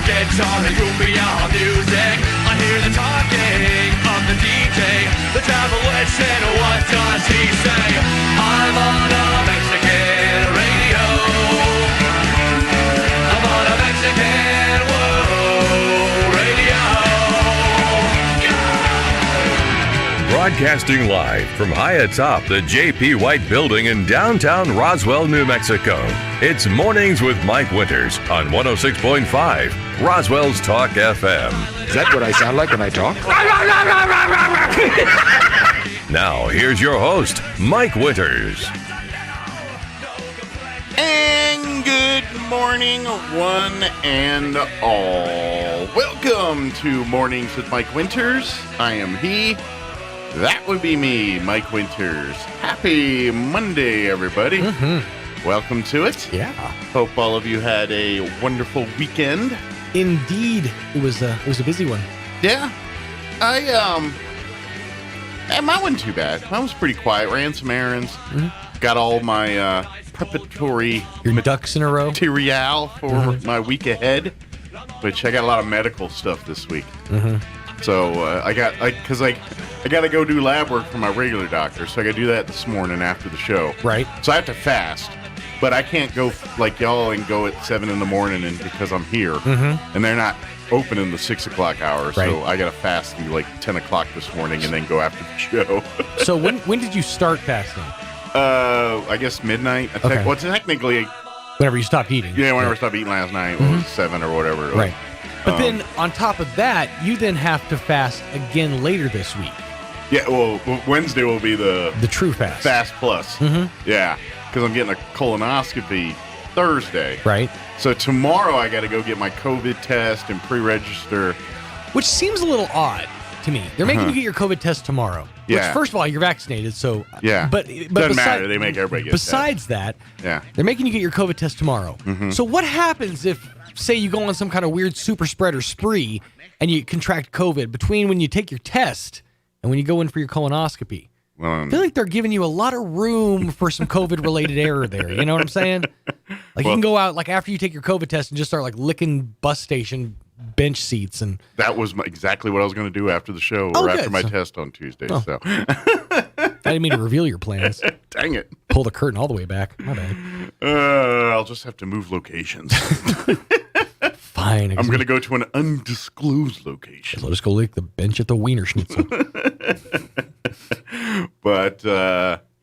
guitar and cumbia music. I hear the talking of the DJ, the travel witch, and what does he say? I'm on a Mexican radio. I'm on a Mexican world radio. Yeah! Broadcasting live from high atop the J.P. White Building in downtown Roswell, New Mexico. It's Mornings with Mike Winters on 106.5 Roswell's Talk FM. Is that what I sound like when I talk? Now, here's your host, Mike Winters. And good morning, one and all. Welcome to Mornings with Mike Winters. I am he. That would be me, Mike Winters. Happy Monday, everybody. Mm-hmm. Welcome to it. Yeah. Hope all of you had a wonderful weekend. Indeed. It was a busy one. Yeah. Mine wasn't too bad. Mine was pretty quiet. Ran some errands. Mm-hmm. Got all my preparatory Your ducks in a row material for my week ahead, which I got a lot of medical stuff this week. Mm-hmm. So I got to go do lab work for my regular doctor, so I got to do that this morning after the show. Right. So I have to fast, but I can't go like y'all and go at 7 in the morning and because I'm here, and they're not open in the 6 o'clock hour. Right. So I got to fast through like 10 o'clock this morning and then go after the show. So when did you start fasting? I guess midnight. Okay. Well, technically, Whenever you stopped eating. yeah, whenever I stopped eating last night, it was 7 or whatever. Right. But then on top of that, you then have to fast again later this week. Yeah, well, Wednesday will be the true fast. Fast Plus. Mm-hmm. Yeah, because I'm getting a colonoscopy Thursday. Right. So tomorrow I got to go get my COVID test and pre-register. Which seems a little odd to me. They're making you get your COVID test tomorrow. Yeah. Which, first of all, you're vaccinated, so... Yeah. But doesn't matter. They make everybody get besides that, yeah, they're making you get your COVID test tomorrow. Mm-hmm. So what happens if, say, you go on some kind of weird super spreader spree and you contract COVID between when you take your test and when you go in for your colonoscopy? I feel like they're giving you a lot of room for some COVID-related error there. You know what I'm saying? Like, you can go out, like, after you take your COVID test and just start, like, licking bus station bench seats. And that was exactly what I was going to do after the show or after my test on Tuesday. Oh. So I didn't mean to reveal your plans. Dang it. Pull the curtain all the way back. My bad. I'll just have to move locations. Fine. I'm going to go to an undisclosed location. Let us go lick the bench at the Wiener Schnitzel. But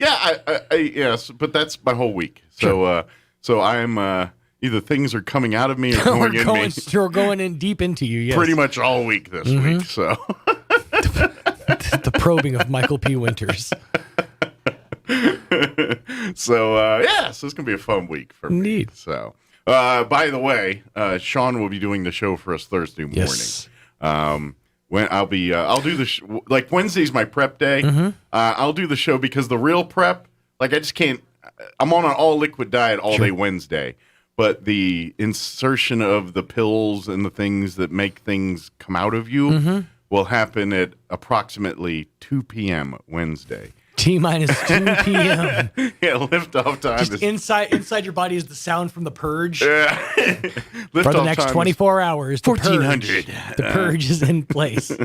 yes, but that's my whole week. So so I'm either things are coming out of me or going in me. Or going in deep into you. Yes. Pretty much all week this week. So the probing of Michael P. Winters. So so it's gonna be a fun week for me. Indeed. So by the way, Sean will be doing the show for us Thursday morning. Yes. When I'll do the like Wednesday's my prep day. Mm-hmm. I'll do the show because the real prep, like I just can't. I'm on an all liquid diet all day Wednesday, but the insertion of the pills and the things that make things come out of you will happen at approximately 2 p.m. Wednesday. T-minus 2 p.m. Yeah, liftoff time. Just inside your body is the sound from The Purge. Yeah. For the next 24 hours, 1400. The Purge is in place.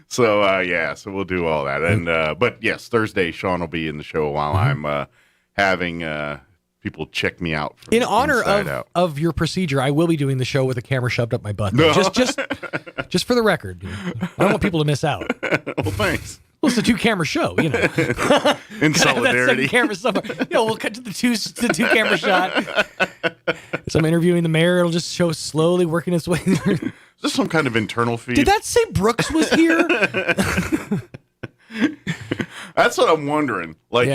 So, so we'll do all that. And but yes, Thursday, Sean will be in the show while I'm having people check me out. From in honor out. of your procedure, I will be doing the show with a camera shoved up my butt. No. Just for the record. I don't want people to miss out. Well, thanks. Well, it's a 2-camera show, you know. In solidarity. That camera somewhere. We'll cut to the two camera shot. As I'm interviewing the mayor, it'll just show slowly working its way through. Is this some kind of internal feed? Did that say Brooks was here? That's what I'm wondering. Like,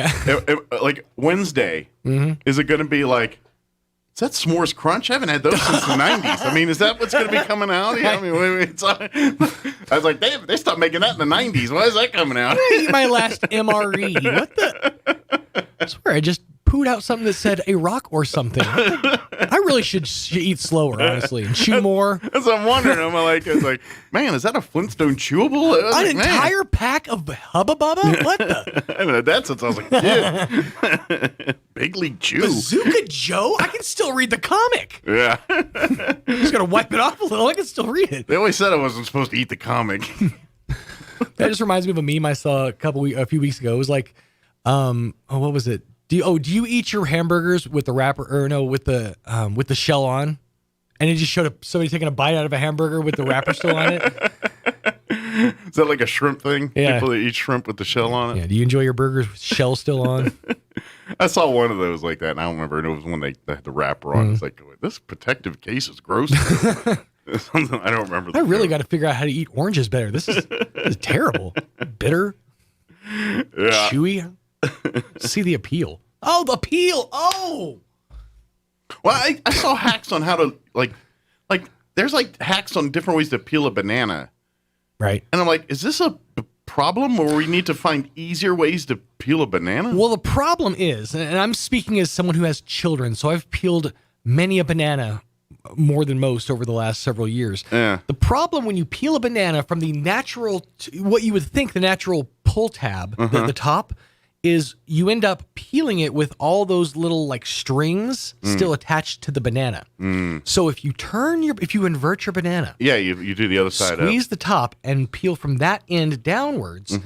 like Wednesday, is it going to be like, is that S'mores Crunch? I haven't had those since the 90s. I mean, is that what's going to be coming out? Yeah, I mean, I was like, they stopped making that in the 90s. Why is that coming out? My last MRE. What the? I swear, I just pooed out something that said a rock or something. I really should eat slower, honestly, and chew more. That's what I'm wondering. I was like, man, is that a Flintstone chewable? An entire pack of Hubba Bubba? What the? I haven't had that since I was a kid. Big League Chew. Bazooka Joe? I can still read the comic. Yeah. Just gotta wipe it off a little. I can still read it. They always said I wasn't supposed to eat the comic. That just reminds me of a meme I saw a few weeks ago. It was like, what was it? Do you eat your hamburgers with the wrapper with the shell on? And it just showed somebody taking a bite out of a hamburger with the wrapper still on it. Is that like a shrimp thing? Yeah. People that eat shrimp with the shell on it? Yeah. Do you enjoy your burgers with shell still on? I saw one of those like that, and I don't remember. And it was when they had the wrapper on. It's like, this protective case is gross. Something I don't remember. I really got to figure out how to eat oranges better. This is terrible. Bitter. Yeah. Chewy. See the appeal. Oh, the peel. Oh. Well, I saw hacks on how to like there's like hacks on different ways to peel a banana. Right. And I'm like, is this a problem where we need to find easier ways to peel a banana? Well, the problem is, and I'm speaking as someone who has children, so I've peeled many a banana, more than most over the last several years. Yeah. The problem when you peel a banana from the natural, what you would think the natural pull tab, the top, is you end up peeling it with all those little like strings still attached to the banana. So if you invert your banana, Yeah, you do the other side up. squeeze the top and peel from that end downwards,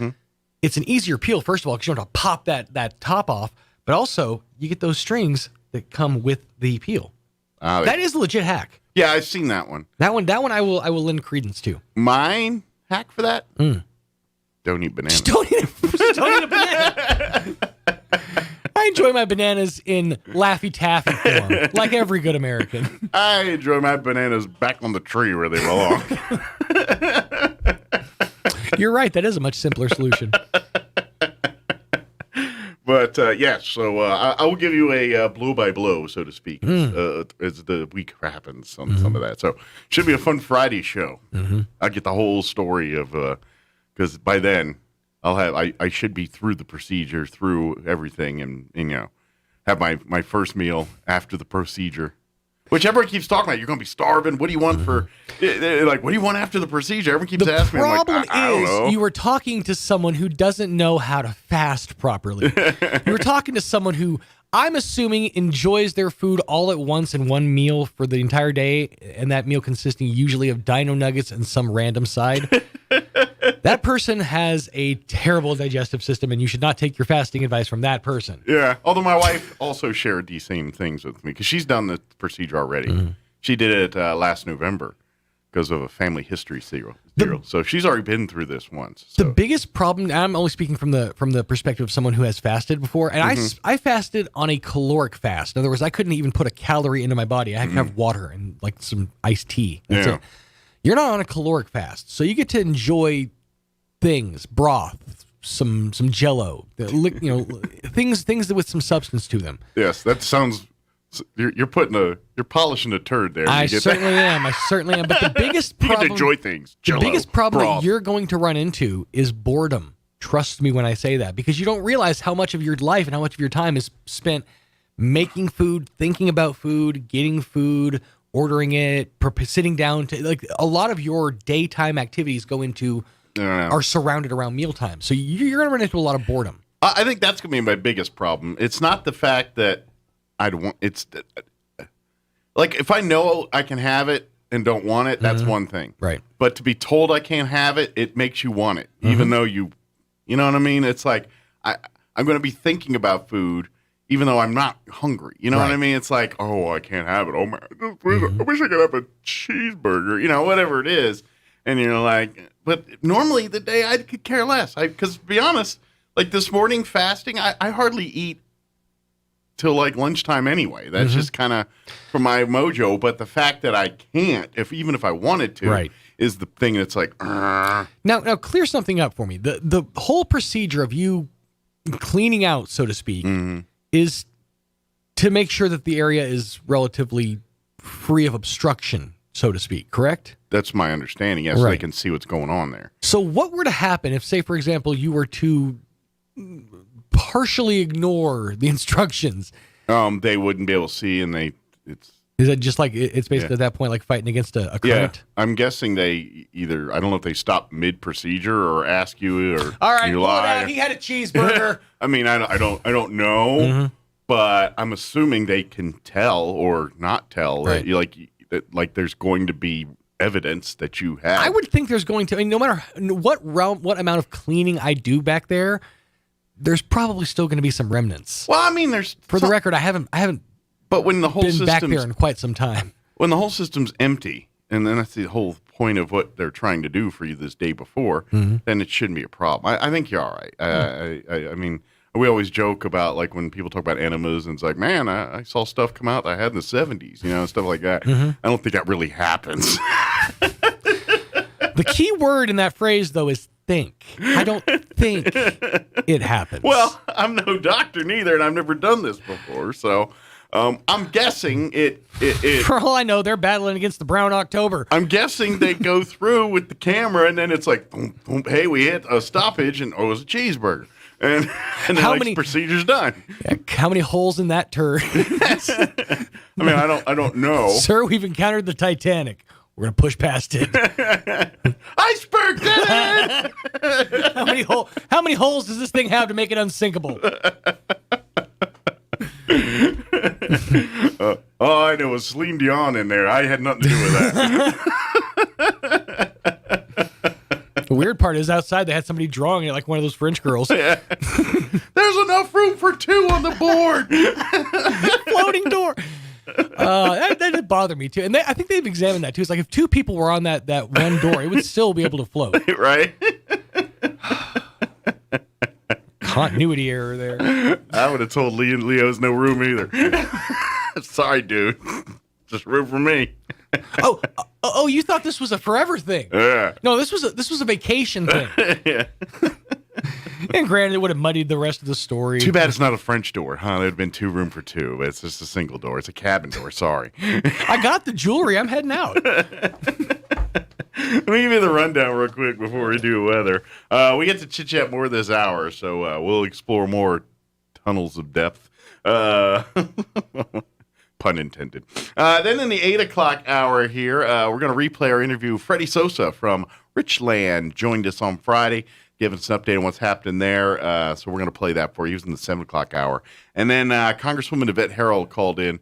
it's an easier peel, first of all, because you don't have to pop that top off, but also you get those strings that come with the peel. That is a legit hack. Yeah, I've seen that one. That one I will lend credence to. Mine hack for that? Don't eat bananas. Just don't eat a banana. I enjoy my bananas in Laffy Taffy form, like every good American. I enjoy my bananas back on the tree where they belong. You're right. That is a much simpler solution. But yes, so I will give you a blow by blow, so to speak, as the week happens on some of that. So should be a fun Friday show. I'll get the whole story of because by then I should be through the procedure, through everything, and have my first meal after the procedure. Which everyone keeps talking about. You're going to be starving. What do you want for, like, what do you want after the procedure? Everyone keeps asking me. I'm like, I don't know. You were talking to someone who doesn't know how to fast properly. You were talking to someone who I'm assuming enjoys their food all at once in one meal for the entire day, and that meal consisting usually of dino nuggets and some random side. That person has a terrible digestive system, and you should not take your fasting advice from that person. Yeah, although my wife also shared these same things with me because she's done the procedure already. She did it last November because of a family history serial. So she's already been through this once. So. The biggest problem, and I'm only speaking from the perspective of someone who has fasted before, and I fasted on a caloric fast. In other words, I couldn't even put a calorie into my body. I had to have water and like some iced tea. That's it. You're not on a caloric fast, so you get to enjoy things, broth, some Jell-O, things with some substance to them. Yes, that sounds. You're polishing a turd there. I certainly am. But the biggest problem, you can enjoy things. The Jell-O, biggest problem broth. that you're going to run into is boredom. Trust me when I say that, because you don't realize how much of your life and how much of your time is spent making food, thinking about food, getting food, ordering it, sitting down to like a lot of your daytime activities go into are surrounded around mealtime. So you're going to run into a lot of boredom. I think that's going to be my biggest problem. It's not the fact that it's like if I know I can have it and don't want it, that's one thing. Right. But to be told I can't have it, it makes you want it, even though you know what I mean? It's like I'm going to be thinking about food even though I'm not hungry. You know what I mean? It's like, oh, I can't have it. Oh, man, I wish I could have a cheeseburger, whatever it is. And you're like, but normally the day I could care less. Because to be honest, like this morning fasting, I hardly eat till like lunchtime anyway. That's just kind of for my mojo. But the fact that I can't, even if I wanted to, is the thing that's like, Now clear something up for me. The whole procedure of you cleaning out, so to speak, is to make sure that the area is relatively free of obstruction, so to speak, correct? That's my understanding, yes, so they can see what's going on there. So what were to happen if, say, for example, you were to partially ignore the instructions? They wouldn't be able to see, and Is it just like it's basically at that point like fighting against a current? I'm guessing they either, I don't know if they stop mid-procedure or ask you or All right, you pull it lie. out. He had a cheeseburger. I mean, I don't know, but I'm assuming they can tell or not tell Right. that like there's going to be evidence that you have. I would think there's going to. I mean, no matter what amount of cleaning I do back there, there's probably still going to be some remnants. Well, I mean, there's For the record, I haven't but when the whole been back there system's in quite some time. when the whole system's empty, and then that's the whole point of what they're trying to do for you this day before, then it shouldn't be a problem. I think you're all right. I mean, we always joke about like when people talk about enemas, and it's like, man, I saw stuff come out that I had in the 70s, stuff like that. I don't think that really happens. The key word in that phrase, though, is think. I don't think it happens. Well, I'm no doctor neither, and I've never done this before, so I'm guessing it. For all I know, they're battling against the Brown October. I'm guessing they go through with the camera, and then it's like, boom, boom, hey, we hit a stoppage, and it was a cheeseburger, and then How like, many- procedure's done. How many holes in that turd? I mean, I don't know. Sir, we've encountered the Titanic. We're going to push past it. Iceberg did it! How many holes does this thing have to make it unsinkable? All I know was Celine Dion in there. I had nothing to do with that. The weird part is outside they had somebody drawing it like one of those French girls. There's enough room for two on the board. Floating door. That did bother me too. And I think they've examined that too. It's like if two people were on that one door, it would still be able to float. Right? Continuity error there. I would have told Leo's no room either. Sorry, dude. Just room for me. Oh, you thought this was a forever thing? Yeah. No, this was a vacation thing. Yeah. And granted, it would have muddied the rest of the story. Too bad it's not a French door, huh? There'd been two room for two, but it's just a single door. It's a cabin door. Sorry. I got the jewelry. I'm heading out. Let me give you the rundown real quick before we do weather. We get to chit chat more this hour, so we'll explore more tunnels of depth. Pun intended. Then in the 8 o'clock hour here, we're going to replay our interview. Freddie Sosa from Richland joined us on Friday, giving us an update on what's happening there. So we're going to play that for you. He was in the 7 o'clock hour. And then Congresswoman Yvette Harold called in,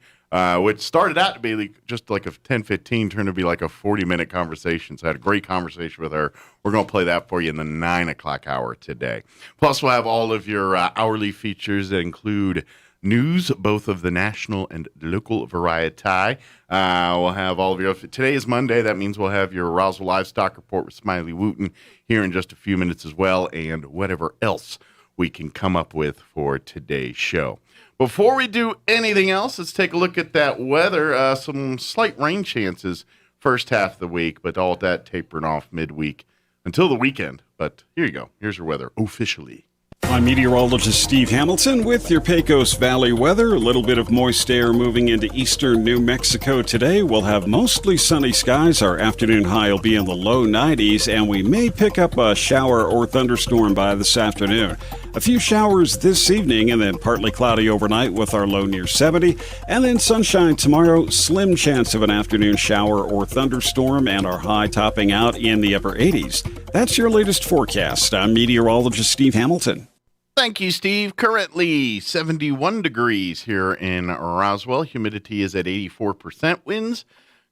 which started out to be just like a 10-15, turned to be like a 40-minute conversation. So I had a great conversation with her. We're going to play that for you in the 9 o'clock hour today. Plus, we'll have all of your hourly features that include news, both of the national and local variety. We'll have all of your... Today is Monday. That means we'll have your Roswell Livestock Report with Smiley Wooten here in just a few minutes as well, and whatever else we can come up with for today's show. Before we do anything else, let's take a look at that weather. Some slight rain chances first half of the week, but all that tapering off midweek until the weekend. But here you go. Here's your weather officially. I'm meteorologist Steve Hamilton with your Pecos Valley weather. A little bit of moist air moving into eastern New Mexico today. We'll have mostly sunny skies. Our afternoon high will be in the low 90s, and we may pick up a shower or thunderstorm by this afternoon. A few showers this evening, and then partly cloudy overnight with our low near 70. And then sunshine tomorrow, slim chance of an afternoon shower or thunderstorm, and our high topping out in the upper 80s. That's your latest forecast. I'm meteorologist Steve Hamilton. Thank you, Steve. Currently 71 degrees here in Roswell. Humidity is at 84%. Winds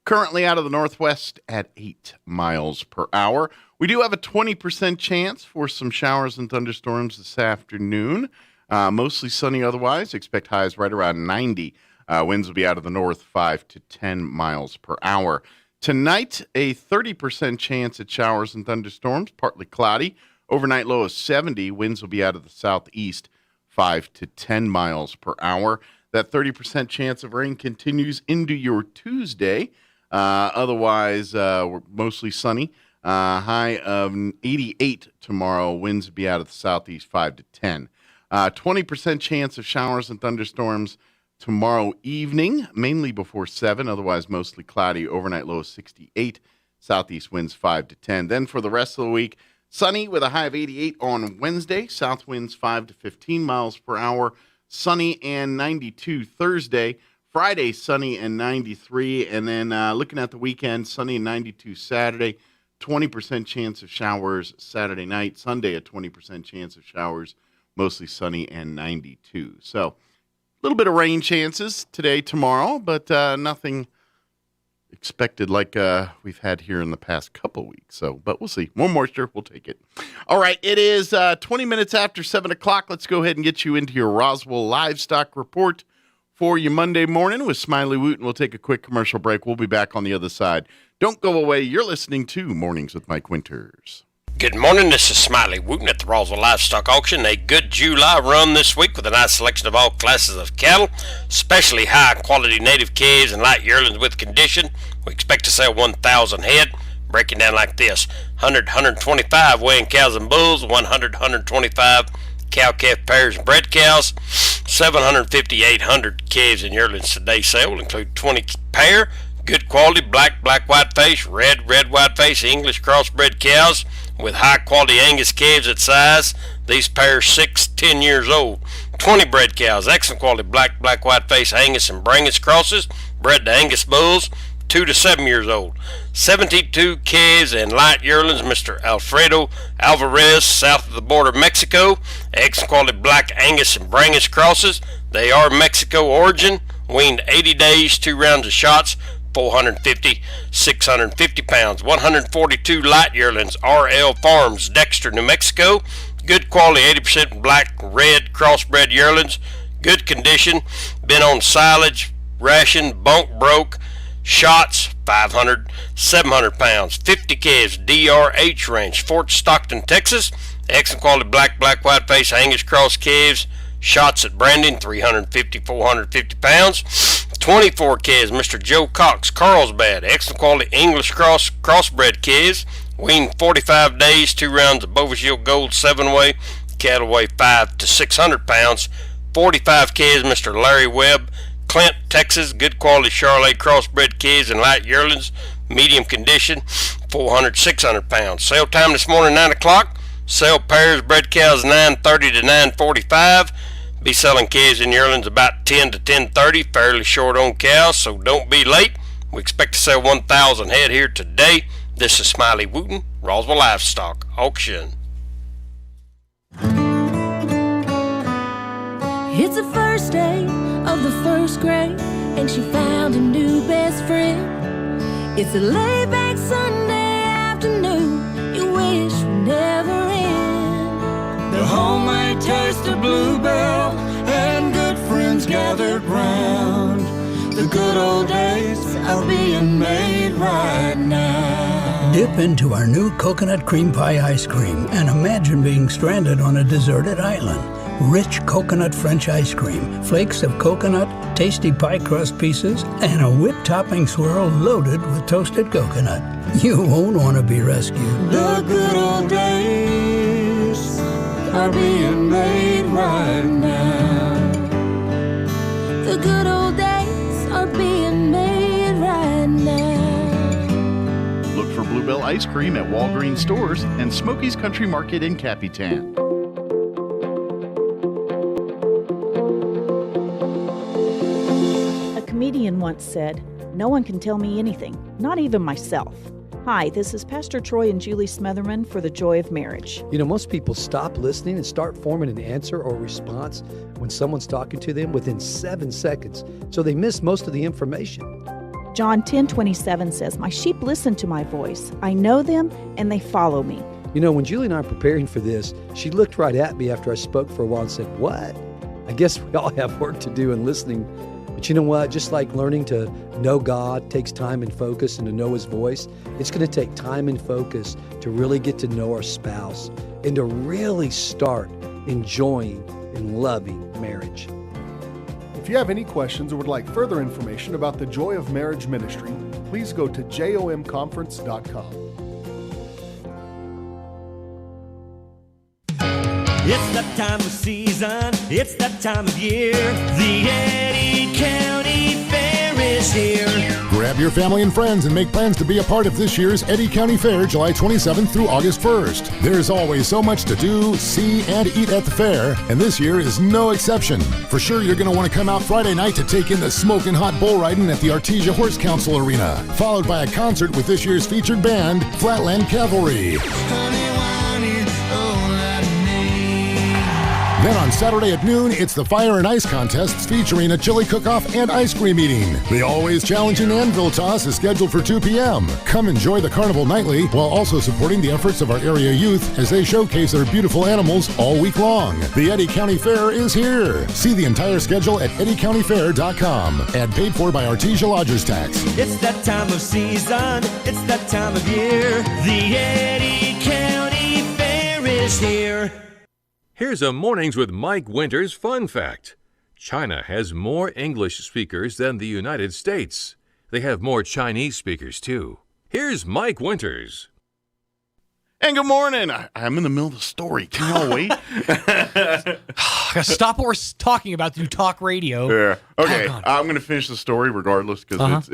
currently out of the northwest at 8 miles per hour. We do have a 20% chance for some showers and thunderstorms this afternoon. Mostly sunny otherwise. Expect highs right around 90. Winds will be out of the north 5 to 10 miles per hour. Tonight, a 30% chance at showers and thunderstorms, partly cloudy. Overnight low of 70. Winds will be out of the southeast 5 to 10 miles per hour. That 30% chance of rain continues into your Tuesday. Otherwise, we're mostly sunny. High of 88 tomorrow. Winds will be out of the southeast 5 to 10. 20% chance of showers and thunderstorms tomorrow evening, mainly before 7. Otherwise, mostly cloudy. Overnight low of 68. Southeast winds 5 to 10. Then for the rest of the week, Sunny with a high of 88 on Wednesday. South winds 5 to 15 miles per hour. Sunny and 92 Thursday. Friday, sunny and 93. And then looking at the weekend, sunny and 92 Saturday. 20% chance of showers Saturday night. Sunday, a 20% chance of showers. Mostly sunny and 92. So a little bit of rain chances today, tomorrow, but nothing expected like we've had here in the past couple weeks. So, but we'll see. More moisture, we'll take it. All right, it is 20 minutes after 7 o'clock. Let's go ahead and get you into your Roswell Livestock Report for you Monday morning with Smiley Wooten. We'll take a quick commercial break. We'll be back on the other side. Don't go away. You're listening to Mornings with Mike Winters. Good morning, this is Smiley Wooten at the Roswell Livestock Auction. A good July run this week with a nice selection of all classes of cattle, especially high-quality native calves and light yearlings with condition. We expect to sell 1,000 head, breaking down like this. 100, 125 weighing cows and bulls, 100, 125 cow-calf pairs and bred cows, 750, 800 calves and yearlings today's sale will include 20 pair, good quality black, white face, red, white face, English crossbred cows, with high-quality Angus calves at size. These pairs 6, 10 years old. 20 bred cows, excellent quality black, white face Angus and Brangus crosses, bred to Angus bulls, 2 to 7 years old. 72 calves and light yearlings, Mr. Alfredo Alvarez, south of the border of Mexico. Excellent quality black Angus and Brangus crosses. They are Mexico origin, weaned 80 days, 2 rounds of shots, 450, 650 pounds. 142 light yearlings, RL Farms, Dexter, New Mexico. Good quality, 80% black, red, crossbred yearlings. Good condition. Been on silage, ration, bunk broke. Shots, 500, 700 pounds. 50 calves, DRH Ranch, Fort Stockton, Texas. Excellent quality black, white face Angus cross calves. Shots at Brandon, 350, 450 pounds. 24 calves, Mr. Joe Cox, Carlsbad. Excellent quality English crossbred calves. Weaned 45 days, 2 rounds of Bovisil Gold 7-way. Cattle weigh 5 to 600 pounds. 45 calves, Mr. Larry Webb, Clint, Texas. Good quality Charolais crossbred calves and light yearlings. Medium condition, 400, 600 pounds. Sale time this morning, 9 o'clock. Sell pairs, bred cows, 9:30 to 9:45. Be selling calves and yearlings about 10 to 10:30. Fairly short on cows, so don't be late. We expect to sell 1,000 head here today. This is Smiley Wooten, Roswell Livestock Auction. It's the first day of the first grade, and she found a new best friend. It's a laid-back Sunday afternoon you wish would never end. The homemade taste of bluebell and good friends gathered round. The good old days are being made right now. Dip into our new coconut cream pie ice cream and imagine being stranded on a deserted island. Rich coconut French ice cream, flakes of coconut, tasty pie crust pieces, and a whipped topping swirl loaded with toasted coconut. You won't want to be rescued. The good old days are being made right now. The good old days are being made right now. Look for Bluebell ice cream at Walgreens stores and Smokey's Country Market in Capitan. A comedian once said, "No one can tell me anything, not even myself." Hi, this is Pastor Troy and Julie Smotherman for The Joy of Marriage. You know, most people stop listening and start forming an answer or response when someone's talking to them within 7 seconds, so they miss most of the information. John 10:27 says, "My sheep listen to my voice. I know them, and they follow me." You know, when Julie and I were preparing for this, she looked right at me after I spoke for a while and said, "What?" I guess we all have work to do in listening. But you know what? Just like learning to know God takes time and focus and to know His voice, it's going to take time and focus to really get to know our spouse and to really start enjoying and loving marriage. If you have any questions or would like further information about the Joy of Marriage Ministry, please go to jomconference.com. It's that time of season, it's that time of year. The Eddy County Fair is here. Grab Grab your family and friends and make plans to be a part of this year's Eddy County Fair, July 27th through August 1st. There's always so much to do, see, and eat at the fair, and this year is no exception. For sure, you're going to want to come out Friday night to take in the smoking hot bull riding at the Artesia Horse Council Arena, followed by a concert with this year's featured band, Flatland Cavalry. Then on Saturday at noon, it's the Fire and Ice Contests featuring a chili cook-off and ice cream eating. The always challenging Anvil Toss is scheduled for 2 p.m. Come enjoy the carnival nightly while also supporting the efforts of our area youth as they showcase their beautiful animals all week long. The Eddy County Fair is here. See the entire schedule at eddycountyfair.com and paid for by Artesia Lodgers Tax. It's that time of season, it's that time of year. The Eddy County Fair is here. Here's a Mornings with Mike Winters fun fact. China has more English speakers than the United States. They have more Chinese speakers, too. Here's Mike Winters. And good morning. I'm in the middle of the story. Can y'all wait? Stop what we're talking about. You talk radio. Yeah. Okay. I'm going to finish the story regardless because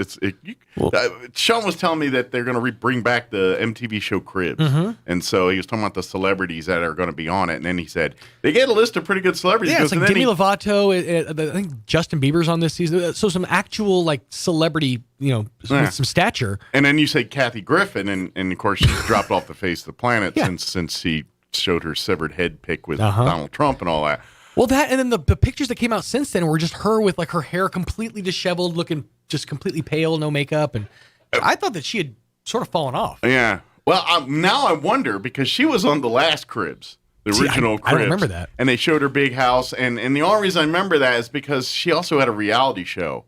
Sean was telling me that they're going to bring back the MTV show Cribs. And so he was talking about the celebrities that are going to be on it. And then he said, they get a list of pretty good celebrities. Yeah, it's like Demi Lovato. I think Justin Bieber's on this season. So some actual like celebrity, with some stature. And then you say Kathy Griffin. And of course, she's dropped off the face of the planet since she showed her severed head pic with Donald Trump and all that. Well, that and then the pictures that came out since then were just her with like her hair completely disheveled, looking just completely pale, no makeup, and I thought that she had sort of fallen off. Yeah. Well, now I wonder because she was on the last Cribs, the original Cribs. I don't remember that. And they showed her big house, and the only reason I remember that is because she also had a reality show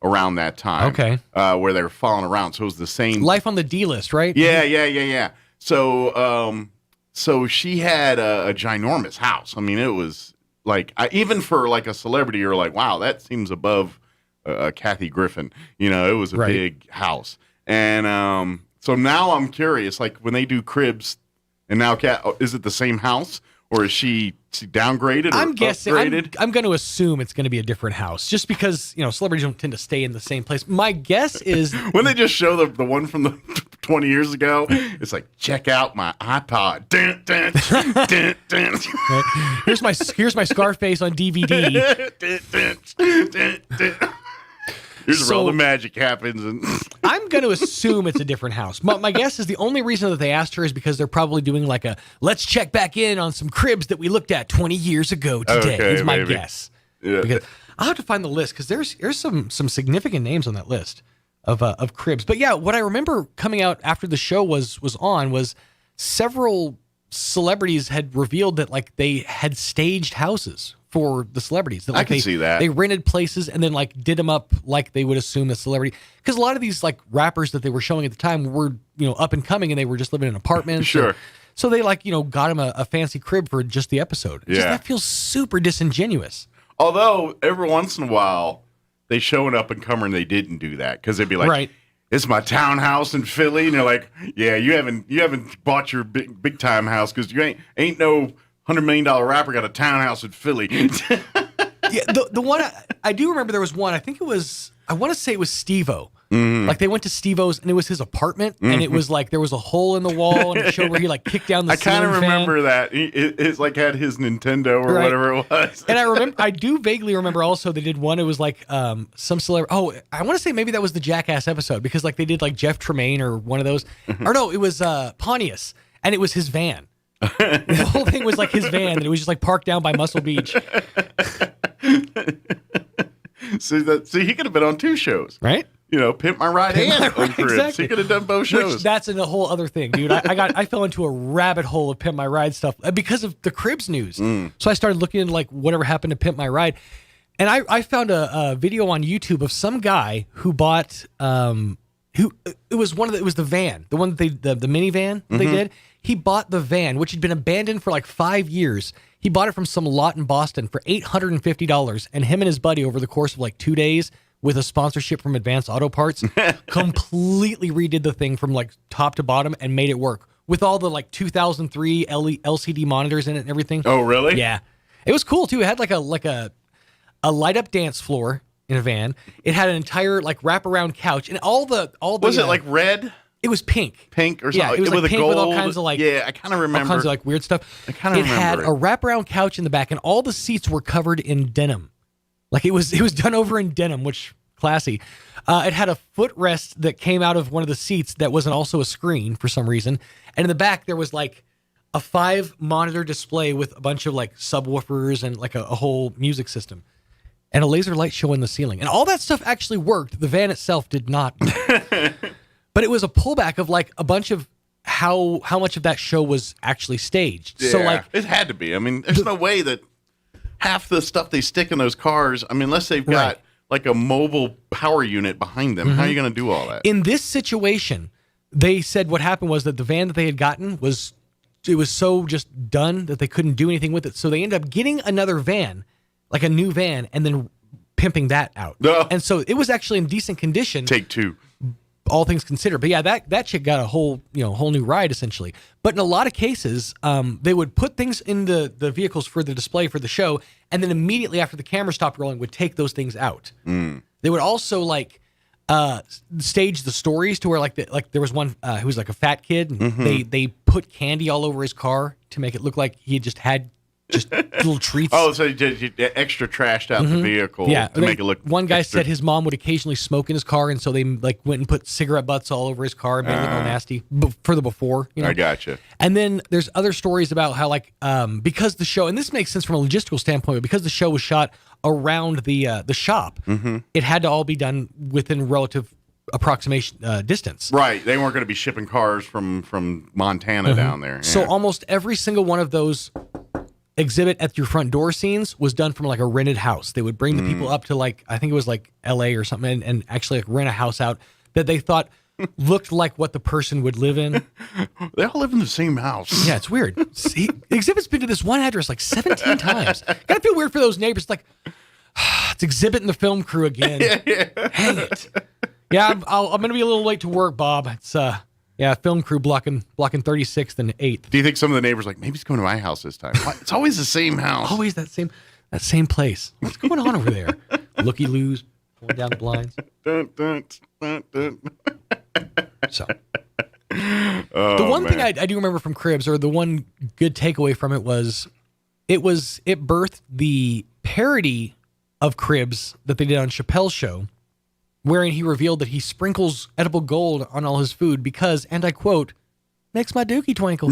around that time. Okay. Where they were following around, so it was the same. Life on the D list, right? Yeah. So she had a ginormous house. I mean, it was. Like, even for like a celebrity, you're like, wow, that seems above Kathy Griffin. It was a big house. And so now I'm curious, like when they do Cribs, and now is it the same house? Or is she downgraded or I'm guessing. upgraded? I'm going to assume it's going to be a different house, just because celebrities don't tend to stay in the same place. My guess is when they just show the one from the 20 years ago, it's like check out my iPod. Dun, dun, dun, dun. Right. Here's my Scarface on DVD. Here's where all the magic happens. And I'm going to assume it's a different house. My guess is the only reason that they asked her is because they're probably doing like a let's check back in on some Cribs that we looked at 20 years ago today. Is my guess. Yeah. Because I'll have to find the list because there's some significant names on that list of Cribs. But yeah, what I remember coming out after the show was several celebrities had revealed that like they had staged houses for the celebrities. That, like, I can see that. They rented places and then like did them up like they would assume a celebrity. Because a lot of these like rappers that they were showing at the time were up and coming and they were just living in apartments. Sure. So they got him a fancy crib for just the episode. That feels super disingenuous. Although every once in a while they show an up and comer and they didn't do that because they'd be like, it's my townhouse in Philly, and they're like, yeah, you haven't bought your big time house because you ain't no $100 million rapper got a townhouse in Philly. Yeah, the one I do remember there was one. I think I want to say it was Steve-O. Mm-hmm. Like they went to Steve-O's and it was his apartment, and it was like there was a hole in the wall, and it showed where he like kicked down the. I kind of remember that. It's like had his Nintendo or whatever it was. And I do vaguely remember also they did one. It was like some celebrity. Oh, I want to say maybe that was the Jackass episode because like they did like Jeff Tremaine or one of those. Or no, it was Pontius, and it was his van. The whole thing was like his van, and it was just like parked down by Muscle Beach. See, he could have been on two shows, right? Pimp My Ride and on Cribs. Exactly. He could have done both shows. Which that's a whole other thing, dude. I fell into a rabbit hole of Pimp My Ride stuff because of the Cribs news. So I started looking into like whatever happened to Pimp My Ride, and I found a video on YouTube of some guy who bought it was the van, the one that the minivan that they did. He bought the van, which had been abandoned for like 5 years. He bought it from some lot in Boston for $850, and him and his buddy over the course of like 2 days with a sponsorship from Advanced Auto Parts completely redid the thing from like top to bottom and made it work with all the like 2003 LCD monitors in it and everything. Oh, really? Yeah. It was cool too. It had like a light up dance floor in a van. It had an entire like wraparound couch, and all the Was it like red? It was pink. Pink or something? Yeah, it was with like a pink gold. with all kinds of like I kind of remember. all kinds of like weird stuff. I kind of remember. It had a wraparound couch in the back, and all the seats were covered in denim. Like it was done over in denim, which classy. It had a footrest that came out of one of the seats that wasn't also a screen for some reason, and in the back there was like a 5-monitor display with a bunch of like subwoofers and like a whole music system. And a laser light show in the ceiling. And all that stuff actually worked. The van itself did not. But it was a pullback of like a bunch of how much of that show was actually staged. Yeah, so like it had to be. I mean, there's no way that half the stuff they stick in those cars, I mean, unless they've got like a mobile power unit behind them, how are you going to do all that? In this situation, they said what happened was that the van that they had gotten was so just done that they couldn't do anything with it. So they ended up getting another van, like a new van, and then pimping that out. And so it was actually in decent condition. Take 2. All things considered. But yeah, that chick got a whole new ride essentially. But in a lot of cases, they would put things in the vehicles for the display for the show, and then immediately after the camera stopped rolling, would take those things out. They would also like stage the stories to where like there was one who was like a fat kid, and they put candy all over his car to make it look like he just had just little treats. Oh, so you extra trashed out the vehicle to make it look. One guy said his mom would occasionally smoke in his car, and so they like went and put cigarette butts all over his car and made it look all nasty for the before. I gotcha. And then there's other stories about how like because the show, and this makes sense from a logistical standpoint, but because the show was shot around the shop, it had to all be done within relative approximation distance. Right. They weren't going to be shipping cars from Montana down there. So Yeah. almost every single one of those exhibit at your front door scenes was done from like a rented house. They would bring the people up to like, I think it was like LA or something, and actually like rent a house out that they thought looked like what the person would live in. They all live in the same house. Yeah, it's weird. See, Exhibit's been to this one address like 17 times. Gotta feel weird for those neighbors. Like, it's Exhibit and the film crew again. Hang it. Yeah, I'm gonna be a little late to work, Bob. It's film crew blocking 36th and 8th. Do you think some of the neighbors like, maybe he's coming to my house this time? It's always the same house. Always that same place. What's going on over there? Looky-loos, pulling down the blinds. Dun, dun, dun, dun. So, the one thing I do remember from Cribs, or the one good takeaway from it was it birthed the parody of Cribs that they did on Chappelle's show, wherein he revealed that he sprinkles edible gold on all his food because, and I quote, makes my dookie twinkle.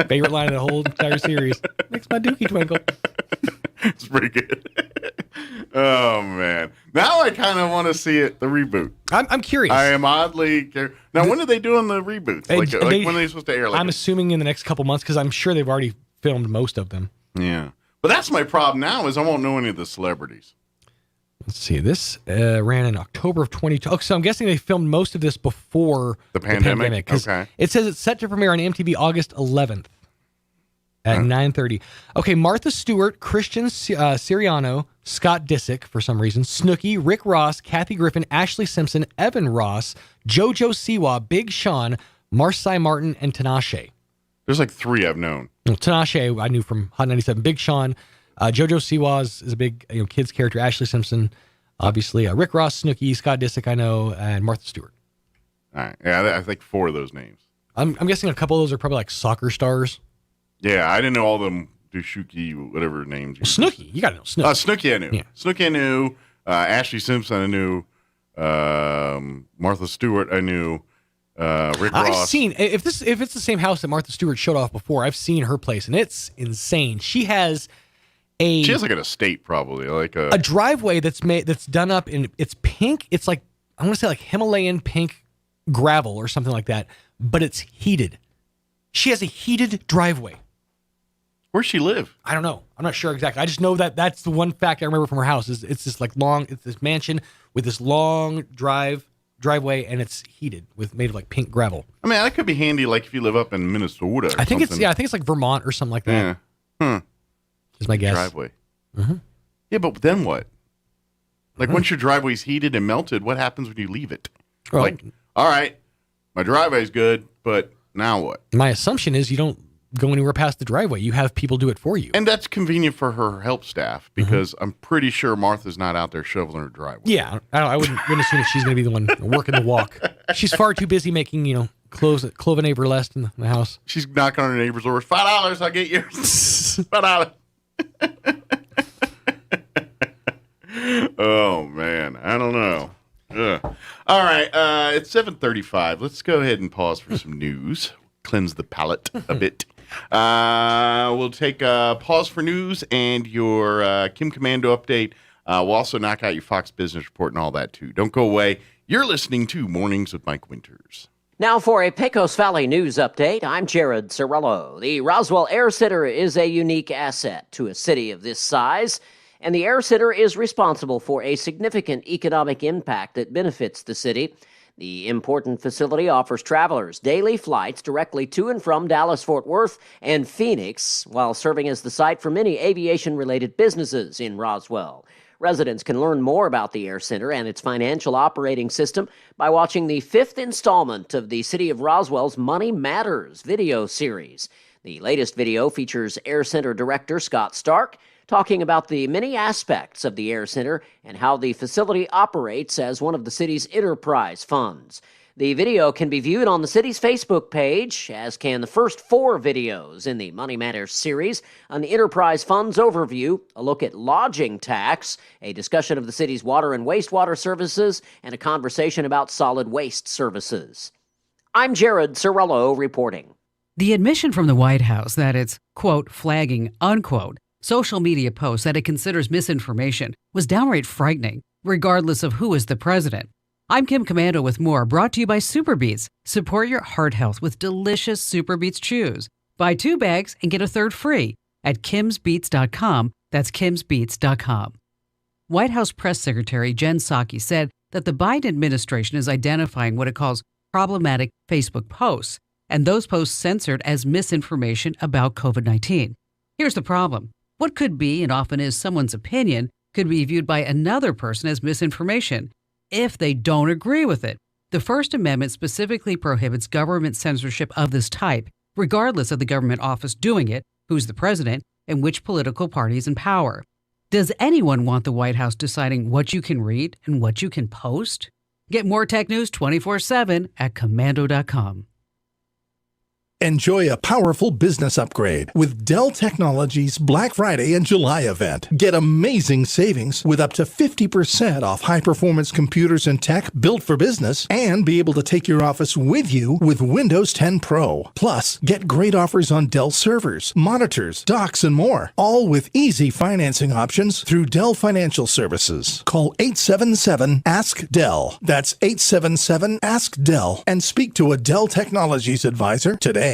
Favorite line of the whole entire series. Makes my dookie twinkle. It's pretty good. Oh, man. Now I kind of want to see it, the reboot. I'm curious. I am oddly curious. Now, when are they doing the reboots? Like when are they supposed to air? Like I'm assuming in the next couple months because I'm sure they've already filmed most of them. Yeah. But that's my problem now is I won't know any of the celebrities. Let's see. This ran in October of 2020. Oh, so I'm guessing they filmed most of this before the pandemic. 'Cause okay. It says it's set to premiere on MTV August 11th at 9:30. Okay, Martha Stewart, Christian Siriano, Scott Disick for some reason, Snooki, Rick Ross, Kathy Griffin, Ashley Simpson, Evan Ross, JoJo Siwa, Big Sean, Marcy Martin, and Tinashe. There's like 3 I've known. Well, Tinashe I knew from Hot 97. Big Sean, JoJo Siwa is a big kids character. Ashley Simpson, obviously. Rick Ross, Snooki, Scott Disick I know, and Martha Stewart. All right. Yeah, I think 4 of those names. I'm guessing a couple of those are probably like soccer stars. Yeah, I didn't know all them Dushuki, whatever names. Snooki, you gotta know Snooki. Snooki I knew. Yeah. Snooki I knew. Ashley Simpson I knew. Martha Stewart I knew. Rick Ross. I've seen if it's the same house that Martha Stewart showed off before. I've seen her place and it's insane. She has like an estate probably, like a driveway that's done up in it's pink. It's like I want to say like Himalayan pink gravel or something like that, but it's heated. She has a heated driveway. Where's she live? I don't know. I'm not sure exactly. I just know that that's the one fact I remember from her house is it's this like long, it's this mansion with this long driveway and it's heated made of like pink gravel. I mean, that could be handy like if you live up in Minnesota. I think it's like Vermont or something like that. Yeah. Is my guess. Driveway. Mm-hmm. Yeah, but then what? Like once your driveway's heated and melted, what happens when you leave it? Well, like, all right, my driveway's good, but now what? My assumption is you don't go anywhere past the driveway. You have people do it for you. And that's convenient for her help staff because I'm pretty sure Martha's not out there shoveling her driveway. Yeah, I wouldn't assume that she's going to be the one working the walk. She's far too busy making, cloven neighbor less in the house. She's knocking on her neighbor's door. $5, I'll get yours. $5. Oh, man. I don't know. Ugh. All right. It's 7:35. Let's go ahead and pause for some news. Cleanse the palate a bit. We'll take a pause for news and your Kim Commando update. We'll also knock out your Fox Business Report and all that, too. Don't go away. You're listening to Mornings with Mike Winters. Now for a Pecos Valley news update, I'm Jared Cirillo. The Roswell Air Center is a unique asset to a city of this size, and the Air Center is responsible for a significant economic impact that benefits the city. The important facility offers travelers daily flights directly to and from Dallas-Fort Worth and Phoenix, while serving as the site for many aviation-related businesses in Roswell. Residents can learn more about the Air Center and its financial operating system by watching the 5th installment of the City of Roswell's Money Matters video series. The latest video features Air Center Director Scott Stark talking about the many aspects of the Air Center and how the facility operates as one of the city's enterprise funds. The video can be viewed on the city's Facebook page, as can the first 4 videos in the Money Matters series, an enterprise funds overview, a look at lodging tax, a discussion of the city's water and wastewater services, and a conversation about solid waste services. I'm Jared Cirillo reporting. The admission from the White House that it's, quote, flagging, unquote, social media posts that it considers misinformation was downright frightening, regardless of who is the president. I'm Kim Commando with more, brought to you by Super Beets. Support your heart health with delicious Super Beets chews. Buy 2 bags and get a third free at kimsbeets.com. That's kimsbeets.com. White House Press Secretary Jen Psaki said that the Biden administration is identifying what it calls problematic Facebook posts, and those posts censored as misinformation about COVID-19. Here's the problem. What could be, and often is, someone's opinion could be viewed by another person as misinformation if they don't agree with it. The First Amendment specifically prohibits government censorship of this type, regardless of the government office doing it, who's the president, and which political party is in power. Does anyone want the White House deciding what you can read and what you can post? Get more tech news 24/7 at commando.com. Enjoy a powerful business upgrade with Dell Technologies Black Friday and July event. Get amazing savings with up to 50% off high-performance computers and tech built for business, and be able to take your office with you with Windows 10 Pro. Plus, get great offers on Dell servers, monitors, docks, and more, all with easy financing options through Dell Financial Services. Call 877-ASK-DELL. That's 877-ASK-DELL, and speak to a Dell Technologies advisor today.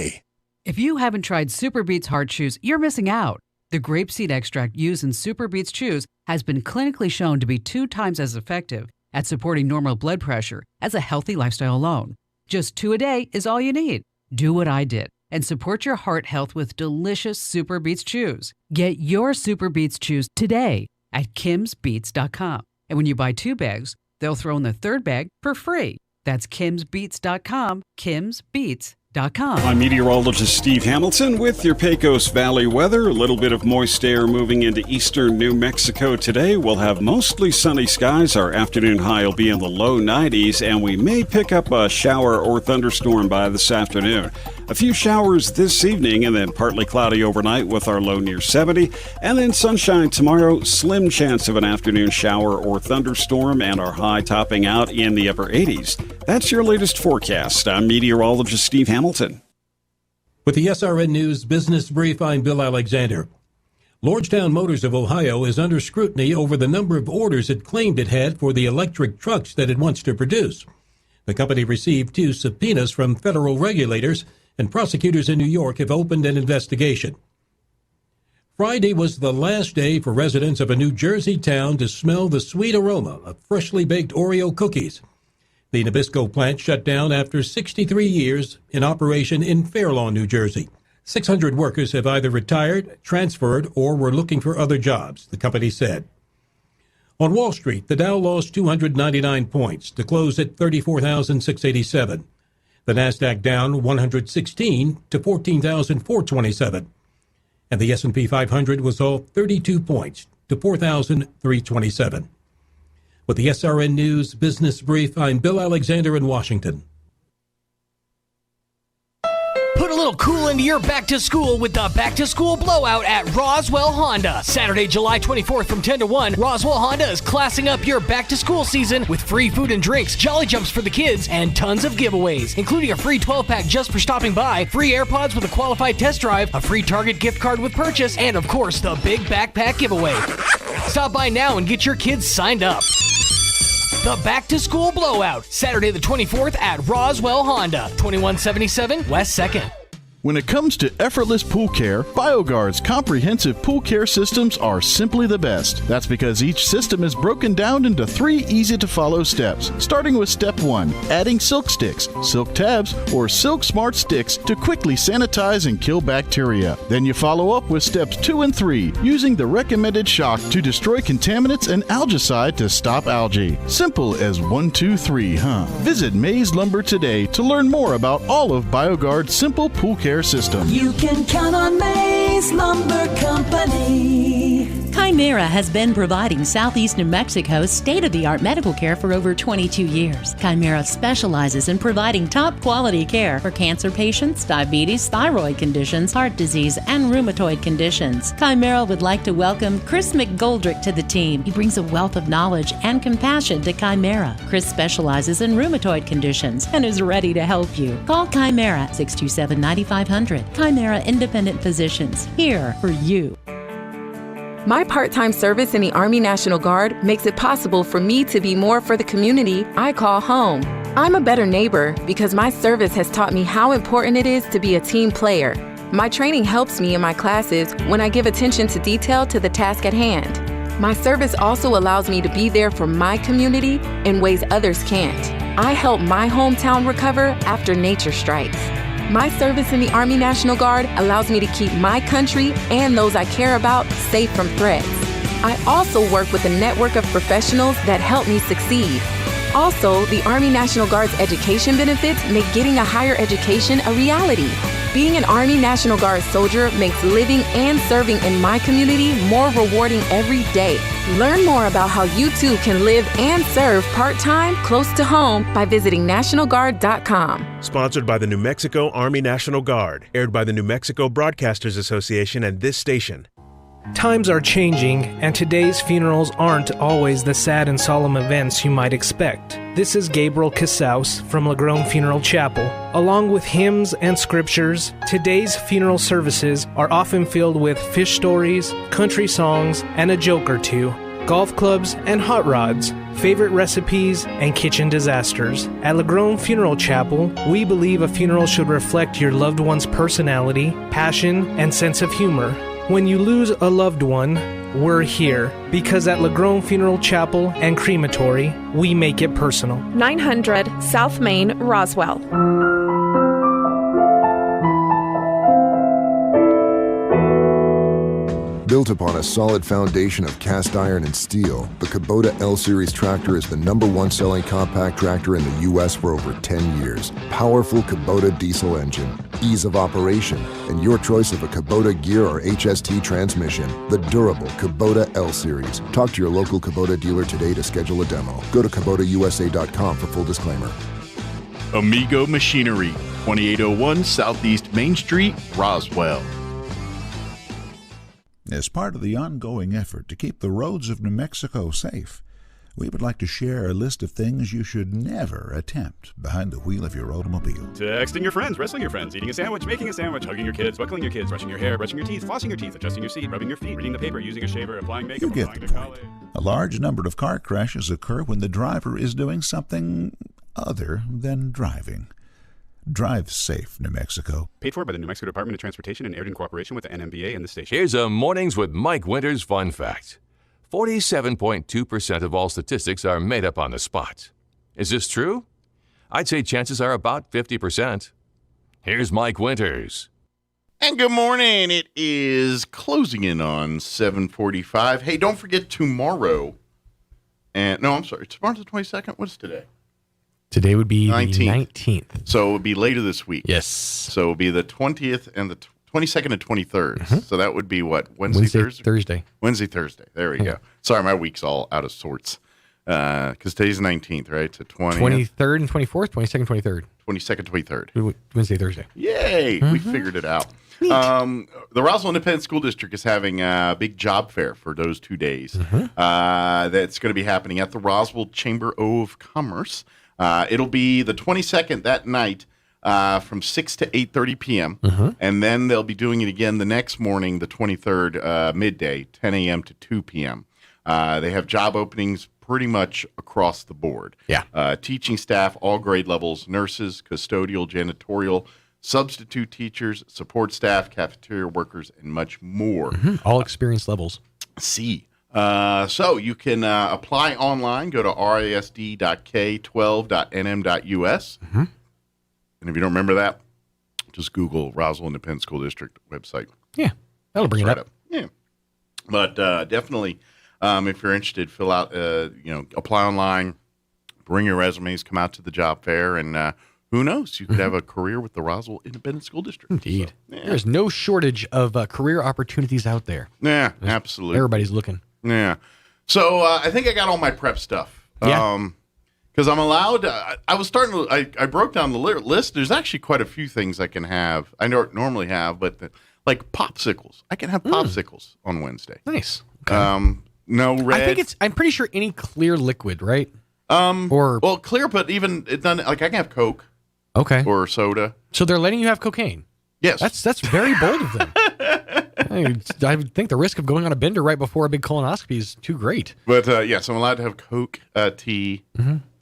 If you haven't tried Super Beets Heart Chews, you're missing out. The grapeseed extract used in Super Beets Chews has been clinically shown to be 2 times as effective at supporting normal blood pressure as a healthy lifestyle alone. Just 2 a day is all you need. Do what I did and support your heart health with delicious Super Beets Chews. Get your Super Beets Chews today at kimsbeets.com. And when you buy 2 bags, they'll throw in the 3rd bag for free. That's kimsbeets.com, kimsbeets.com. I'm meteorologist Steve Hamilton with your Pecos Valley weather. A little bit of moist air moving into eastern New Mexico today. We'll have mostly sunny skies. Our afternoon high will be in the low 90s, and we may pick up a shower or thunderstorm by this afternoon. A few showers this evening, and then partly cloudy overnight with our low near 70. And then sunshine tomorrow, slim chance of an afternoon shower or thunderstorm, and our high topping out in the upper 80s. That's your latest forecast. I'm meteorologist Steve Hamilton. With the SRN News Business Brief, I'm Bill Alexander. Lordstown Motors of Ohio is under scrutiny over the number of orders it claimed it had for the electric trucks that it wants to produce. The company received 2 subpoenas from federal regulators, and prosecutors in New York have opened an investigation. Friday was the last day for residents of a New Jersey town to smell the sweet aroma of freshly baked Oreo cookies. The Nabisco plant shut down after 63 years in operation in Fair Lawn, New Jersey. 600 workers have either retired, transferred, or were looking for other jobs, the company said. On Wall Street, the Dow lost 299 points to close at 34,687. The Nasdaq down 116 to 14,427. And the S&P 500 was off 32 points to 4,327. With the SRN News Business Brief, I'm Bill Alexander in Washington. Put a little cool into your back to school with the Back to School Blowout at Roswell Honda. Saturday, July 24th from 10 to 1, Roswell Honda is classing up your back to school season with free food and drinks, jolly jumps for the kids, and tons of giveaways, including a free 12-pack just for stopping by, free AirPods with a qualified test drive, a free Target gift card with purchase, and of course, the big backpack giveaway. Stop by now and get your kids signed up. The Back to School Blowout, Saturday the 24th at Roswell Honda, 2177 West 2nd. When it comes to effortless pool care, BioGuard's comprehensive pool care systems are simply the best. That's because each system is broken down into 3 easy-to-follow steps, starting with step 1, adding silk sticks, silk tabs, or silk smart sticks to quickly sanitize and kill bacteria. Then you follow up with steps 2 and 3, using the recommended shock to destroy contaminants and algicide to stop algae. Simple as 1, 2, 3, huh? Visit Mays Lumber today to learn more about all of BioGuard's simple pool care system. You can count on Mays Lumber Company. Chimera has been providing Southeast New Mexico's state-of-the-art medical care for over 22 years. Chimera specializes in providing top-quality care for cancer patients, diabetes, thyroid conditions, heart disease, and rheumatoid conditions. Chimera would like to welcome Chris McGoldrick to the team. He brings a wealth of knowledge and compassion to Chimera. Chris specializes in rheumatoid conditions and is ready to help you. Call Chimera 627-9500. Chimera Independent Physicians, here for you. My part-time service in the Army National Guard makes it possible for me to be more for the community I call home. I'm a better neighbor because my service has taught me how important it is to be a team player. My training helps me in my classes when I give attention to detail to the task at hand. My service also allows me to be there for my community in ways others can't. I help my hometown recover after nature strikes. My service in the Army National Guard allows me to keep my country and those I care about safe from threats. I also work with a network of professionals that help me succeed. Also, the Army National Guard's education benefits make getting a higher education a reality. Being an Army National Guard soldier makes living and serving in my community more rewarding every day. Learn more about how you too can live and serve part-time close to home by visiting NationalGuard.com. Sponsored by the New Mexico Army National Guard. Aired by the New Mexico Broadcasters Association and this station. Times are changing, and today's funerals aren't always the sad and solemn events you might expect. This is Gabriel Casaus from Lagrone Funeral Chapel. Along with hymns and scriptures, today's funeral services are often filled with fish stories, country songs, and a joke or two, golf clubs and hot rods, favorite recipes, and kitchen disasters. At Lagrone Funeral Chapel, we believe a funeral should reflect your loved one's personality, passion, and sense of humor. When you lose a loved one, we're here, because at Lagrone Funeral Chapel and Crematory, we make it personal. 900 South Main, Roswell. Built upon a solid foundation of cast iron and steel, the Kubota L-Series tractor is the #1 selling compact tractor in the U.S. for over 10 years. Powerful Kubota diesel engine, ease of operation, and your choice of a Kubota gear or HST transmission. The durable Kubota L-Series. Talk to your local Kubota dealer today to schedule a demo. Go to KubotaUSA.com for full disclaimer. Amigo Machinery, 2801 Southeast Main Street, Roswell. As part of the ongoing effort to keep the roads of New Mexico safe, we would like to share a list of things you should never attempt behind the wheel of your automobile. Texting your friends, wrestling your friends, eating a sandwich, making a sandwich, hugging your kids, buckling your kids, brushing your hair, brushing your teeth, flossing your teeth, adjusting your seat, rubbing your feet, reading the paper, using a shaver, applying makeup, You get the point. A large number of car crashes occur when the driver is doing something other than driving. Drive safe, New Mexico. Paid for by the New Mexico Department of Transportation and aired in cooperation with the NMBA and the station. Here's a Mornings with Mike Winters fun fact. 47.2% of all statistics are made up on the spot. Is this true? I'd say chances are about 50%. Here's Mike Winters. And good morning. It is closing in on 7:45. Hey, don't forget tomorrow. And no, I'm sorry. Tomorrow's the 22nd. What's today? Today would be the 19th. So it would be later this week. Yes. So it would be the 20th and the 22nd and 23rd. So that would be what? Thursday. Wednesday, Thursday. There we go. Sorry, my week's all out of sorts. Because today's the 19th, right? So 23rd and 24th, 22nd, 23rd. 22nd, 23rd. Wednesday, Thursday. Yay! We figured it out. The Roswell Independent School District is having a big job fair for those 2 days. That's going to be happening at the Roswell Chamber of Commerce. It'll be the 22nd that night from 6 to 8:30 p.m. And then they'll be doing it again the next morning, the 23rd, midday, 10 a.m. to 2 p.m. They have job openings pretty much across the board. Yeah. Teaching staff, all grade levels, nurses, custodial, janitorial, substitute teachers, support staff, cafeteria workers, and much more. All experience levels. So you can apply online. Go to risd.k12.nm.us. And if you don't remember that, just Google Roswell Independent School District website. Yeah, that'll bring it up. Yeah. But definitely, if you're interested, fill out, apply online, bring your resumes, come out to the job fair, and who knows? You could have a career with the Roswell Independent School District. Indeed. So, There's no shortage of career opportunities out there. Yeah, absolutely. Everybody's looking. Yeah. So I think I got all my prep stuff. Yeah. Because I'm allowed. I was starting to. I broke down the list. There's actually quite a few things I can have. I normally have, but like popsicles. I can have popsicles on Wednesday. Nice. Okay. No red. I'm pretty sure any clear liquid, right? Well, clear, but even it done. Like I can have Coke. Okay. Or soda. So they're letting you have cocaine. Yes. That's very bold of them. I would think the risk of going on a bender right before a big colonoscopy is too great. But yes, I'm allowed to have Coke, tea,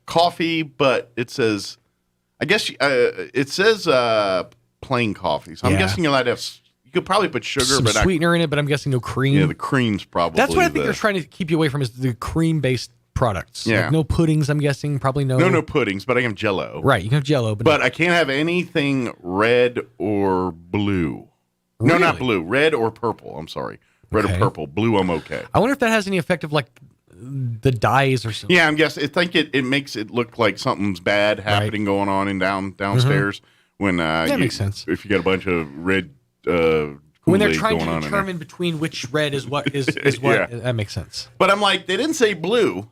coffee, but it says, I guess it says plain coffee. So I'm guessing you're allowed to have. You could probably put sugar, some but sweetener in it. But I'm guessing no cream. Yeah, the cream's probably. That's what I think they're trying to keep you away from is the cream-based products. Yeah. Like no puddings. I'm guessing probably no. No puddings, but I can have Jell-O. Right, you can have Jell-O, but I can't have anything red or blue. Really? No, not blue. Red or purple. I'm sorry. Red or purple. Blue, I'm okay. I wonder if that has any effect of like the dyes or something. Yeah, I'm guessing. I think it makes it look like something's bad happening going on in downstairs when that makes sense. If you got a bunch of red when they're trying to determine between which red is what is what that makes sense. But I'm like, they didn't say blue.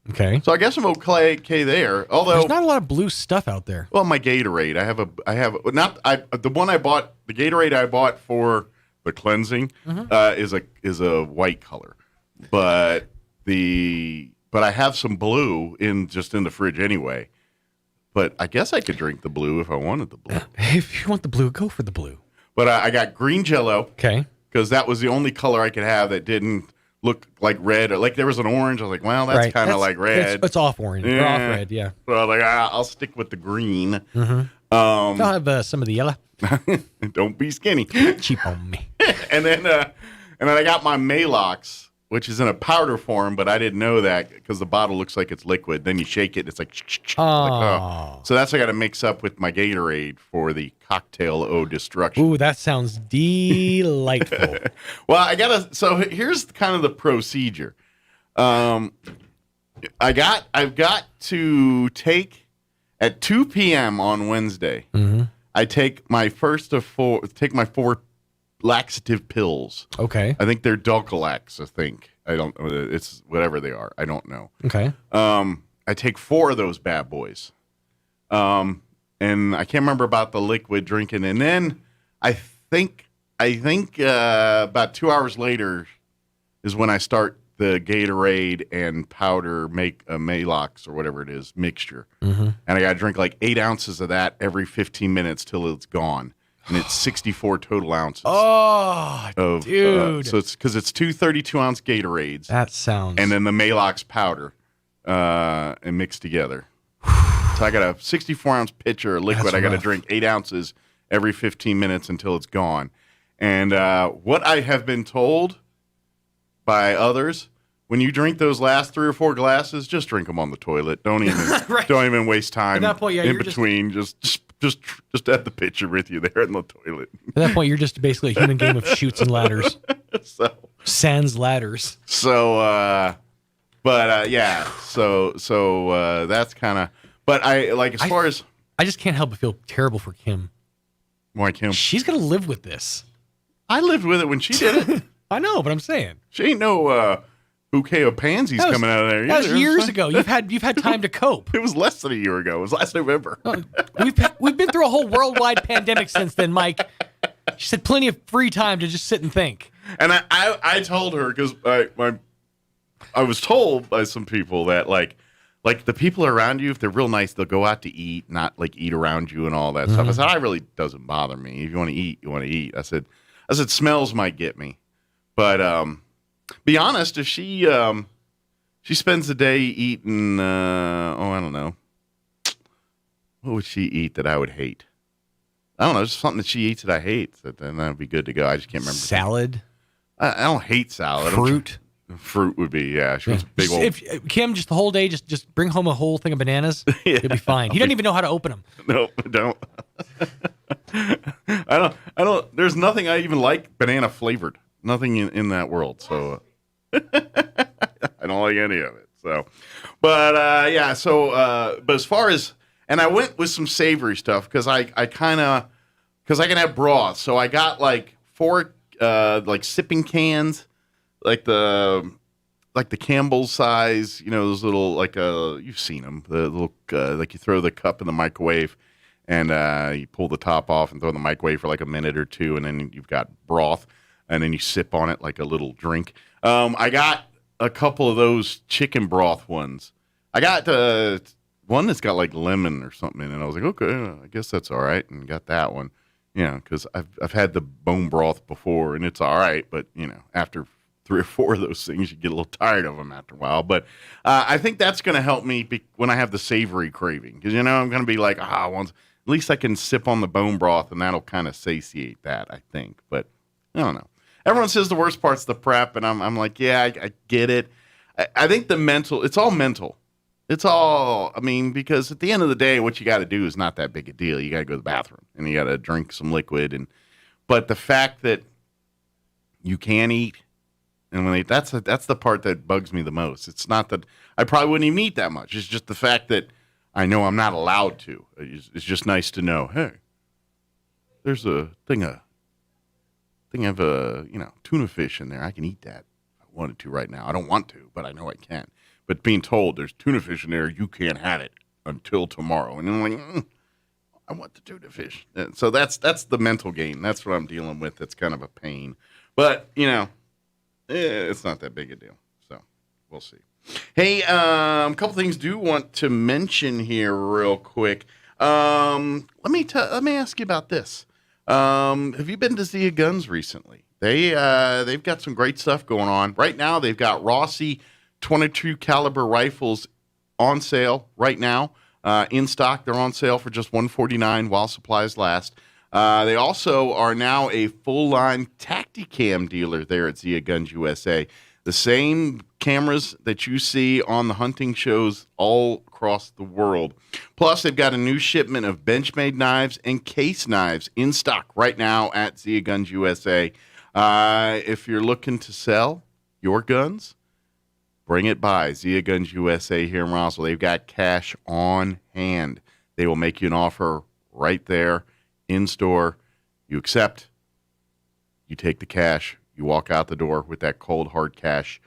Okay. So I guess I'm okay there. Although there's not a lot of blue stuff out there. Well, my Gatorade, the one I bought, the Gatorade I bought for the cleansing is a white color, but I have some blue in the fridge anyway. But I guess I could drink the blue if I wanted the blue. If you want the blue, go for the blue. But I got green Jell-O. Okay. Because that was the only color I could have that didn't look like red. Or like there was an orange. I was like, well, that's kind of like red. It's off orange. Or off red, yeah. So I was like, I'll stick with the green. I'll have some of the yellow. Don't be skinny. Cheap on me. and then I got my Malox, which is in a powder form, but I didn't know that because the bottle looks like it's liquid. Then you shake it, it's like, oh. So that's what I got to mix up with my Gatorade for the cocktail o' destruction. Ooh, that sounds delightful. Well, so here's kind of the procedure. I've got to take at 2 p.m. on Wednesday. I take my four laxative pills. Okay. I think they're Dulcolax, I think. I don't know. It's whatever they are. I don't know. Okay. I take 4 of those bad boys. And I can't remember about the liquid drinking. And then I think about 2 hours later is when I start the Gatorade and powder Malox or whatever it is mixture. And I got to drink like 8 ounces of that every 15 minutes till it's gone. And it's 64 total ounces. Oh, dude. So it's because it's 2 32-ounce Gatorades. That sounds. And then the Malox powder and mixed together. So I got a 64-ounce pitcher of liquid. I got to drink 8 ounces every 15 minutes until it's gone. And what I have been told by others, when you drink those last 3 or 4 glasses, just drink them on the toilet. Don't even waste time At that point, in between. Just have the pitcher with you there in the toilet. At that point, you're just basically a human game of chutes and ladders. Sans ladders. So, yeah. So that's kind of But as far as I just can't help but feel terrible for Kim. Why Kim? She's gonna live with this. I lived with it when she did it. I know, but I'm saying she ain't no bouquet of pansies coming out of there. That was years ago. You've had time to cope. It was less than a year ago. It was last November. We've been through a whole worldwide pandemic since then, Mike. She said plenty of free time to just sit and think. And I told her because I was told by some people that like the people around you, if they're real nice, they'll go out to eat, not like eat around you and all that stuff. I said, I really doesn't bother me. If you want to eat, you want to eat. I said, smells might get me, but be honest, if she spends the day eating, I don't know, what would she eat that I would hate? I don't know, just something that she eats that I hate. Then that would be good to go. I just can't remember. Salad. I don't hate salad. Fruit. Fruit would be, yeah. She was big old. If Kim, just the whole day, just bring home a whole thing of bananas. Yeah, you'll be fine. He doesn't even know how to open them. No, I don't. I don't. There's nothing I even like banana flavored. Nothing in that world. So I don't like any of it. So, but yeah. So, but as far as, and I went with some savory stuff because I can have broth. So I got like 4 sipping cans. Like the Campbell's size, those little you've seen them, the little you throw the cup in the microwave and you pull the top off and throw in the microwave for like a minute or two, and then you've got broth, and then you sip on it like a little drink. I got a couple of those chicken broth ones. I got one that's got like lemon or something in it. I was like, okay, I guess that's all right, and got that one. Because I've had the bone broth before, and it's all right, but after 3 or 4 of those things, you get a little tired of them after a while. But I think that's going to help me when I have the savory craving. Because, I'm going to be like, at least I can sip on the bone broth, and that'll kind of satiate that, I think. But I don't know. Everyone says the worst part's the prep, and I'm like, yeah, I get it. I think it's all mental. It's all, because at the end of the day, what you got to do is not that big a deal. You got to go to the bathroom, and you got to drink some liquid. But the fact that you can't eat, and that's the part that bugs me the most. It's not that I probably wouldn't even eat that much. It's just the fact that I know I'm not allowed to. It's just nice to know, hey, there's a thing of tuna fish in there. I can eat that if I wanted to right now. I don't want to, but I know I can. But being told there's tuna fish in there, you can't have it until tomorrow. And I'm like, I want the tuna fish. And so that's the mental game. That's what I'm dealing with. That's kind of a pain. But, it's not that big a deal, so we'll see. Hey, a couple things do want to mention here real quick. Let me ask you about this. Have you been to Zia Guns recently? They've got some great stuff going on right now. They've got Rossi 22 caliber rifles on sale right now in stock. They're on sale for just $149 while supplies last. They also are now a full-line Tacticam dealer there at Zia Guns USA. The same cameras that you see on the hunting shows all across the world. Plus, they've got a new shipment of Benchmade knives and case knives in stock right now at Zia Guns USA. If you're looking to sell your guns, bring it by Zia Guns USA here in Roswell. They've got cash on hand. They will make you an offer right there. In store, you accept, you take the cash, you walk out the door with that cold, hard cash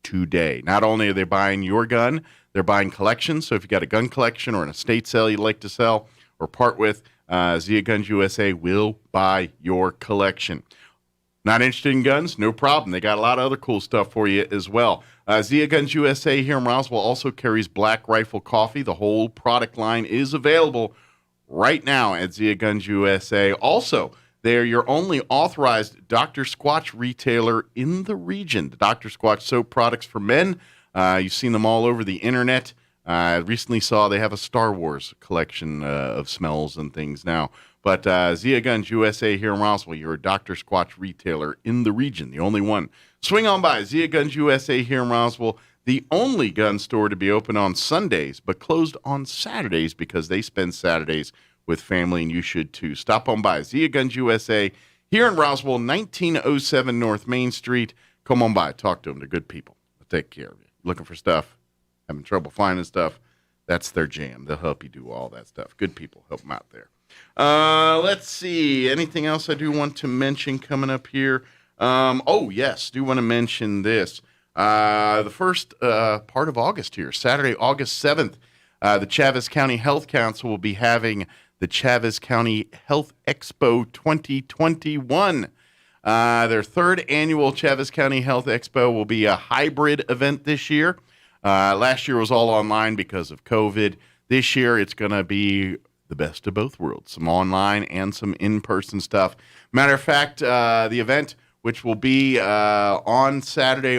today. Not only are they buying your gun, they're buying collections. So if you got a gun collection or an estate sale you'd like to sell or part with, Zia Guns USA will buy your collection. Not interested in guns? No problem. They got a lot of other cool stuff for you as well. Zia Guns USA here in Roswell also carries Black Rifle Coffee. The whole product line is available right now at Zia Guns USA. Also, they're your only authorized Dr. Squatch retailer in the region. The Dr. Squatch soap products for men. You've seen them all over the internet. I recently saw they have a Star Wars collection of smells and things now. But Zia Guns USA here in Roswell, you're a Dr. Squatch retailer in the region, the only one. Swing on by Zia Guns USA here in Roswell, the only gun store to be open on Sundays, but closed on Saturdays because they spend Saturdays with family, and you should too. Stop on by Zia Guns USA here in Roswell, 1907 North Main Street. Come on by, talk to them. They're good people. They'll take care of you. Looking for stuff, having trouble finding stuff, That's their jam. They'll help you do all that stuff. Good people. Help them out there. Let's see. Anything else I do want to mention coming up here? Oh, yes. Do want to mention this. The first part of August here, Saturday, August 7th, the Chaves County Health Council will be having the Chaves County Health Expo 2021. Their third annual Chaves County Health Expo will be a hybrid event this year. Last year was all online because of COVID. This year it's going to be the best of both worlds, some online and some in-person stuff. Matter of fact, the event, which will be on Saturday,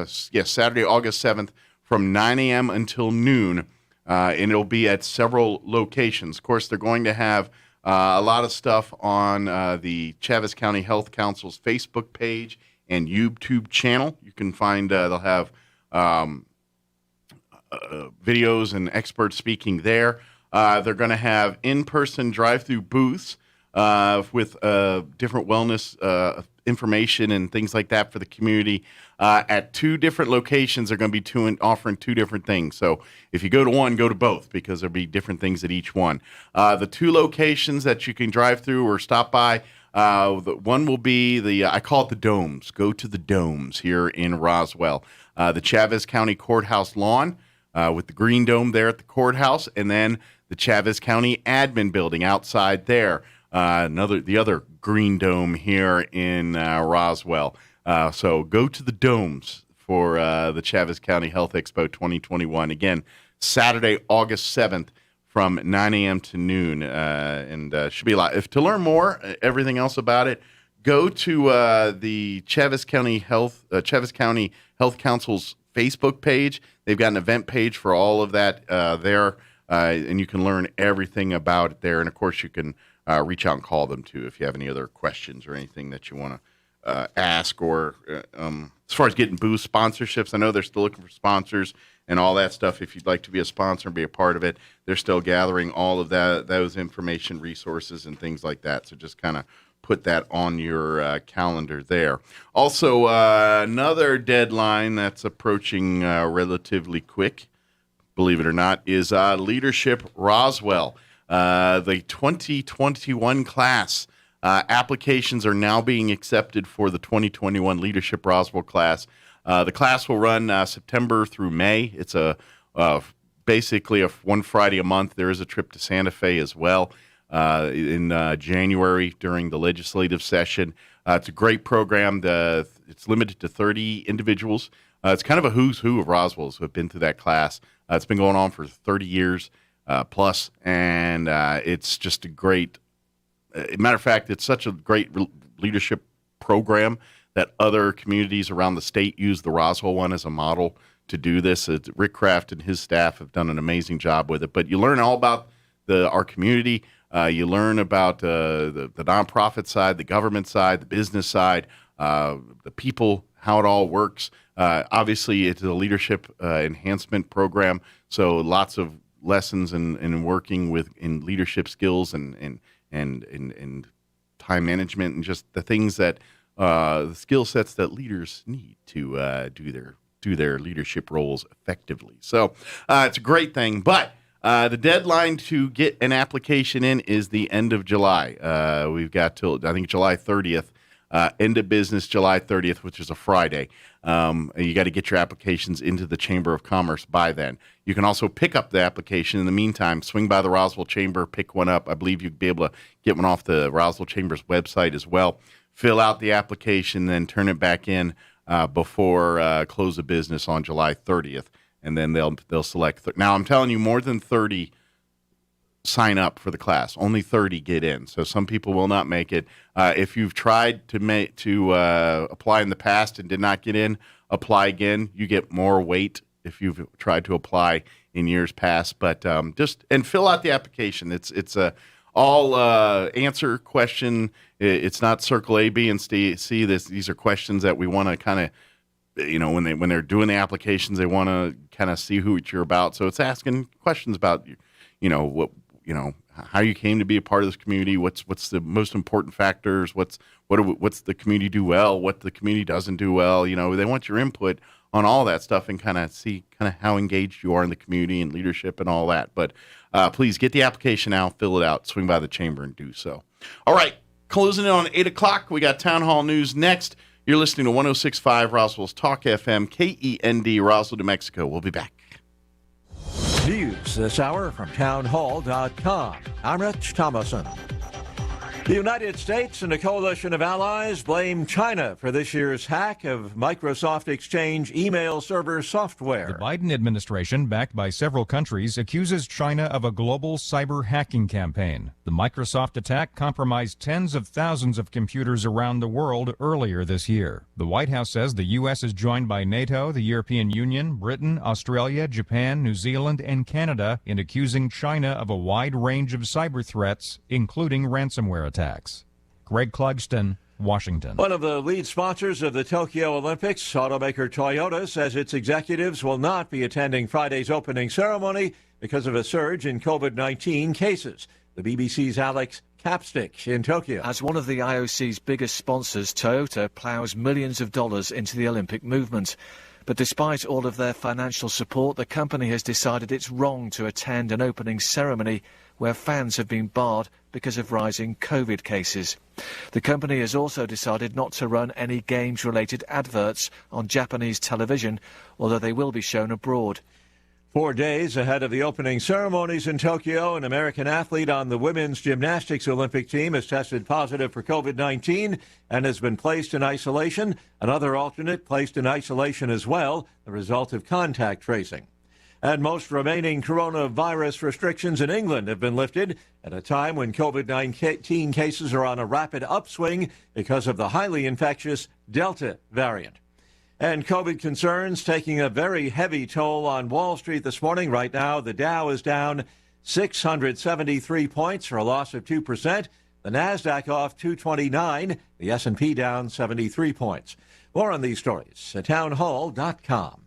Saturday, August 7th from 9 a.m. until noon, and it'll be at several locations. Of course, they're going to have a lot of stuff on the Chaves County Health Council's Facebook page and YouTube channel. You can find, they'll have videos and experts speaking there. They're going to have in-person drive-through booths with different wellness information and things like that for the community. At two different locations, they're going to be offering two different things. So if you go to one, go to both because there'll be different things at each one. The two locations that you can drive through or stop by, the one will be I call it the Domes. Go to the Domes here in Roswell. The Chaves County Courthouse lawn with the green dome there at the courthouse, and then the Chaves County Admin Building outside there. The other green dome here in Roswell. So go to the Domes for the Chaves County Health Expo 2021. Again, Saturday, August 7th from 9 a.m. to noon. And should be a lot. If to learn more, everything else about it, go to the Chaves County Health Council's Facebook page. They've got an event page for all of that there, and you can learn everything about it there. And, of course, you can reach out and call them, too, if you have any other questions or anything that you want to ask. Or as far as getting booth sponsorships, I know they're still looking for sponsors and all that stuff. If you'd like to be a sponsor and be a part of it, they're still gathering all of those information, resources, and things like that. So just kind of put that on your calendar there. Also, another deadline that's approaching relatively quick, believe it or not, is Leadership Roswell. The 2021 class applications are now being accepted for the 2021 Leadership Roswell class. The class will run September through May. It's basically one Friday a month. There is a trip to Santa Fe as well in January during the legislative session. It's a great program. It's limited to 30 individuals. It's kind of a who's who of Roswells who have been through that class. It's been going on for 30 years plus, and it's just a great matter of fact, it's such a great leadership program that other communities around the state use the Roswell one as a model to do this. Rick Kraft and his staff have done an amazing job with it. But you learn all about our community. You learn about the nonprofit side, the government side, the business side, the people, how it all works. Obviously, it's a leadership enhancement program, so lots of lessons in working in leadership skills and time management and just the things that the skill sets that leaders need to do their leadership roles effectively. So it's a great thing, but the deadline to get an application in is the end of July. We've got till, I think, July 30th, end of business July 30th, which is a Friday. You got to get your applications into the Chamber of Commerce by then. You can also pick up the application. In the meantime, swing by the Roswell Chamber, pick one up. I believe you'd be able to get one off the Roswell Chamber's website as well. Fill out the application, then turn it back in before close of business on July 30th. And then they'll select. Now, I'm telling you, more than 30 sign up for the class. Only 30 get in. So some people will not make it. If you've tried to apply in the past and did not get in, apply again. You get more weight if you've tried to apply in years past. But just fill out the application. It's a all answer question. It's not circle A, B, and C. These are questions that we want to kind of, when they're doing the applications, they want to kind of see who you're about. So it's asking questions about, how you came to be a part of this community. What's the most important factors? What's the community do well? What the community doesn't do well? They want your input on all that stuff and kind of see how engaged you are in the community and leadership and all that. But please get the application out, fill it out, swing by the chamber and do so. All right, closing in on 8 o'clock. We got Town Hall News next. You're listening to 106.5 Roswell's Talk FM, KEND, Roswell, New Mexico. We'll be back. News this hour from townhall.com. I'm Rich Thomason. The United States and a coalition of allies blame China for this year's hack of Microsoft Exchange email server software. The Biden administration, backed by several countries, accuses China of a global cyber hacking campaign. The Microsoft attack compromised tens of thousands of computers around the world earlier this year. The White House says the U.S. is joined by NATO, the European Union, Britain, Australia, Japan, New Zealand, and Canada in accusing China of a wide range of cyber threats, including ransomware attacks. Greg Clugston, Washington. One of the lead sponsors of the Tokyo Olympics, automaker Toyota, says its executives will not be attending Friday's opening ceremony because of a surge in COVID-19 cases. The BBC's Alex Capstick in Tokyo. As one of the IOC's biggest sponsors, Toyota plows millions of dollars into the Olympic movement. But despite all of their financial support, the company has decided it's wrong to attend an opening ceremony where fans have been barred because of rising COVID cases. The company has also decided not to run any games-related adverts on Japanese television, although they will be shown abroad. 4 days ahead of the opening ceremonies in Tokyo, an American athlete on the women's gymnastics Olympic team has tested positive for COVID-19 and has been placed in isolation. Another alternate placed in isolation as well, the result of contact tracing. And most remaining coronavirus restrictions in England have been lifted at a time when COVID-19 cases are on a rapid upswing because of the highly infectious Delta variant. And COVID concerns taking a very heavy toll on Wall Street this morning. Right now, the Dow is down 673 points for a loss of 2%. The Nasdaq off 229. The S&P down 73 points. More on these stories at townhall.com.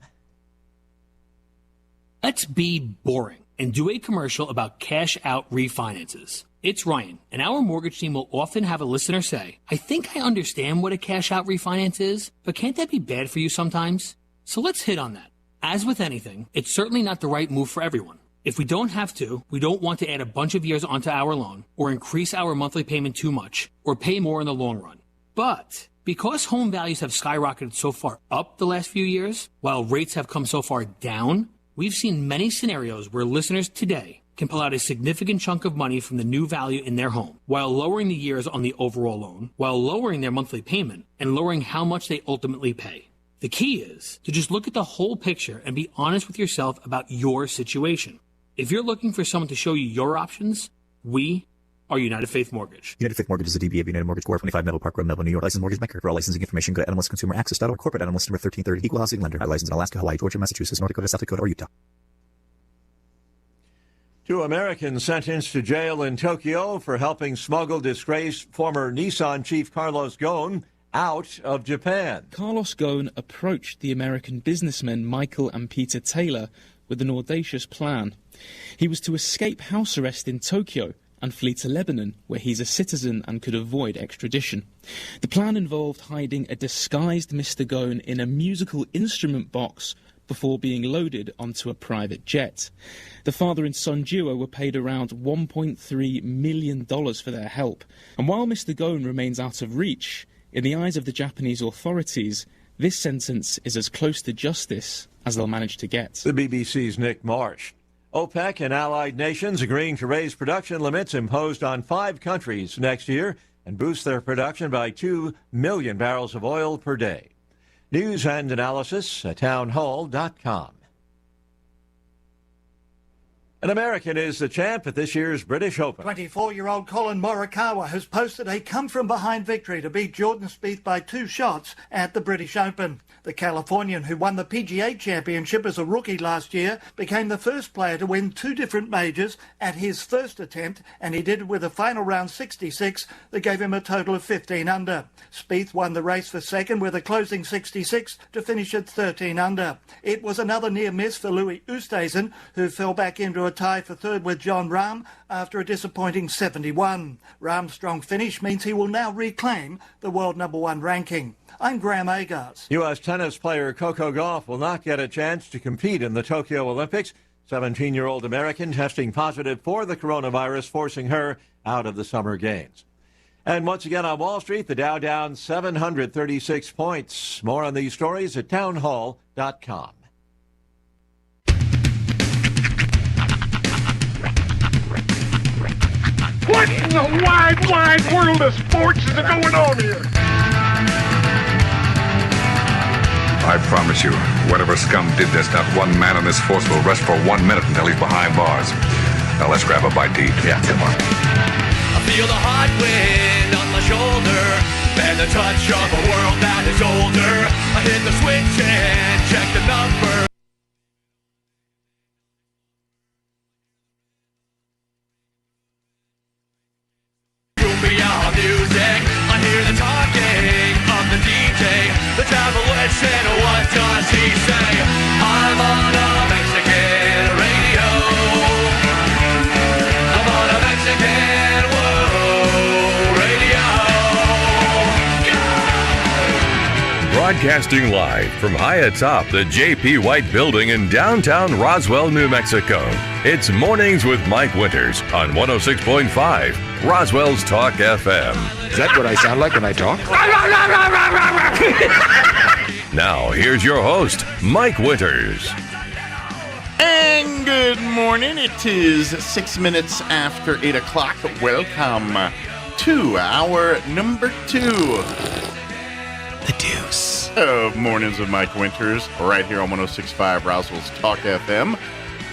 Let's be boring and do a commercial about cash-out refinances. It's Ryan, and our mortgage team will often have a listener say, I think I understand what a cash-out refinance is, but can't that be bad for you sometimes? So let's hit on that. As with anything, it's certainly not the right move for everyone. If we don't have to, we don't want to add a bunch of years onto our loan, or increase our monthly payment too much, or pay more in the long run. But because home values have skyrocketed so far up the last few years, while rates have come so far down, we've seen many scenarios where listeners today can pull out a significant chunk of money from the new value in their home, while lowering the years on the overall loan, while lowering their monthly payment, and lowering how much they ultimately pay. The key is to just look at the whole picture and be honest with yourself about your situation. If you're looking for someone to show you your options, we are United Faith Mortgage. United Faith Mortgage is a DBA of United Mortgage Corp. 25 Melville Park Road, Melville, New York. Licensed mortgage banker. For all licensing information, go to NMLSconsumeraccess.org. Corporate NMLS number 1330. Equal housing lender. Licensed in Alaska, Hawaii, Georgia, Massachusetts, North Dakota, South Dakota, or Utah. 2 Americans sentenced to jail in Tokyo for helping smuggle disgraced former Nissan chief Carlos Ghosn out of Japan. Carlos Ghosn approached the American businessmen Michael and Peter Taylor with an audacious plan. He was to escape house arrest in Tokyo and flee to Lebanon, where he's a citizen and could avoid extradition. The plan involved hiding a disguised Mr. Ghosn in a musical instrument box before being loaded onto a private jet. The father and son duo were paid around $1.3 million for their help. And while Mr. Ghosn remains out of reach, in the eyes of the Japanese authorities, this sentence is as close to justice as they'll manage to get. The BBC's Nick Marsh. OPEC and allied nations agreeing to raise production limits imposed on 5 countries next year and boost their production by 2 million barrels of oil per day. News and analysis at townhall.com. An American is the champ at this year's British Open. 24-year-old Colin Morikawa has posted a come-from-behind victory to beat Jordan Spieth by 2 shots at the British Open. The Californian, who won the PGA Championship as a rookie last year, became the first player to win 2 different majors at his first attempt, and he did it with a final round 66 that gave him a total of 15 under. Spieth won the race for second with a closing 66 to finish at 13 under. It was another near miss for Louis Oosthuizen, who fell back into a a tie for third with John Rahm after a disappointing 71. Rahm's strong finish means he will now reclaim the world number 1 ranking. I'm Graham Agars. U.S. tennis player Coco Gauff will not get a chance to compete in the Tokyo Olympics. 17-year-old American testing positive for the coronavirus, forcing her out of the Summer Games. And once again on Wall Street, the Dow down 736 points. More on these stories at townhall.com. What in the wide, wide world of sports is going on here? I promise you, whatever scum did this, not one man in this force will rest for 1 minute until he's behind bars. Now let's grab a bite to eat. Yeah, come on. I feel the hot wind on my shoulder and the touch of a world that is older. I hit the switch and check the number. Beyond music, I hear the talking of the DJ. The travel listen, what does he say? I'm on a Mexican radio. I'm on a Mexican radio. Broadcasting live from high atop the J.P. White Building in downtown Roswell, New Mexico. It's Mornings with Mike Winters on 106.5 Roswell's Talk FM. Is that what I sound like when I talk? Now, here's your host, Mike Winters. And good morning. It is 6 minutes after 8 o'clock. Welcome to our number 2. The Deuce. Mornings with Mike Winters, right here on 106.5 Roswell's Talk FM.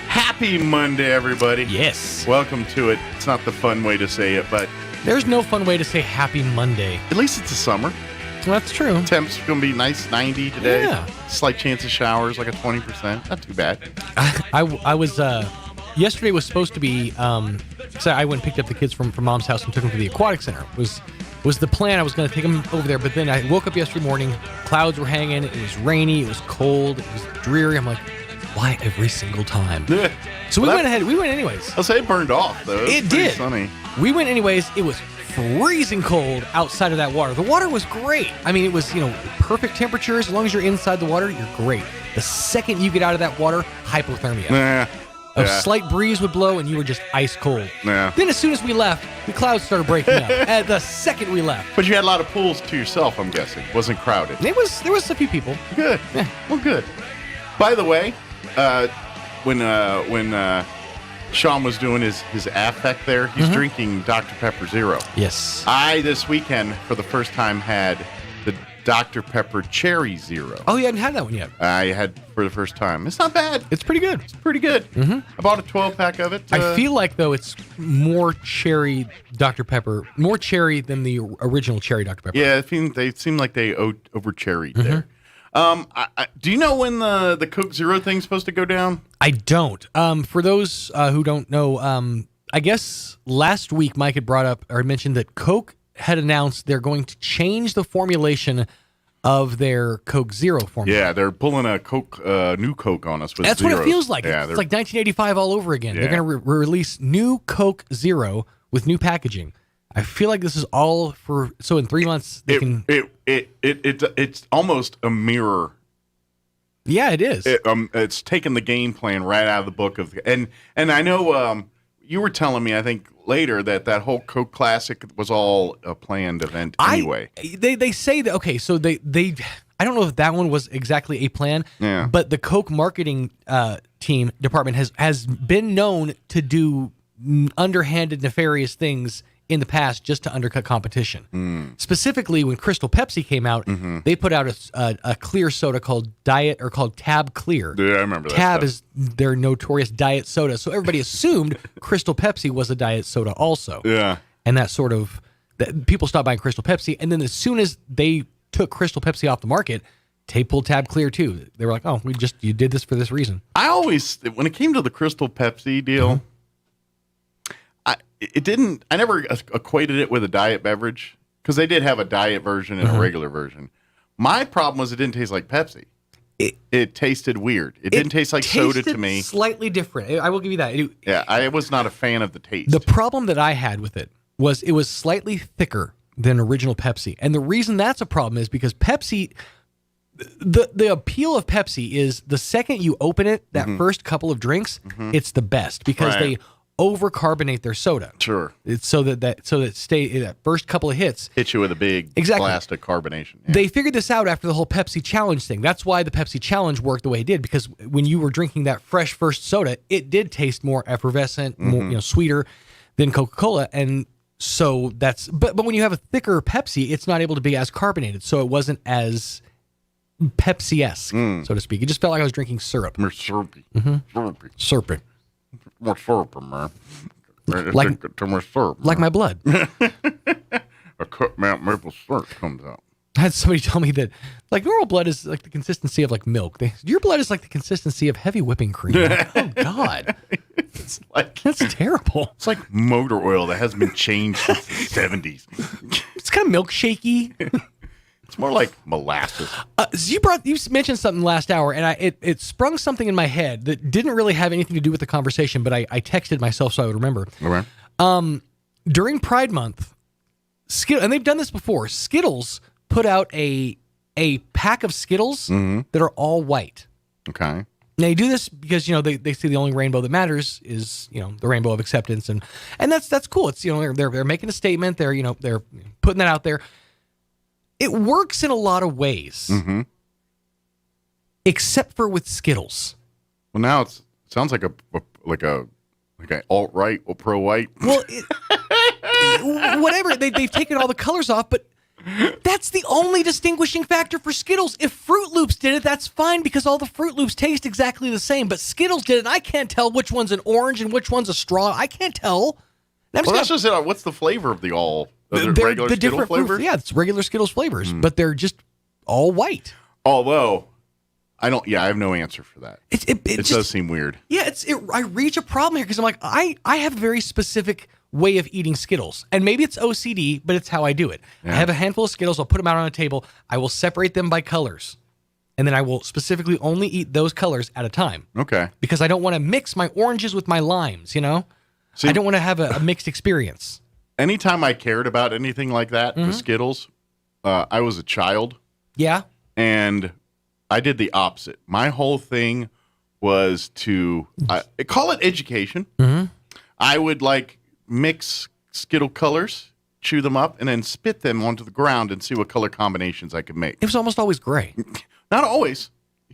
Happy Monday, everybody. Yes. Welcome to it. It's not the fun way to say it, but there's no fun way to say Happy Monday. At least it's the summer. Well, that's true. Temps going to be nice, 90 today. Yeah. Slight chance of showers, like a 20%. Not too bad. I was, yesterday was supposed to be, so I went and picked up the kids from Mom's house and took them to the aquatic center. Was the plan. I was going to take them over there, but then I woke up yesterday morning, clouds were hanging, it was rainy, it was cold, it was dreary. I'm like, why every single time? Yeah. So we went anyways. I'll say it burned off, though. It did. Sunny. We went anyways. It was freezing cold outside of that water. The water was great. I mean, it was, perfect temperatures. As long as you're inside the water, you're great. The second you get out of that water, hypothermia. Nah. A slight breeze would blow and you were just ice cold. Yeah. Then as soon as we left, the clouds started breaking up. At the second we left. But you had a lot of pools to yourself, I'm guessing. It wasn't crowded. There was a few people. Good. Yeah. Well, good. By the way, when Sean was doing his affect there, he's drinking Dr. Pepper Zero. Yes. I, this weekend, for the first time, had the Dr. Pepper Cherry Zero. Oh, you hadn't had that one yet? I had for the first time. It's not bad. It's pretty good. It's pretty good. Mm-hmm. I bought a 12-pack of it. I feel like, though, it's more cherry Dr. Pepper, more cherry than the original cherry Dr. Pepper. Yeah, they seem like they over-cherried there. Do you know when the Coke Zero thing's supposed to go down? I don't. For those who don't know, I guess last week Mike had brought up or mentioned that Coke had announced they're going to change the formulation of their Coke Zero formula. Yeah, they're pulling a Coke, new Coke on us with That's zeros. what it feels like. Yeah, it's like 1985 all over again. Yeah. They're going to release new Coke Zero with new packaging. I feel like this is all so in 3 months they can. It's almost a mirror. Yeah, it is. It's taken the game plan right out of the book and I know you were telling me, I think later, that whole Coke Classic was all a planned event anyway. They say that, okay, so they I don't know if that one was exactly a plan, but the Coke marketing department has been known to do underhanded, nefarious things in the past just to undercut competition. Specifically, when Crystal Pepsi came out, they put out a clear soda called Tab Clear. Yeah, I remember that. Tab is their notorious diet soda, so everybody assumed Crystal Pepsi was a diet soda also. Yeah, and that sort of people stopped buying Crystal Pepsi, and then as soon as they took Crystal Pepsi off the market, they pulled Tab Clear too. They were like, "Oh, you did this for this reason." I always, when it came to the Crystal Pepsi deal. I never equated it with a diet beverage because they did have a diet version and a regular version. My problem was it didn't taste like Pepsi. it tasted weird. It didn't taste like soda to me. Slightly different. I will give you that. I was not a fan of the taste. The problem that I had with it was slightly thicker than original Pepsi. And the reason that's a problem is because Pepsi, the appeal of Pepsi is the second you open it, that first couple of drinks, it's the best because they over-carbonate their soda. Sure. It's so that that first couple of hits hit you with a big blast of carbonation. Yeah. They figured this out after the whole Pepsi Challenge thing. That's why the Pepsi Challenge worked the way it did, because when you were drinking that fresh first soda, it did taste more effervescent, more, sweeter than Coca-Cola. And so that's but when you have a thicker Pepsi, it's not able to be as carbonated. So it wasn't as Pepsi-esque, so to speak. It just felt like I was drinking syrup. More syrupy. Syrupy. More syrup, man. More syrup. Like my blood. A cut maple syrup comes out. I had somebody tell me that, like, normal blood is like the consistency of like milk. Your blood is like the consistency of heavy whipping cream. Like, oh God, that's terrible. It's like motor oil that hasn't been changed since the 70s. It's kind of milkshakey. It's more like molasses. So you mentioned something last hour, and it sprung something in my head that didn't really have anything to do with the conversation, but I texted myself so I would remember. Okay. During Pride Month, and they've done this before, Skittles put out a pack of Skittles that are all white. Okay. And they do this because they see the only rainbow that matters is the rainbow of acceptance, and that's cool. It's they're making a statement. They're putting that out there. It works in a lot of ways, except for with Skittles. Well, now it sounds like a alt right or pro white. Well, whatever. They've taken all the colors off, but that's the only distinguishing factor for Skittles. If Fruit Loops did it, that's fine because all the Fruit Loops taste exactly the same. But Skittles did it, and I can't tell which one's an orange and which one's a straw. I can't tell. That's just it. What's the flavor of the all? Regular Skittles flavors? Yeah, it's regular Skittles flavors, but they're just all white. Although, I have no answer for that. It does seem weird. Yeah, I reach a problem here because I'm like, I have a very specific way of eating Skittles. And maybe it's OCD, but it's how I do it. Yeah. I have a handful of Skittles. I'll put them out on a table. I will separate them by colors. And then I will specifically only eat those colors at a time. Okay. Because I don't want to mix my oranges with my limes, See, I don't want to have a mixed experience. Anytime I cared about anything like that, the Skittles, I was a child. Yeah. And I did the opposite. My whole thing was to call it education. I would mix Skittle colors, chew them up, and then spit them onto the ground and see what color combinations I could make. It was almost always gray. Not always.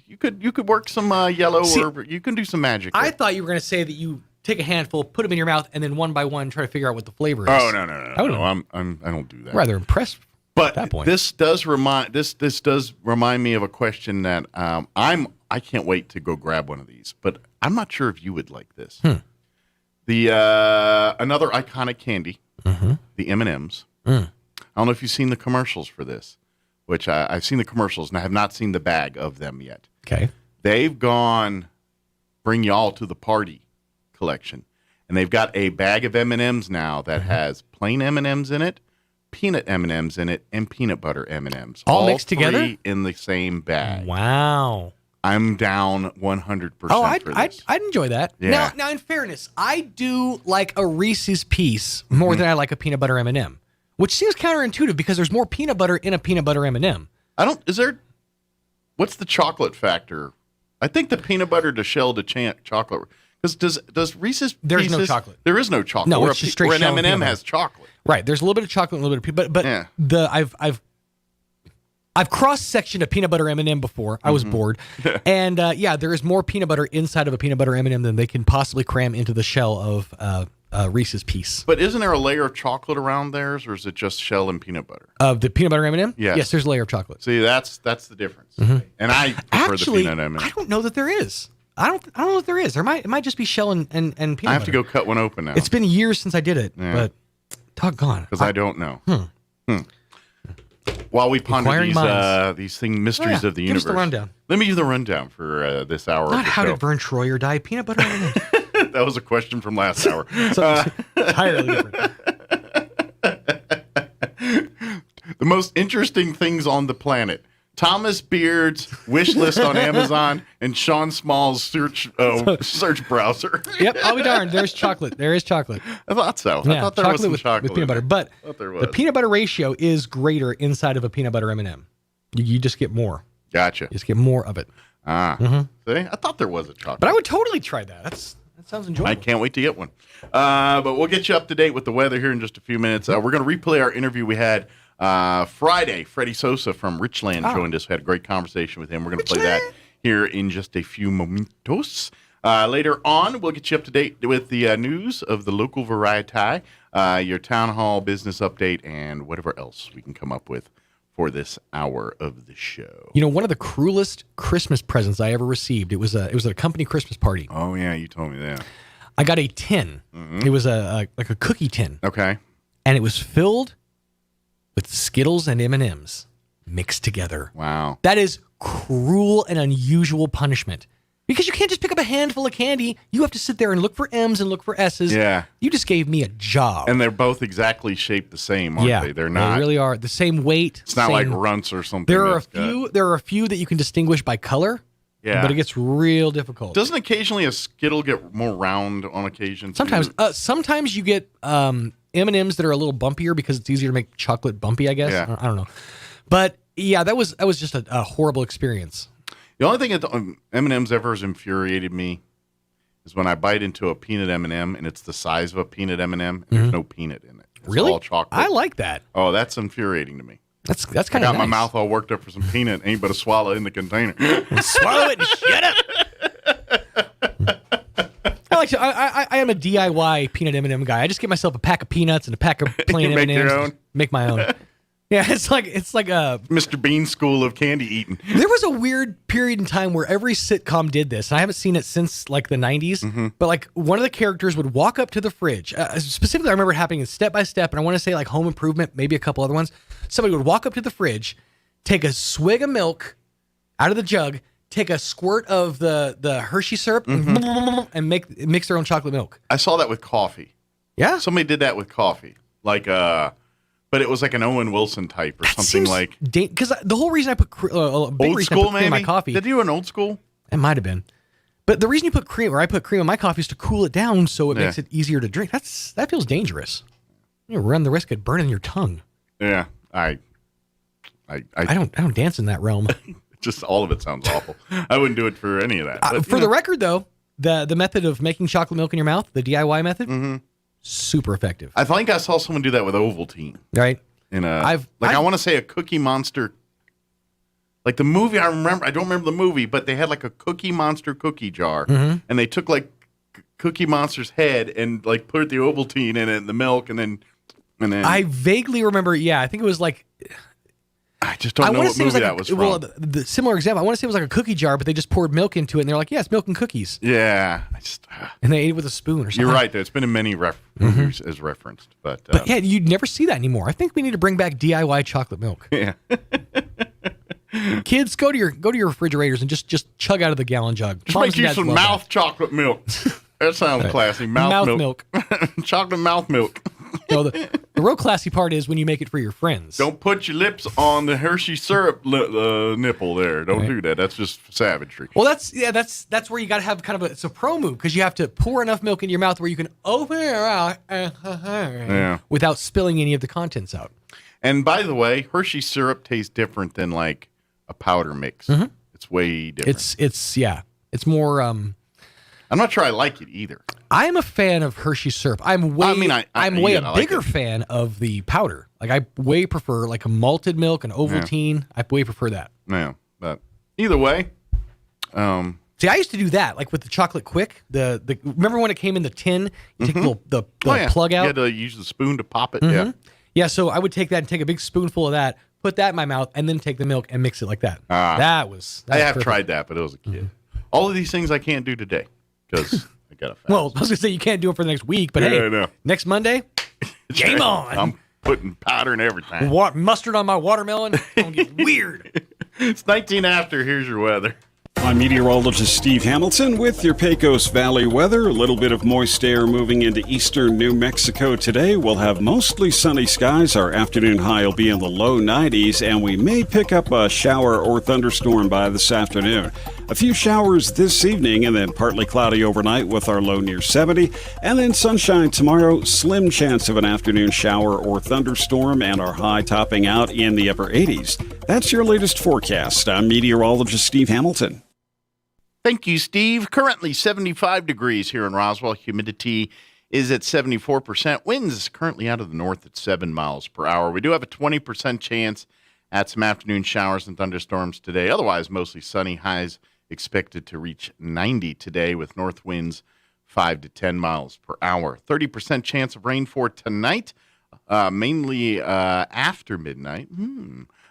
You could work some yellow, or you can do some magic. I thought you were going to say that you take a handful, put them in your mouth, and then one by one try to figure out what the flavor is. Oh no! I don't do that. Rather impressed. But at that point. this does remind me of a question that I can't wait to go grab one of these, but I'm not sure if you would like this. The another iconic candy, the M&Ms. I don't know if you've seen the commercials for this, which I've seen the commercials and I have not seen the bag of them yet. Okay, they've gone bring y'all to the party collection, and they've got a bag of M&Ms now that has plain M&Ms in it, peanut M&Ms in it, and peanut butter M&Ms all mixed together in the same bag. Wow, I'm down 100%. Oh, I'd enjoy that. Yeah. Now, in fairness, I do like a Reese's Piece more than I like a peanut butter M&M, which seems counterintuitive because there's more peanut butter in a peanut butter M&M. What's the chocolate factor? I think the peanut butter to shell to chocolate. Because does Reese's There's Pieces, no chocolate. There is no chocolate. No, where it's just straight an shell and M&M peanut has chocolate. Right. There's a little bit of chocolate and a little bit of peanut but I've cross-sectioned a peanut butter M&M before. I was bored. And there is more peanut butter inside of a peanut butter M&M than they can possibly cram into the shell of Reese's Piece. But isn't there a layer of chocolate around theirs, or is it just shell and peanut butter? Of the peanut butter M&M? Yes. Yes, there's a layer of chocolate. See, that's the difference. And I prefer the peanut M&M. I don't know that there is. I don't know if there is. It might just be shell and peanut butter. I have to go cut one open now. It's been years since I did it, but doggone. Because I don't know. While we ponder these mysteries of the universe. Give us the rundown. Let me give the rundown for this hour of the show. How did Vern Troyer die? Peanut butter M&M. That was a question from last hour. Entirely different. The most interesting things on the planet. Thomas Beard's wish list on Amazon and Sean Small's search browser. Yep, I'll be darned. There's chocolate. There is chocolate. I thought so. Yeah, I thought there was some chocolate with peanut butter. in But I thought there was. the peanut butter ratio is greater inside of a peanut butter M&M. You just get more. Gotcha. You just get more of it. See? I thought there was a chocolate. But I would totally try that. That sounds enjoyable. I can't wait to get one. But we'll get you up to date with the weather here in just a few minutes. We're going to replay our interview we had Friday. Freddie Sosa from Richland joined us. We had a great conversation with him. We're going to play that here in just a few momentos. Later on, we'll get you up to date with the news of the local variety, your town hall business update, and whatever else we can come up with for this hour of the show. You know, one of the cruelest Christmas presents I ever received, it was at a company Christmas party. Oh, yeah, you told me that. I got a tin. It was like a cookie tin. Okay. And it was filled with Skittles and M&Ms mixed together. Wow. That is cruel and unusual punishment. Because you can't just pick up a handful of candy. You have to sit there and look for M's and look for S's. Yeah. You just gave me a job. And they're both exactly shaped the same, aren't they? They're not. They really are. The same weight. It's not like Runts or something. There are a few that you can distinguish by color. Yeah. But it gets real difficult. Doesn't occasionally a Skittle get more round on occasion? Sometimes. Sometimes you get M&Ms that are a little bumpier because it's easier to make chocolate bumpy, I guess. Yeah. I don't know. But yeah, that was just a horrible experience. The only thing that M&M's ever has infuriated me is when I bite into a peanut M&M and it's the size of a peanut M&M and there's no peanut in it. It's Really? all chocolate. I like that. Oh, that's infuriating to me. That's I kind of got my mouth all worked up for some peanut. Ain't but a swallow in the container. Swallow it and shut up. I am a DIY peanut M&M guy. I just get myself a pack of peanuts and a pack of plain You make M&Ms. your own? Make my own. Yeah, it's like a Mr. Bean school of candy eating. There was a weird period in time where every sitcom did this, and I haven't seen it since like the 90s. But like one of the characters would walk up to the fridge. Specifically, I remember it happening in Step by Step, and I want to say like Home Improvement, maybe a couple other ones. Somebody would walk up to the fridge, take a swig of milk out of the jug, take a squirt of the Hershey syrup, and mix their own chocolate milk. I saw that with coffee. Yeah, somebody did that with coffee, but it was like an Owen Wilson type or something like. Because the whole reason I put old school cream in my coffee. Did you do an old school? It might have been, but the reason you put cream, or I put cream in my coffee, is to cool it down so it makes it easier to drink. That feels dangerous. You run the risk of burning your tongue. Yeah, I don't dance in that realm. Just all of it sounds awful. I wouldn't do it for any of that. But, for the record, though, the method of making chocolate milk in your mouth, the DIY method, super effective. I think I saw someone do that with Ovaltine. Right. I want to say a Cookie Monster. Like the movie, I don't remember the movie, but they had like a Cookie Monster cookie jar, and they took like Cookie Monster's head and like put the Ovaltine in it and the milk, and then. I vaguely remember. Yeah, I think it was like. I just don't know what movie that was from. Well, the similar example, I want to say it was like a cookie jar, but they just poured milk into it, and they're like, "Yeah, it's milk and cookies." Yeah, and they ate it with a spoon or something. You're right. Though. It's been in many movies as referenced, but yeah, you'd never see that anymore. I think we need to bring back DIY chocolate milk. Yeah. Kids, go to your refrigerators and just chug out of the gallon jug. Just make you some mouth chocolate milk. That sounds classy. Mouth milk. Chocolate mouth milk. No, the real classy part is when you make it for your friends. Don't put your lips on the Hershey syrup nipple there. Don't do that. That's just savagery. Well, that's where you got to have kind of it's a pro move because you have to pour enough milk into your mouth where you can open it out without spilling any of the contents out. And by the way, Hershey syrup tastes different than like a powder mix. It's way different. It's more. I'm not sure I like it either. I am a fan of Hershey syrup. I'm way a bigger fan of the powder. Like I way prefer like a malted milk, an Ovaltine. I way prefer that. Yeah, but either way. See, I used to do that, like with the chocolate quick. The remember when it came in the tin? You take the plug out. You had to use the spoon to pop it. Yeah. Yeah, so I would take that and take a big spoonful of that, put that in my mouth, and then take the milk and mix it like that. I have perfect. Tried that, but it was a kid. All of these things I can't do today because I got to fast. Well, I was going to say you can't do it for the next week, but hey, next Monday, game on. I'm putting powder in everything. Mustard on my watermelon. It's going to get weird. It's 19 after. Here's your weather. I'm meteorologist Steve Hamilton with your Pecos Valley weather. A little bit of moist air moving into eastern New Mexico today. We'll have mostly sunny skies. Our afternoon high will be in the low 90s, and we may pick up a shower or thunderstorm by this afternoon. A few showers this evening, and then partly cloudy overnight with our low near 70. And then sunshine tomorrow, slim chance of an afternoon shower or thunderstorm, and our high topping out in the upper 80s. That's your latest forecast. I'm meteorologist Steve Hamilton. Thank you, Steve. Currently 75 degrees here in Roswell. Humidity is at 74%. Winds currently out of the north at 7 miles per hour. We do have a 20% chance at some afternoon showers and thunderstorms today. Otherwise, mostly sunny. Highs expected to reach 90 today with north winds 5 to 10 miles per hour. 30% chance of rain for tonight, mainly after midnight.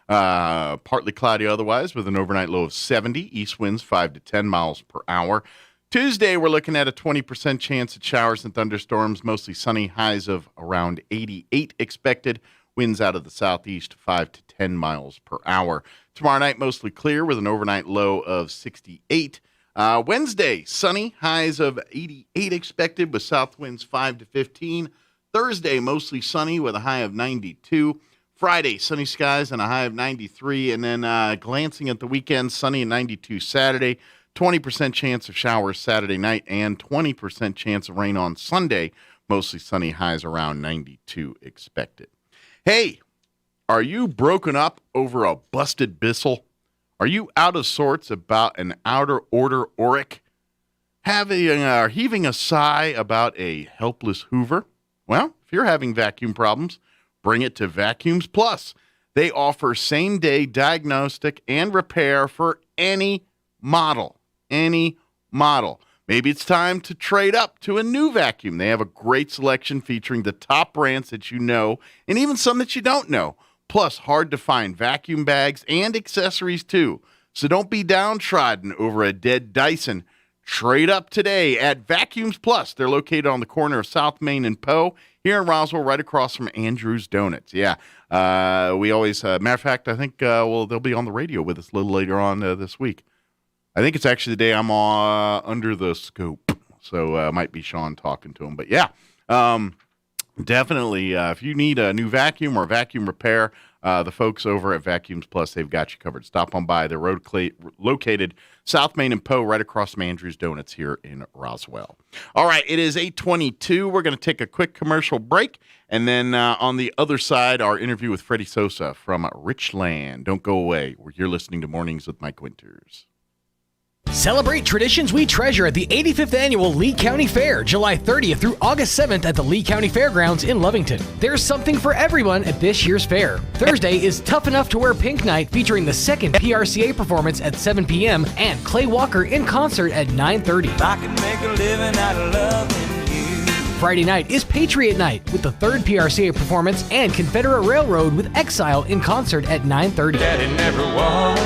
Partly cloudy otherwise with an overnight low of 70. East winds 5 to 10 miles per hour. Tuesday, we're looking at a 20% chance at showers and thunderstorms, mostly sunny. Highs of around 88 expected. Winds out of the southeast 5 to 10 miles per hour. Tomorrow night, mostly clear with an overnight low of 68. Wednesday, sunny. Highs of 88 expected with south winds 5 to 15. Thursday, mostly sunny with a high of 92. Friday, sunny skies and a high of 93. And then glancing at the weekend, sunny and 92 Saturday. 20% chance of showers Saturday night and 20% chance of rain on Sunday. Mostly sunny, highs around 92 expected. Hey, are you broken up over a busted Bissell? Are you out of sorts about an outer order Oric? Heaving a sigh about a helpless Hoover? Well, if you're having vacuum problems, bring it to Vacuums Plus. They offer same-day diagnostic and repair for any model. Maybe it's time to trade up to a new vacuum. They have a great selection featuring the top brands that you know and even some that you don't know. Plus, hard-to-find vacuum bags and accessories, too. So don't be downtrodden over a dead Dyson. Trade up today at Vacuums Plus. They're located on the corner of South Main and Poe here in Roswell, right across from Andrew's Donuts. Yeah, we always, matter of fact, I think they'll be on the radio with us a little later on this week. I think it's actually the day I'm under the scope, so might be Sean talking to him. But yeah, definitely, if you need a new vacuum or vacuum repair, the folks over at Vacuums Plus, they've got you covered. Stop on by. They're located South Main and Poe, right across from Andrew's Donuts here in Roswell. All right, it is 8:22. We're going to take a quick commercial break, and then on the other side, our interview with Freddie Sosa from Richland. Don't go away. You're listening to Mornings with Mike Winters. Celebrate traditions we treasure at the 85th Annual Lee County Fair, July 30th through August 7th at the Lee County Fairgrounds in Lovington. There's something for everyone at this year's fair. Thursday is Tough Enough to Wear Pink Night, featuring the second PRCA performance at 7 p.m. and Clay Walker in concert at 9:30. I can make a living out of loving you. Friday night is Patriot Night with the third PRCA performance and Confederate Railroad with Exile in concert at 9:30. Daddy never was.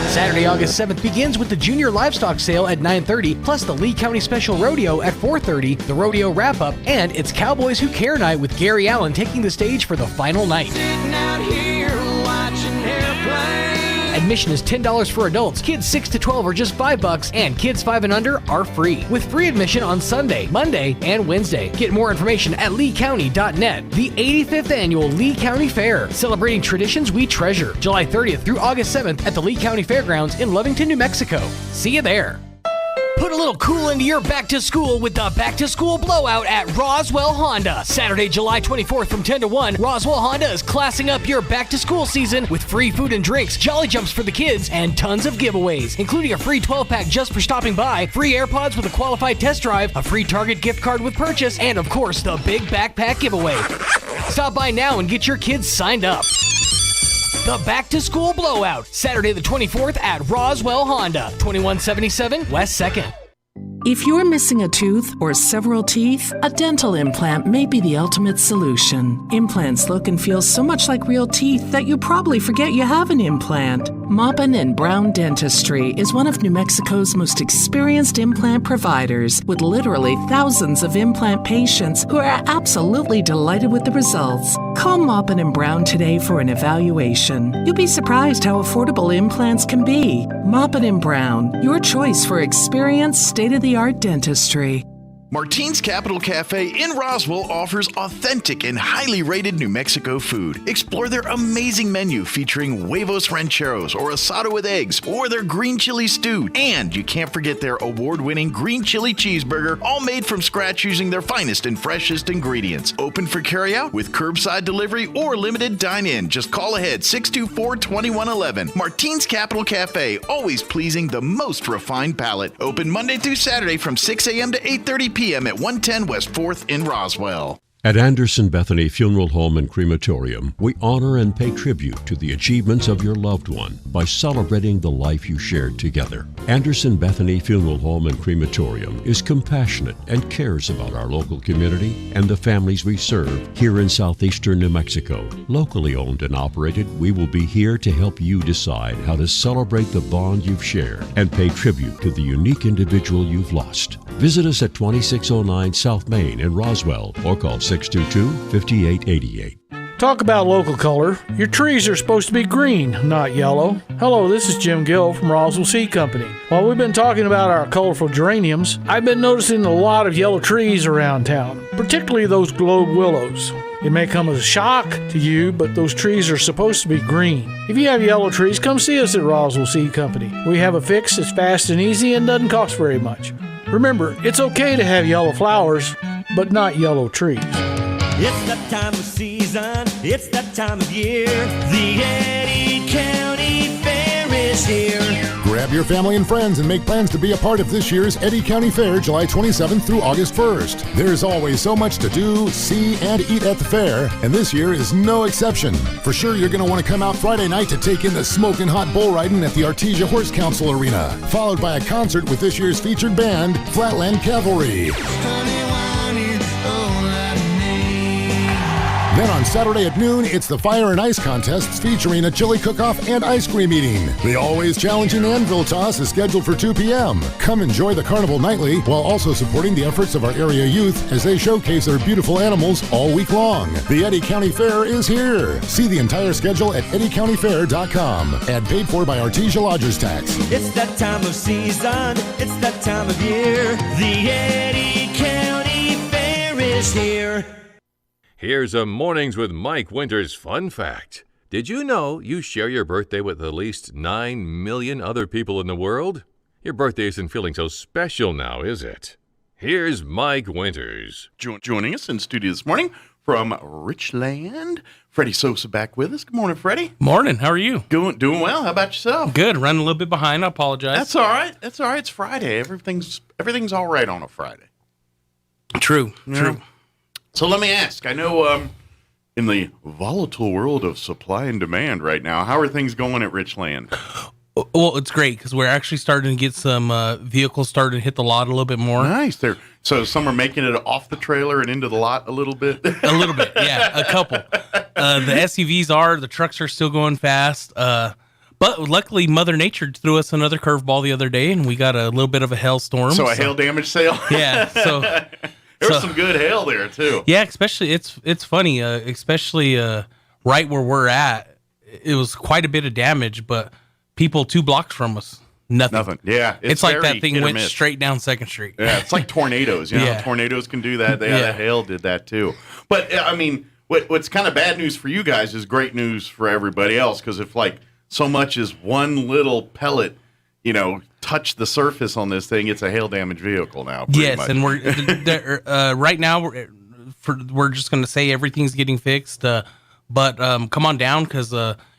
Saturday, August 7th begins with the Junior Livestock Sale at 9:30, plus the Lee County Special Rodeo at 4:30, the rodeo wrap-up, and it's Cowboys Who Care Night with Gary Allen taking the stage for the final night. Sitting out here watching airplanes. Admission is $10 for adults. Kids 6 to 12 are just $5, and kids 5 and under are free, with free admission on Sunday, Monday, and Wednesday. Get more information at leecounty.net. The 85th Annual Lee County Fair, celebrating traditions we treasure. July 30th through August 7th at the Lee County Fairgrounds in Lovington, New Mexico. See you there. Put a little cool into your back to school with the Back to School Blowout at Roswell Honda. Saturday, July 24th from 10 to 1, Roswell Honda is classing up your back to school season with free food and drinks, jolly jumps for the kids, and tons of giveaways, including a free 12-pack just for stopping by, free AirPods with a qualified test drive, a free Target gift card with purchase, and of course, the big backpack giveaway. Stop by now and get your kids signed up. The Back to School Blowout, Saturday the 24th at Roswell Honda, 2177 West 2nd. If you're missing a tooth or several teeth, a dental implant may be the ultimate solution. Implants look and feel so much like real teeth that you probably forget you have an implant. Maupin and Brown Dentistry is one of New Mexico's most experienced implant providers, with literally thousands of implant patients who are absolutely delighted with the results. Call Maupin and Brown today for an evaluation. You'll be surprised how affordable implants can be. Maupin and Brown, your choice for experienced, state-of-the-art dentistry. Martine's Capital Cafe in Roswell offers authentic and highly rated New Mexico food. Explore their amazing menu featuring huevos rancheros or asado with eggs or their green chili stew. And you can't forget their award-winning green chili cheeseburger, all made from scratch using their finest and freshest ingredients. Open for carryout with curbside delivery or limited dine-in. Just call ahead 624-2111. Martine's Capital Cafe, always pleasing the most refined palate. Open Monday through Saturday from 6 a.m. to 8:30 p.m. at 110 West 4th in Roswell. At Anderson Bethany Funeral Home and Crematorium, we honor and pay tribute to the achievements of your loved one by celebrating the life you shared together. Anderson Bethany Funeral Home and Crematorium is compassionate and cares about our local community and the families we serve here in southeastern New Mexico. Locally owned and operated, we will be here to help you decide how to celebrate the bond you've shared and pay tribute to the unique individual you've lost. Visit us at 2609 South Main in Roswell or call 622-5888. Talk about local color. Your trees are supposed to be green, not yellow. Hello, this is Jim Gill from Roswell Seed Company. While we've been talking about our colorful geraniums, I've been noticing a lot of yellow trees around town, particularly those globe willows. It may come as a shock to you, but those trees are supposed to be green. If you have yellow trees, come see us at Roswell Seed Company. We have a fix that's fast and easy and doesn't cost very much. Remember, it's okay to have yellow flowers, but not yellow trees. It's that time of season, it's that time of year. The Eddy County Fair is here. Grab your family and friends and make plans to be a part of this year's Eddy County Fair, July 27th through August 1st. There's always so much to do, see, and eat at the fair, and this year is no exception. For sure, you're going to want to come out Friday night to take in the smoking hot bull riding at the Artesia Horse Council Arena, followed by a concert with this year's featured band, Flatland Cavalry. Then on Saturday at noon, it's the Fire and Ice Contests featuring a chili cook-off and ice cream eating. The always challenging anvil toss is scheduled for 2 p.m. Come enjoy the carnival nightly while also supporting the efforts of our area youth as they showcase their beautiful animals all week long. The Eddy County Fair is here. See the entire schedule at eddycountyfair.com. Ad paid for by Artesia Lodgers Tax. It's that time of season, it's that time of year. The Eddy County Fair is here. Here's a Mornings with Mike Winters fun fact. Did you know you share your birthday with at least 9 million other people in the world? Your birthday isn't feeling so special now, is it? Here's Mike Winters. Joining us in studio this morning from Richland, Freddie Sosa back with us. Good morning, Freddie. Morning. How are you? Doing well. How about yourself? Good. Running a little bit behind. I apologize. That's all right. It's Friday. Everything's all right on a Friday. True. So let me ask, I know in the volatile world of supply and demand right now, how are things going at Richland? Well, it's great because we're actually starting to get some vehicles starting to hit the lot a little bit more. Nice. So some are making it off the trailer and into the lot a little bit? A little bit, yeah, a couple. The SUVs the trucks are still going fast. But luckily, Mother Nature threw us another curveball the other day, and we got a little bit of a hailstorm. So a hail damage sale? Yeah, so... There was some good hail there, too. Yeah, especially, it's funny, especially right where we're at, it was quite a bit of damage, but people 2 blocks from us, nothing. Yeah. It's like that thing went straight down 2nd Street. Yeah, it's like tornadoes. You know, tornadoes can do that. The hail did that, too. But, I mean, what's kind of bad news for you guys is great news for everybody else, because if, like, so much as one little pellet, touch the surface on this thing, it's a hail damaged vehicle now. Yes, much. And we're right now we're just going to say everything's getting fixed. But come on down because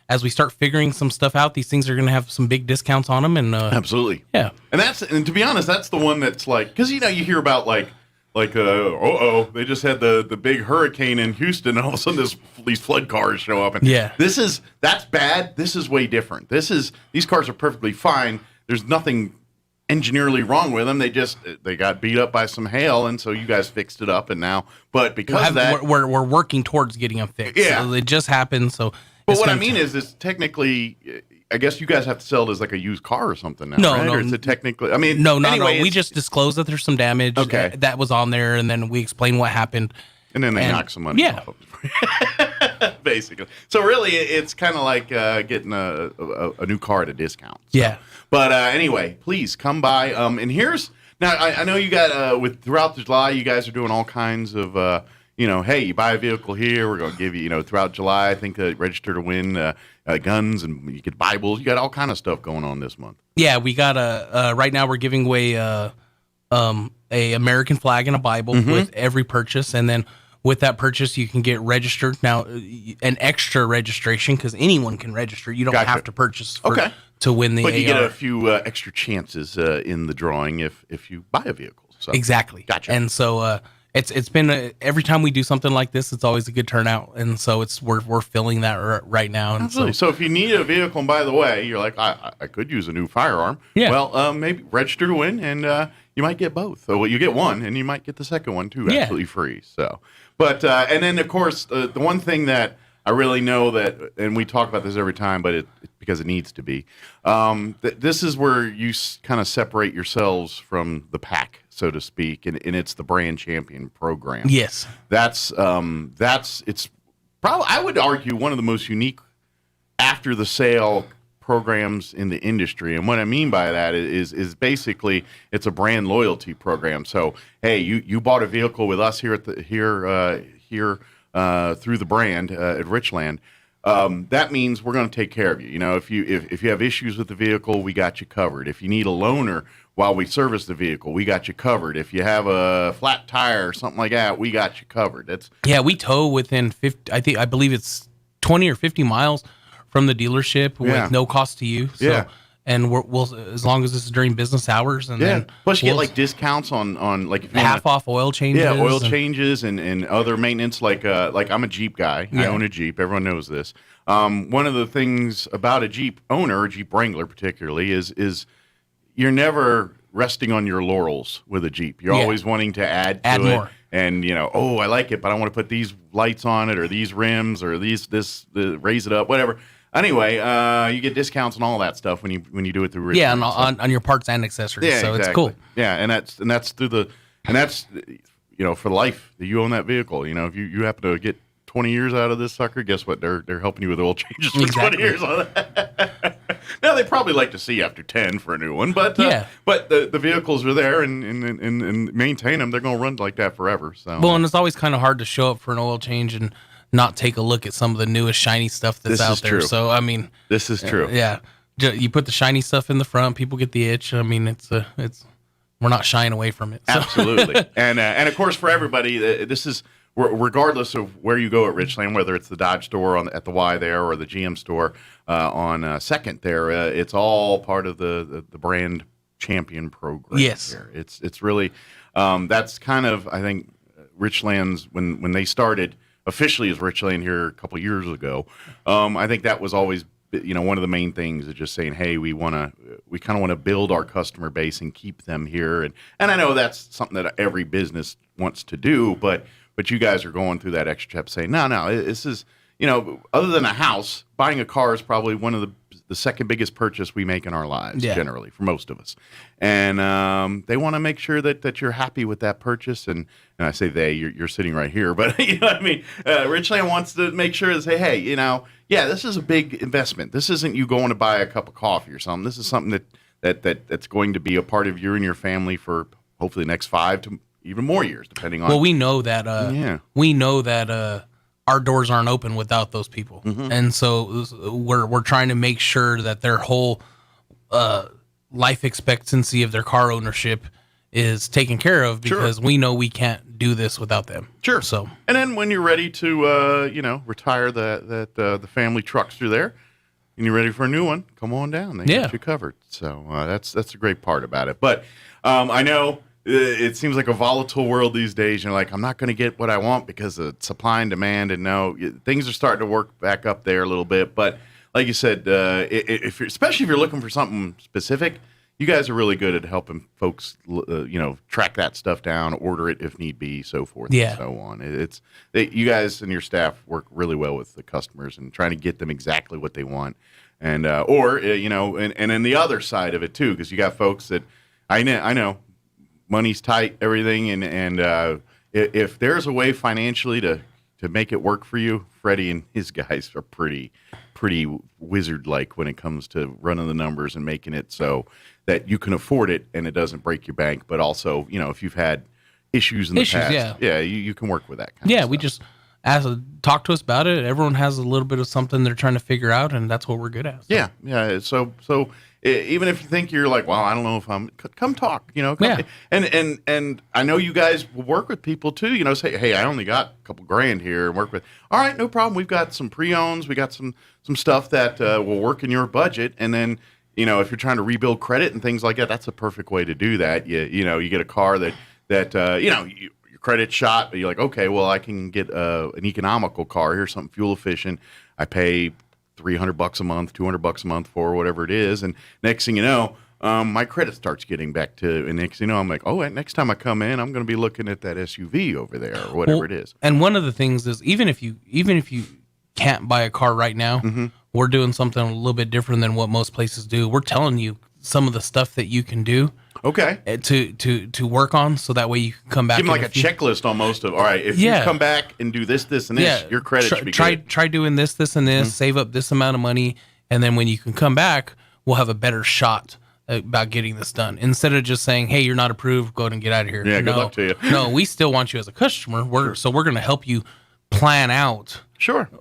as we start figuring some stuff out, these things are going to have some big discounts on them. And absolutely, yeah. And to be honest, that's the one that's like, because you hear about they just had the big hurricane in Houston, and all of a sudden these flood cars show up. And that's bad. This is way different. These cars are perfectly fine. There's nothing engineerily wrong with them. They got beat up by some hail, and so you guys fixed it up, and now, but because of that, we're working towards getting them fixed. Yeah. So it just happened. So, but what I mean is technically, I guess you guys have to sell it as like a used car or something now, right? Or is it technically? I mean, no. anyway, We just disclosed that there's some damage that was on there, and then we explain what happened. And then they knock some money off of it. Basically. So really, it's kind of like getting a new car at a discount. So. Yeah. But anyway, please come by. And here's now. I know you got throughout July, you guys are doing all kinds of. Hey, you buy a vehicle here, we're going to give you. Throughout July, I think register to win guns, and you get Bibles. You got all kind of stuff going on this month. Yeah, we got right now we're giving away a American flag and a Bible with every purchase, and then with that purchase you can get registered. Now, an extra registration because anyone can register. You don't have to purchase to win the AR. But you get a few extra chances in the drawing if you buy a vehicle. So. Exactly. Gotcha. And so it's been every time we do something like this, it's always a good turnout, and so we're filling that right now. And absolutely. So if you need a vehicle, and by the way, you're like, I could use a new firearm. Yeah. Well, maybe register to win, and you might get both. So you get one, and you might get the second one too, absolutely free. So, but and then of course the one thing that I really know that, and we talk about this every time, but because it needs to be, this is where you kind of separate yourselves from the pack, so to speak, and it's the brand champion program. Yes, that's it's probably, I would argue, one of the most unique after the sale programs in the industry. And what I mean by that is basically it's a brand loyalty program. So hey, you bought a vehicle with us here at through the brand at Richland. That means we're going to take care of you. If you have issues with the vehicle, we got you covered. If you need a loaner while we service the vehicle, we got you covered. If you have a flat tire or something like that, we got you covered. We tow within 50. I believe it's 20 or 50 miles from the dealership with no cost to you. So, and we'll as long as this is during business hours, and then plus you get like discounts on like if you half off oil changes. Yeah, oil changes and other maintenance. Like I'm a Jeep guy. I own a Jeep. Everyone knows this. One of the things about a Jeep owner, a Jeep Wrangler particularly, is you're never resting on your laurels with a Jeep. You're always wanting to add to more. It. And I like it, but I want to put these lights on it, or these rims, or raise it up, whatever. Anyway, you get discounts and all that stuff when you do it through Richland. Yeah, on your parts and accessories. Yeah, so exactly. It's cool. Yeah, and that's through that's for life that you own that vehicle. If you happen to get 20 years out of this sucker, guess what? They're helping you with oil changes for 20 years on that. Now they probably like to see after 10 for a new one, but but the vehicles are there and maintain them. They're going to run like that forever. So and it's always kind of hard to show up for an oil change and not take a look at some of the newest shiny stuff that's out there. True. So I mean, this is true. Yeah, you put the shiny stuff in the front, people get the itch. I mean, it's we're not shying away from it. So. Absolutely, and of course for everybody, this is regardless of where you go at Richland, whether it's the Dodge store at the Y there or the GM store on Second there, it's all part of the brand champion program. Yes, here. It's really that's kind of, I think, Richland's when they started officially as Richland here a couple of years ago. I think that was always one of the main things is just saying, hey, we kind of want to build our customer base and keep them here, and I know that's something that every business wants to do, but you guys are going through that extra step saying, no, this is, other than a house, buying a car is probably one of the second biggest purchase we make in our lives, generally, for most of us. And they want to make sure that you're happy with that purchase. And I say you're sitting right here, but you know what I mean? Richland wants to make sure to say, hey, this is a big investment. This isn't you going to buy a cup of coffee or something. This is something that's going to be a part of you and your family for hopefully the next 5 to even more years, depending on. Well, we know that. Our doors aren't open without those people, and so we're trying to make sure that their whole life expectancy of their car ownership is taken care of, because we know we can't do this without them. Sure. So, and then when you're ready to retire the family trucks through there, and you're ready for a new one, come on down. They got you covered. So that's a great part about it. But I know. It seems like a volatile world these days. You're like, I'm not going to get what I want because of supply and demand. And no, things are starting to work back up there a little bit. But like you said, especially if you're looking for something specific, you guys are really good at helping folks, track that stuff down, order it if need be, so forth and so on. You guys and your staff work really well with the customers and trying to get them exactly what they want. And, and then the other side of it too, because you got folks that I know money's tight, everything. And if there's a way financially to make it work for you, Freddie and his guys are pretty wizard-like when it comes to running the numbers and making it so that you can afford it and it doesn't break your bank. But also, if you've had issues in the past, you can work with that kind of stuff. We just talk to us about it. Everyone has a little bit of something they're trying to figure out, and that's what we're good at. So. Yeah. So even if you think you're like, well, I don't know if come talk, and I know you guys will work with people too, say, hey, I only got a couple grand here and work with. All right, no problem. We've got some pre-owns. We got some stuff that will work in your budget. And then, if you're trying to rebuild credit and things like that, that's a perfect way to do that. You get a car that your credit's shot, but you're like, okay, well, I can get an economical car. Here's something fuel efficient. I pay $300 a month, $200 a month for whatever it is, and next thing you know, my credit starts getting back to. And next thing you know, I'm like, oh, next time I come in, I'm going to be looking at that SUV over there or whatever it is. And one of the things is even if you can't buy a car right now, we're doing something a little bit different than what most places do. We're telling you some of the stuff that you can do. Okay. To work on, so that way you can come back. Give them like a checklist almost of, all right, if you come back and do this, and this, your credit should be good. Try doing this, and this, save up this amount of money, and then when you can come back, we'll have a better shot about getting this done. Instead of just saying, hey, you're not approved, go ahead and get out of here. Yeah, good luck to you. No, we still want you as a customer. So we're going to help you plan out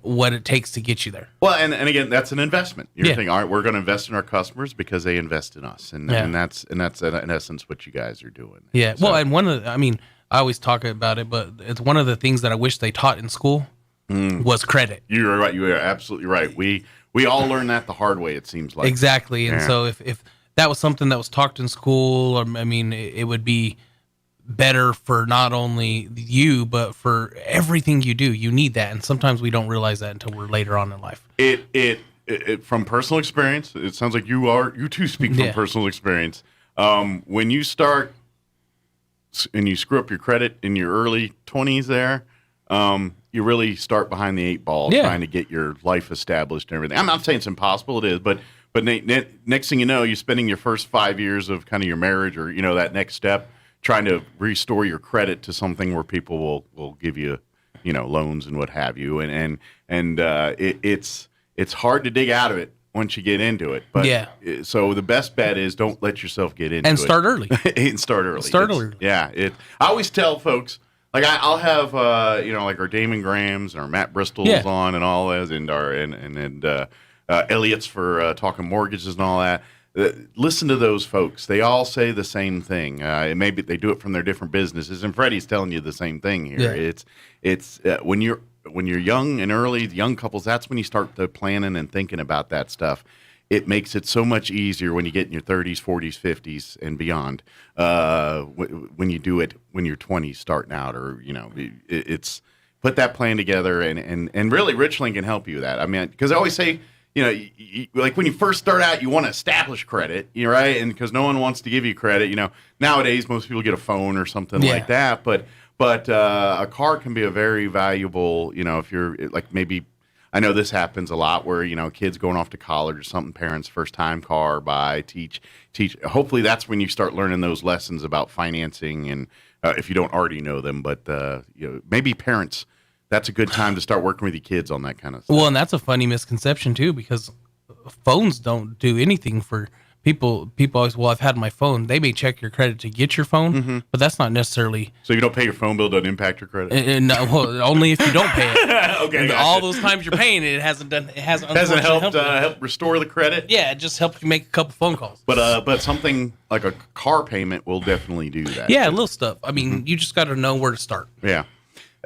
what it takes to get you there. Well, and again, that's an investment. You're thinking, all right, we're going to invest in our customers because they invest in us, and that's in essence what you guys are doing. Yeah. So, well, and I always talk about it, but it's one of the things that I wish they taught in school was credit. You're right. You are absolutely right. We all learned that the hard way. It seems like exactly. And so if that was something that was taught in school, it would be better for not only you, but for everything you do. You need that, and sometimes we don't realize that until we're later on in life. It from personal experience, it sounds like you too speak from personal experience. When you start and you screw up your credit in your early 20s there, you really start behind the 8 ball trying to get your life established and everything. I'm not saying it's impossible, it is, but next thing you know, you're spending your first 5 years of kind of your marriage or that next step trying to restore your credit to something where people will give you, loans and what have you. And it's hard to dig out of it once you get into it. But so the best bet is don't let yourself get into it. And start early. And start early. Yeah. I always tell folks, like I'll have, like our Damon Grahams and our Matt Bristol's on and all those and our, and Elliot's for talking mortgages and all that. Listen to those folks. They all say the same thing. Maybe they do it from their different businesses, and Freddie's telling you the same thing here. Yeah. It's when you're young and early, young couples. That's when you start planning and thinking about that stuff. It makes it so much easier when you get in your 30s, 40s, 50s, and beyond. When you do it when you're 20s, starting out, or it's put that plan together, and really, Richland can help you with that. I mean, because I always say. Like when you first start out, you want to establish credit, right? And because no one wants to give you credit, nowadays most people get a phone or something like that. But a car can be a very valuable, if you're like maybe, I know this happens a lot where, kids going off to college or something, parents first time car, buy, teach. Hopefully that's when you start learning those lessons about financing and if you don't already know them, but maybe parents. That's a good time to start working with your kids on that kind of stuff. Well, and that's a funny misconception too, because phones don't do anything for people. People always, I've had my phone. They may check your credit to get your phone, but that's not necessily. So if you don't pay your phone bill, doesn't impact your credit. Only if you don't pay it. Okay. All those times you're paying it, it hasn't helped restore the credit. Yeah, it just helped you make a couple phone calls. But something like a car payment will definitely do that. Yeah, little stuff. I mean, you just got to know where to start. Yeah.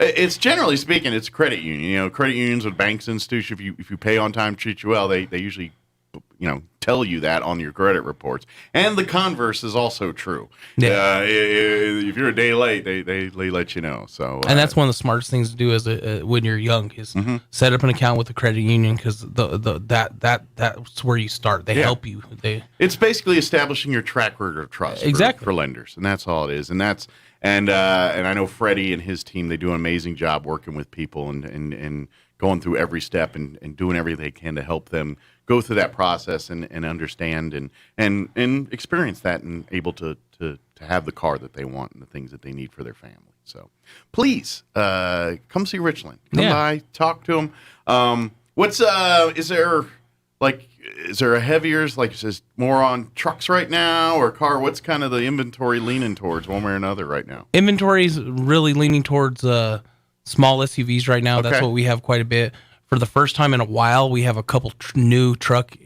It's generally speaking, it's a credit union. Credit unions with banks and institutions, if you pay on time, treat you well, they usually tell you that on your credit reports. And the converse is also true. Yeah. If you're a day late, they let you know. So and that's one of the smartest things to do as when you're young is set up an account with the credit union, because that's where you start. They help you. It's basically establishing your track record of trust for lenders, and that's all it is. And that's and I know Freddie and his team, they do an amazing job working with people and going through every step and doing everything they can to help them go through that process and understand and experience that and able to have the car that they want and the things that they need for their family. So please come see Richland. Come by, talk to them. Is there a heavier, like it says, more on trucks right now or car? What's kind of the inventory leaning towards one way or another right now? Inventory's really leaning towards small SUVs right now. Okay. That's what we have quite a bit. For the first time in a while, we have a couple new truck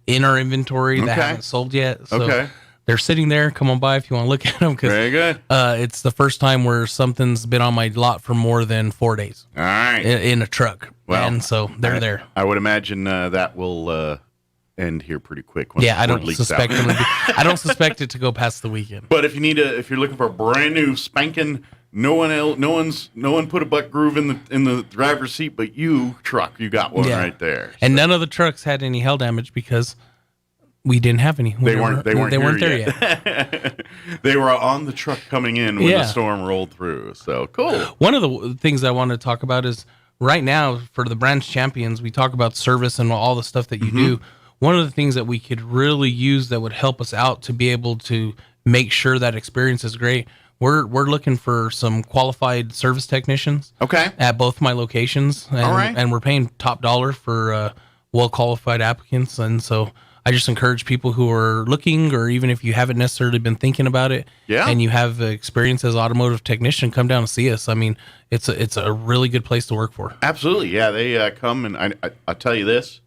in our inventory that haven't sold yet. So they're sitting there. Come on by if you want to look at them. Very good. It's the first time where something's been on my lot for more than 4 days. All right. In a truck. Well, and so they're there. I would imagine that will end here pretty quick. I don't suspect I don't suspect it to go past the weekend. But if you're looking for a brand new spanking, no one put a butt groove in the driver's seat, but you got one right there. And none of the trucks had any hail damage because we didn't have any. They weren't there yet. They were on the truck coming in when the storm rolled through. So cool. One of the things I want to talk about is right now for the branch champions, we talk about service and all the stuff that you do. One of the things that we could really use that would help us out to be able to make sure that experience is great. We're looking for some qualified service technicians. Okay. At both my locations. And, all right. And we're paying top dollar for well-qualified applicants. And so I just encourage people who are looking, or even if you haven't necessarily been thinking about it, and you have experience as automotive technician, come down and see us. I mean, it's a really good place to work for. Absolutely. Yeah, they come, and I'll tell you this.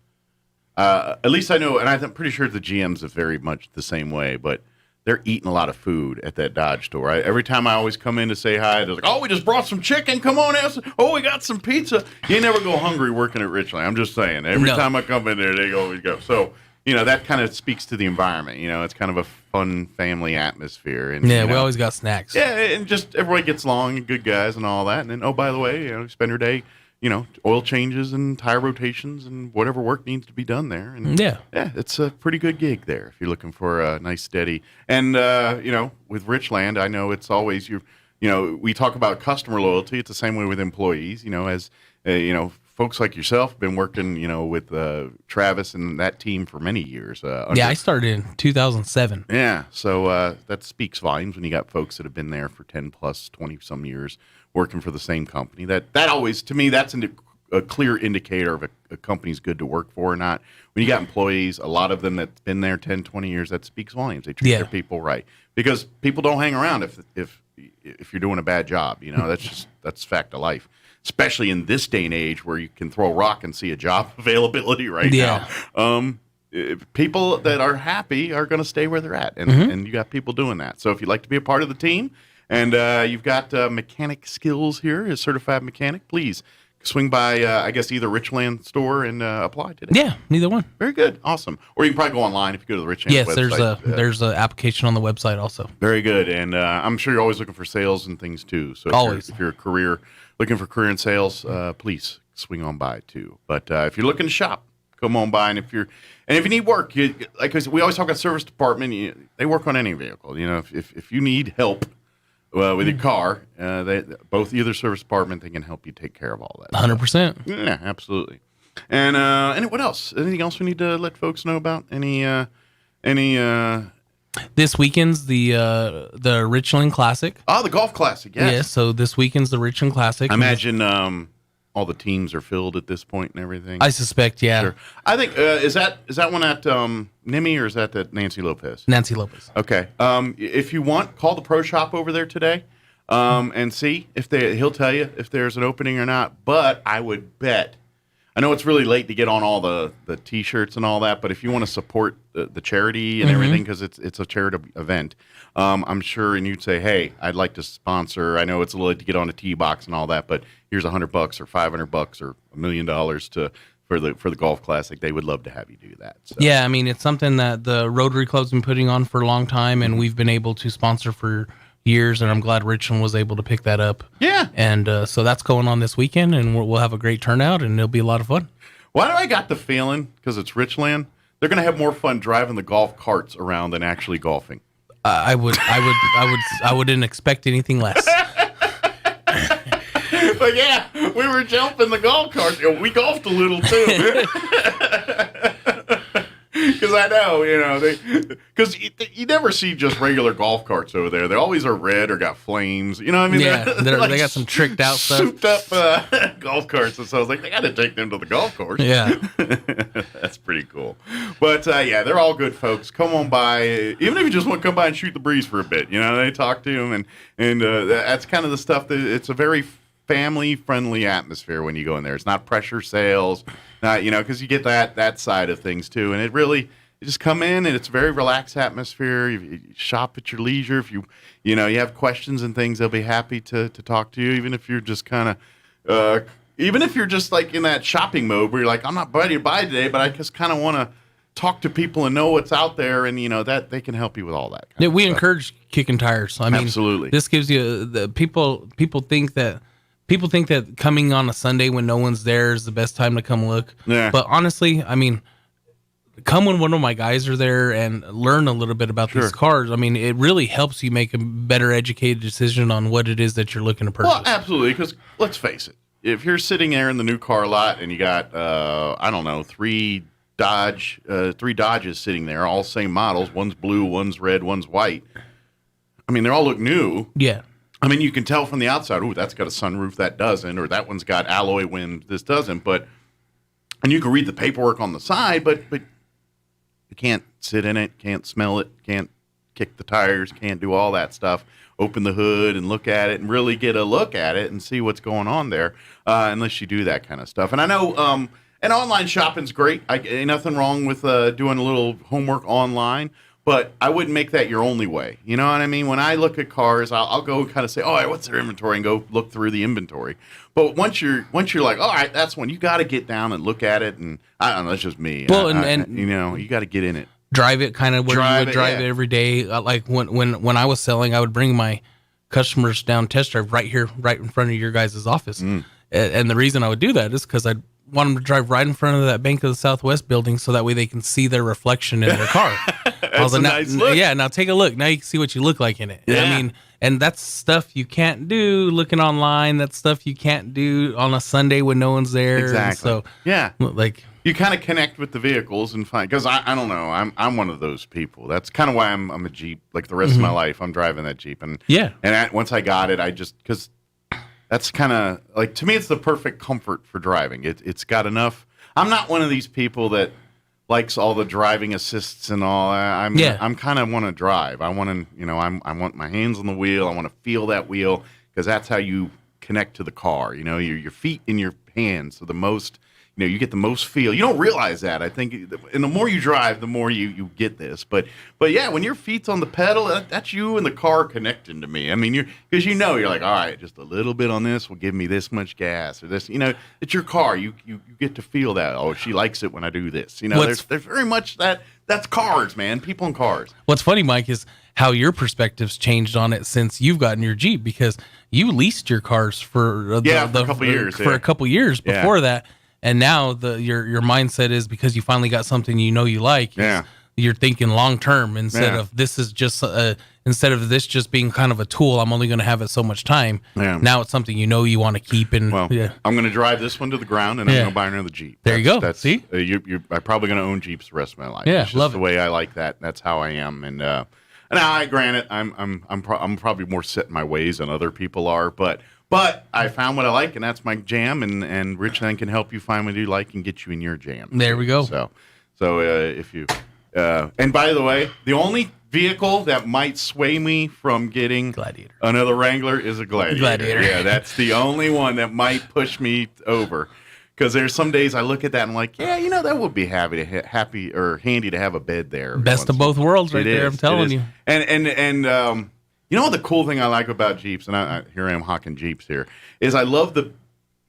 At least I know, and I'm pretty sure the GMs are very much the same way, but they're eating a lot of food at that Dodge store. Every time I always come in to say hi, they're like, "Oh, we just brought some chicken. Come on, oh, we got some pizza." You never go hungry working at Richland. I'm just saying. Every time I come in there, they always go. So, that kind of speaks to the environment. It's kind of a fun family atmosphere. And we always got snacks. Yeah, and just everybody gets along, and good guys and all that. And then, oh, by the way, spend your day, oil changes and tire rotations and whatever work needs to be done there. And it's a pretty good gig there if you're looking for a nice steady. And with Richland, I know it's always we talk about customer loyalty. It's the same way with employees. As folks like yourself have been working, with Travis and that team for many years. I started in 2007. Yeah, so that speaks volumes when you got folks that have been there for 10 plus, 20 some years working for the same company. That always, to me, that's a clear indicator of a company's good to work for or not. When you got employees, a lot of them that's been there 10, 20 years, that speaks volumes. They treat their people right. Because people don't hang around if you're doing a bad job. That's fact of life. Especially in this day and age where you can throw a rock and see a job availability right now. People that are happy are going to stay where they're at. And you got people doing that. So if you'd like to be a part of the team, and you've got mechanic skills here, a certified mechanic, please swing by, I guess, either Richland store and apply today. Yeah, neither one. Very good. Awesome. Or you can probably go online if you go to the Richland website. Yes, there's an application on the website also. Very good. And I'm sure you're always looking for sales and things, too. So if you're looking for career in sales, please swing on by, too. But if you're looking to shop, come on by. And if you need work, like we always talk about service department, they work on any vehicle. If you need help, with your car, both either service department, they can help you take care of all that. 100%. Yeah, absolutely. And what else? Anything else we need to let folks know about? Any? This weekend's the Richland Classic. Oh, the Golf Classic. Yes. Yeah. So this weekend's the Richland Classic. I imagine all the teams are filled at this point and everything. I suspect, yeah. Sure. I think is that one at Nimi, or is that at Nancy Lopez? Nancy Lopez. Okay. If you want, call the pro shop over there today, and see if he'll tell you if there's an opening or not. But I would bet. I know it's really late to get on all the T-shirts and all that, but if you want to support the charity and everything, because it's a charitable event, I'm sure, and you'd say, hey, I'd like to sponsor. I know it's a little late to get on a T-box and all that, but here's $100 or $500 or $1 million for the Golf Classic, they would love to have you do that. So. Yeah, I mean, it's something that the Rotary Club's been putting on for a long time, and we've been able to sponsor for years, and I'm glad Richland was able to pick that up. Yeah. And so that's going on this weekend, and we'll have a great turnout, and it'll be a lot of fun. Why do I got the feeling, because it's Richland, they're going to have more fun driving the golf carts around than actually golfing? I wouldn't expect anything less. But yeah, we were jumping the golf carts. We golfed a little too. Because I know, because you never see just regular golf carts over there. They always are red or got flames. You know what I mean? Yeah, they got some tricked out stuff. Souped up golf carts. And so I was like, they got to take them to the golf course. Yeah. That's pretty cool. But yeah, they're all good folks. Come on by. Even if you just want to come by and shoot the breeze for a bit. They talk to them. And that's kind of the stuff that it's a very family-friendly atmosphere when you go in there. It's not pressure sales, because you get that side of things too. And you just come in and it's a very relaxed atmosphere. You shop at your leisure. If you have questions and things, they'll be happy to talk to you. Even if you're just kind of, even if you're just like in that shopping mode where you're like, I'm not ready to buy today, but I just kind of want to talk to people and know what's out there, and that they can help you with all that. We encourage kicking tires. I mean, absolutely. This gives you the people think that coming on a Sunday when no one's there is the best time to come look. Yeah. But honestly, I mean, come when one of my guys are there and learn a little bit about these cars. I mean, it really helps you make a better educated decision on what it is that you're looking to purchase. Well, absolutely, because let's face it, if you're sitting there in the new car lot and you got, three Dodges sitting there, all same models, one's blue, one's red, one's white. I mean, they all look new. Yeah. I mean, you can tell from the outside, ooh, that's got a sunroof, that doesn't, or that one's got alloy wind, this doesn't. And you can read the paperwork on the side, but you can't sit in it, can't smell it, can't kick the tires, can't do all that stuff. Open the hood and look at it and really get a look at it and see what's going on there, unless you do that kind of stuff. And I know, and online shopping's great. Ain't nothing wrong with doing a little homework online. But I wouldn't make that your only way. You know what I mean? When I look at cars, I'll go kind of say, all right, what's their inventory, and go look through the inventory. But once you're like, all right, that's one, you got to get down and look at it. And I don't know, that's just me. Well, you got to get in it. Drive it kind of where you would drive it every day. Like when I was selling, I would bring my customers down test drive right here, right in front of your guys' office. And the reason I would do that is because I'd want them to drive right in front of that Bank of the Southwest building so that way they can see their reflection in their car. That's a nice look. Yeah, now take a look. Now you can see what you look like in it. Yeah. I mean, and that's stuff you can't do looking online. That's stuff you can't do on a Sunday when no one's there. Exactly. So, yeah. Like, you kind of connect with the vehicles and find, because I don't know, I'm one of those people. That's kind of why I'm a Jeep. Like the rest of my life, I'm driving that Jeep. And once I got it, because that's kind of like, to me, it's the perfect comfort for driving. It's got enough. I'm not one of these people that likes all the driving assists and all. I'm kind of want to drive. I want to, I want my hands on the wheel. I want to feel that wheel, because that's how you connect to the car. Your feet in your hands. So the most, you get the most feel. You don't realize that. I think, and the more you drive, the more you get this. But yeah, when your feet's on the pedal, that's you and the car connecting to me. I mean, because you're like, all right, just a little bit on this will give me this much gas, or this. It's your car. You get to feel that. Oh, she likes it when I do this. There's very much that. That's cars, man. People in cars. What's funny, Mike, is how your perspective's changed on it since you've gotten your Jeep, because you leased your cars for a couple years. For a couple years before that. And now your mindset is, because you finally got something you like. Yeah. You're thinking long term instead of this is just instead of this just being kind of a tool. I'm only going to have it so much time. Yeah. Now it's something you want to keep. And I'm going to drive this one to the ground, and I'm going to buy another Jeep. There you go. See, I'm probably going to own Jeeps the rest of my life. Yeah, it's just love the way I like that. That's how I am. And granted, I'm probably more set in my ways than other people are, but I found what I like, and that's my jam, and Richland can help you find what you like and get you in your jam. There we go. So if you, and by the way, the only vehicle that might sway me from getting Gladiator, another Wrangler, is a Gladiator. Yeah, that's the only one that might push me over. Because there's some days I look at that and I'm like, yeah, that would be handy to have a bed there. Best of both worlds, right there. I'm telling you. And the cool thing I like about Jeeps, and here I am hawking Jeeps here, is I love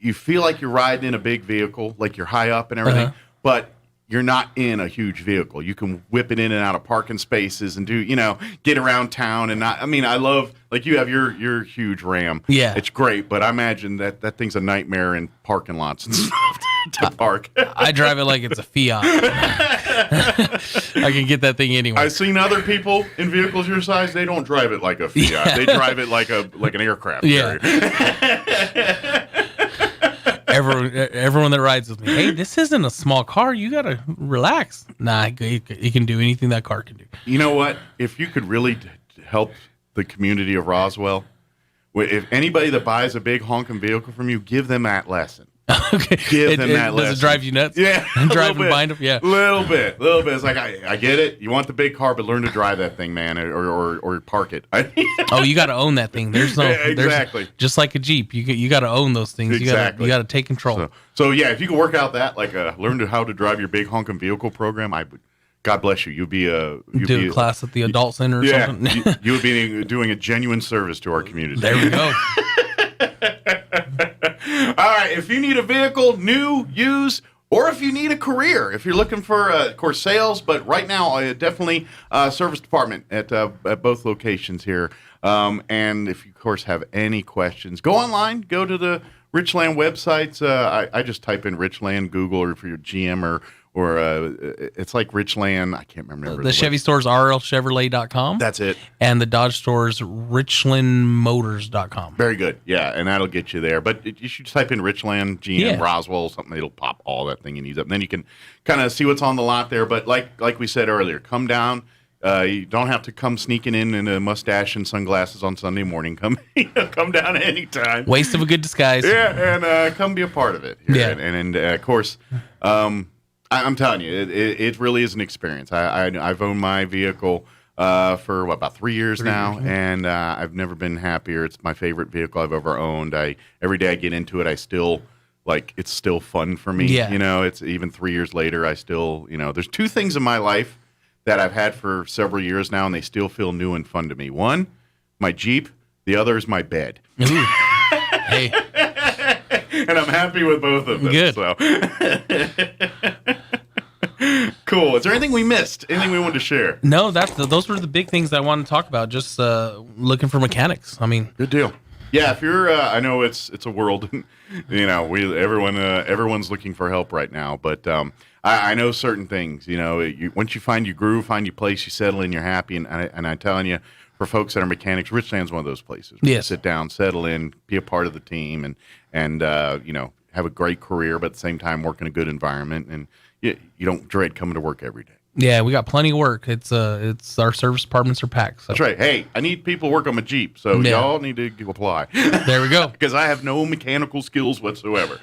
you feel like you're riding in a big vehicle, like you're high up and everything, but you're not in a huge vehicle. You can whip it in and out of parking spaces and do, get around town and not. I mean, I love, like, you have your huge Ram. Yeah. It's great, but I imagine that thing's a nightmare in parking lots and stuff to park. I drive it like it's a Fiat. I can get that thing anywhere. I've seen other people in vehicles your size. They don't drive it like a Fiat. Yeah. They drive it like an aircraft carrier. Everyone that rides with me, hey, this isn't a small car. You got to relax. Nah, it can do anything that car can do. You know what? If you could really help the community of Roswell, if anybody that buys a big honking vehicle from you, give them that lesson. Okay. Give them that lesson. Does it drive you nuts? Yeah. Drive and bind them? Yeah. Little bit. It's like, I get it. You want the big car, but learn to drive that thing, man, or park it. Oh, you got to own that thing. There's no exactly. Just like a Jeep, you got to own those things. Exactly. You got to take control. So yeah, if you can work out that, like learn how to drive your big honking vehicle program, I would. God bless you. You'd be a class at the adult center or something. You would be doing a genuine service to our community. There we go. All right, if you need a vehicle, new, used, or if you need a career, if you're looking for, of course, sales, but right now, definitely service department at both locations here. And if you, of course, have any questions, go online, go to the Richland websites. I just type in Richland, Google, or for your GM or it's like Richland. I can't remember. The Chevy stores rlchevrolet.com. That's it. And the Dodge stores richlandmotors.com. Very good. Yeah, and that'll get you there. But you should type in Richland, GM, Roswell, something. It'll pop all that thing you need up. And then you can kind of see what's on the lot there. But like we said earlier, come down. You don't have to come sneaking in a mustache and sunglasses on Sunday morning. Come down anytime. Waste of a good disguise. Yeah, and come be a part of it. Here. Yeah. And of course, I'm telling you, it really is an experience. I've owned my vehicle for about 3 years now, and I've never been happier. It's my favorite vehicle I've ever owned. Every day I get into it, I still it's still fun for me. Yeah. It's even 3 years later, I still there's two things in my life that I've had for several years now, and they still feel new and fun to me. One, my Jeep. The other is my bed. Ooh. Hey. And I'm happy with both of them. Good. So. Cool. Is there anything we missed? Anything we wanted to share? No, those were the big things I wanted to talk about. Just looking for mechanics. I mean, good deal. Yeah, if you're, I know it's a world. Everyone's looking for help right now. But I know certain things. Once you find your groove, find your place, you settle in, you're happy. And I'm telling you, for folks that are mechanics, Richland's one of those places. Where you sit down, settle in, be a part of the team, and have a great career, but at the same time work in a good environment, and you don't dread coming to work every day. Yeah, we got plenty of work. It's our service departments are packed. So. That's right. Hey, I need people to work on my Jeep, so y'all need to apply. There we go. Because I have no mechanical skills whatsoever.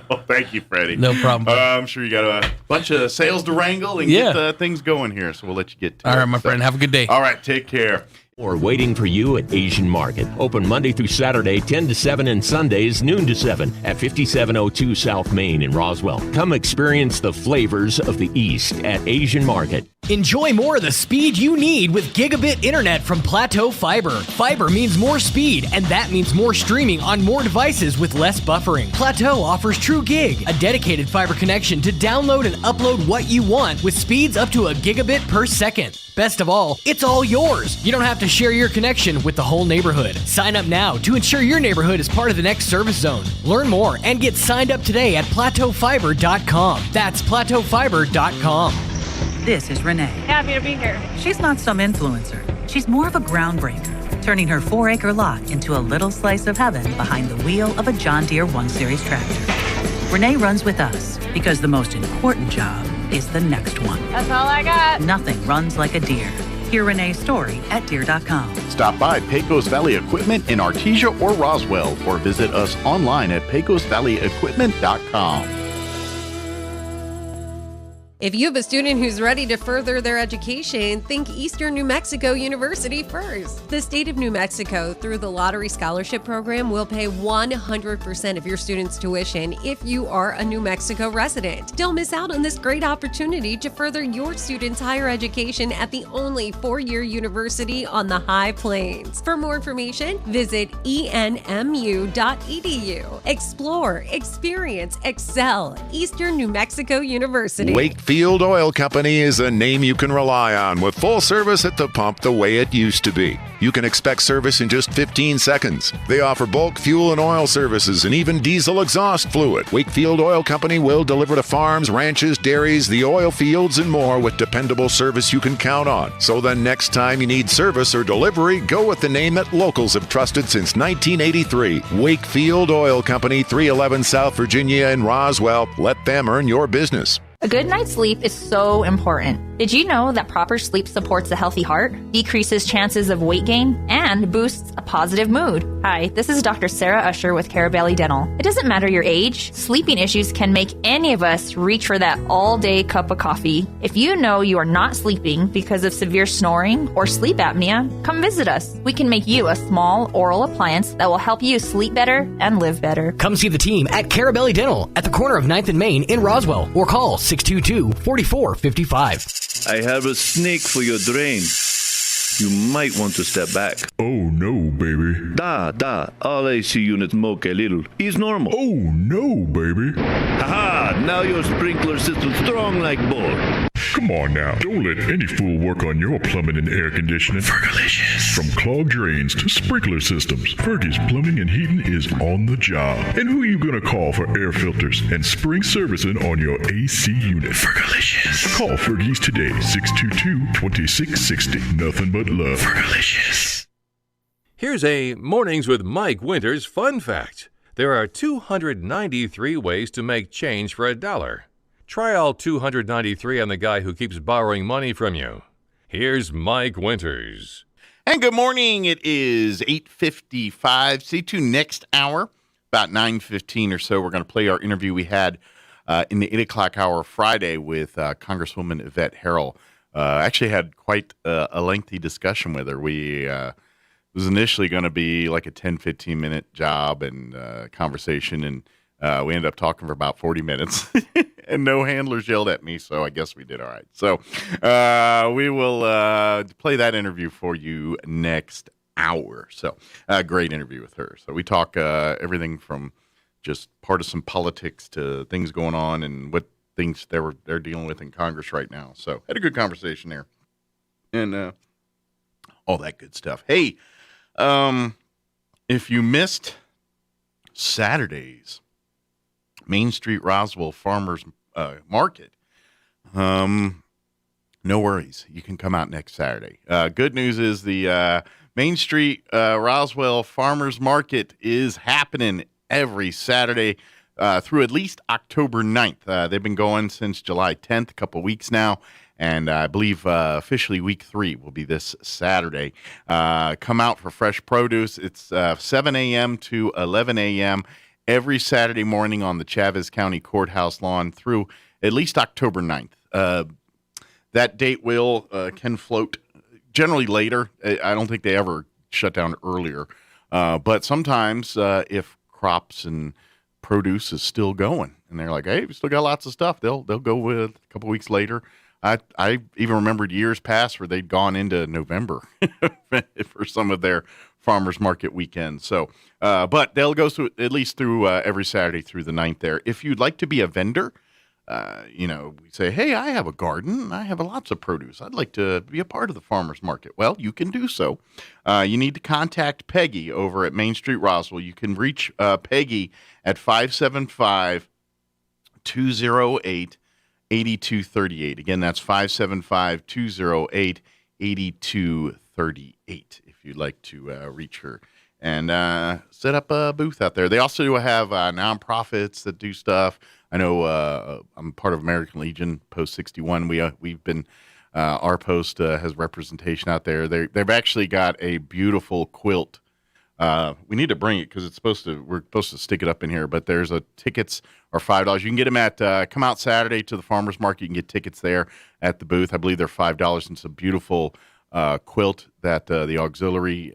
Well, thank you, Freddie. No problem. I'm sure you got a bunch of sales to wrangle and get things going here, so we'll let you get to it. All right, my friend. Have a good day. All right, take care. Or waiting for you at Asian Market. Open Monday through Saturday, 10 to 7, and Sundays, noon to 7 at 5702 South Main in Roswell. Come experience the flavors of the East at Asian Market. Enjoy more of the speed you need with gigabit internet from Plateau Fiber. Fiber means more speed, and that means more streaming on more devices with less buffering. Plateau offers True Gig, a dedicated fiber connection to download and upload what you want with speeds up to a gigabit per second. Best of all, it's all yours. You don't have to share your connection with the whole neighborhood. Sign up now to ensure your neighborhood is part of the next service zone. Learn more and get signed up today at plateaufiber.com. That's plateaufiber.com. This is Renee. Happy to be here. She's not some influencer. She's more of a groundbreaker, turning her 4-acre lot into a little slice of heaven behind the wheel of a John Deere 1 Series tractor. Renee runs with us because the most important job is the next one. That's all I got. Nothing runs like a Deere. Hear Renee's story at Deere.com. Stop by Pecos Valley Equipment in Artesia or Roswell, or visit us online at pecosvalleyequipment.com. If you have a student who's ready to further their education, think Eastern New Mexico University first. The state of New Mexico, through the Lottery Scholarship Program, will pay 100% of your student's tuition if you are a New Mexico resident. Don't miss out on this great opportunity to further your student's higher education at the only 4-year university on the High Plains. For more information, visit enmu.edu. Explore, experience, excel. Eastern New Mexico University. Wakefield Oil Company is a name you can rely on, with full service at the pump the way it used to be. You can expect service in just 15 seconds. They offer bulk fuel and oil services and even diesel exhaust fluid. Wakefield Oil Company will deliver to farms, ranches, dairies, the oil fields, and more with dependable service you can count on. So the next time you need service or delivery, go with the name that locals have trusted since 1983. Wakefield Oil Company, 311 South Virginia in Roswell. Let them earn your business. A good night's sleep is so important. Did you know that proper sleep supports a healthy heart, decreases chances of weight gain, and boosts a positive mood? Hi, this is Dr. Sarah Usher with Carabelli Dental. It doesn't matter your age, sleeping issues can make any of us reach for that all-day cup of coffee. If you know you are not sleeping because of severe snoring or sleep apnea, come visit us. We can make you a small oral appliance that will help you sleep better and live better. Come see the team at Carabelli Dental at the corner of 9th and Main in Roswell, or call 622-4455. I have a snake for your drain. You might want to step back. Oh no, baby. All AC units moke a little. Is normal. Oh no, baby. Haha, now your sprinkler system's strong like bull. Come on now. Don't let any fool work on your plumbing and air conditioning. Fergalicious. From clogged drains to sprinkler systems, Fergie's Plumbing and Heating is on the job. And who are you going to call for air filters and spring servicing on your AC unit? Fergalicious. Call Fergie's today, 622-2660. Nothing but love. Fergalicious. Here's a Mornings with Mike Winters fun fact. There are 293 ways to make change for $1. Try all 293 on the guy who keeps borrowing money from you. Here's Mike Winters. And good morning. It is 8:55. See you next hour, about 9:15 or so. We're going to play our interview we had in the 8 o'clock hour Friday with Congresswoman Yvette Harrell. Actually had quite a lengthy discussion with her. It was initially going to be like a 10-15 minute job and conversation, and we ended up talking for about 40 minutes. And no handlers yelled at me, so I guess we did all right. So we will play that interview for you next hour. So great interview with her. So we talk everything from just partisan politics to things going on and what things they're dealing with in Congress right now. So had a good conversation there, and all that good stuff. Hey, if you missed Saturday's Main Street Roswell Farmers Market, no worries. You can come out next Saturday. Good news is the Main Street Roswell Farmers Market is happening every Saturday through at least October 9th. They've been going since July 10th, a couple weeks now. And I believe officially week 3 will be this Saturday. Come out for fresh produce. It's 7 a.m. to 11 a.m. every Saturday morning on the Chavez County Courthouse lawn through at least October 9th. That date can float generally later. I don't think they ever shut down earlier. But sometimes if crops and produce is still going and they're like, hey, we still got lots of stuff, they'll go with a couple weeks later. I even remembered years past where they'd gone into November for some of their farmers market weekends. So, but they'll go through at least through every Saturday through the 9th there. If you'd like to be a vendor, we say, hey, I have a garden. I have lots of produce. I'd like to be a part of the farmers market. Well, you can do so. You need to contact Peggy over at Main Street Roswell. You can reach Peggy at 575-208 8238. Again, that's 575-208-8238 if you'd like to reach her and set up a booth out there. They also have nonprofits that do stuff. I know I'm part of American Legion, Post 61. We've been our post has representation out there. They've actually got a beautiful quilt We need to bring it because we're supposed to stick it up in here. But there's tickets are $5. You can get them at come out Saturday to the farmers market. You can get tickets there at the booth. I believe they're $5. It's a beautiful quilt that the auxiliary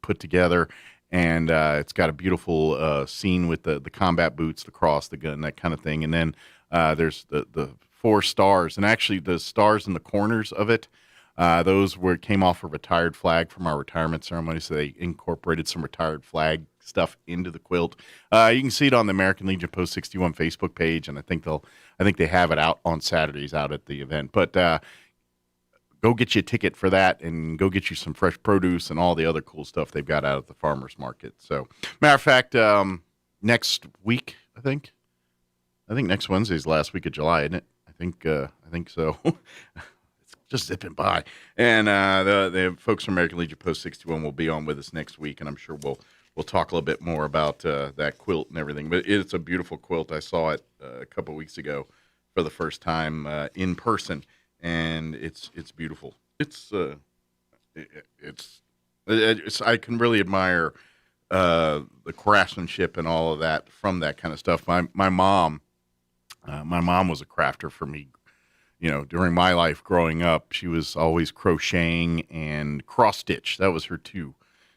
put together, and it's got a beautiful scene with the combat boots, the cross, the gun, that kind of thing. And then there's the 4 stars, and actually the stars in the corners of it. Those came off a retired flag from our retirement ceremony, so they incorporated some retired flag stuff into the quilt. You can see it on the American Legion Post 61 Facebook page, and I think they have it out on Saturdays out at the event. But go get you a ticket for that, and go get you some fresh produce and all the other cool stuff they've got out at the farmers market. So, matter of fact, next week, I think next Wednesday is the last week of July, isn't it? I think so. Just zipping by. And the folks from American Legion Post 61 will be on with us next week, and I'm sure we'll talk a little bit more about that quilt and everything. But it's a beautiful quilt. I saw it a couple of weeks ago for the first time in person, and it's beautiful. It's I can really admire the craftsmanship and all of that from that kind of stuff. My mom was a crafter for me. During my life growing up, she was always crocheting and cross-stitch. That was her too.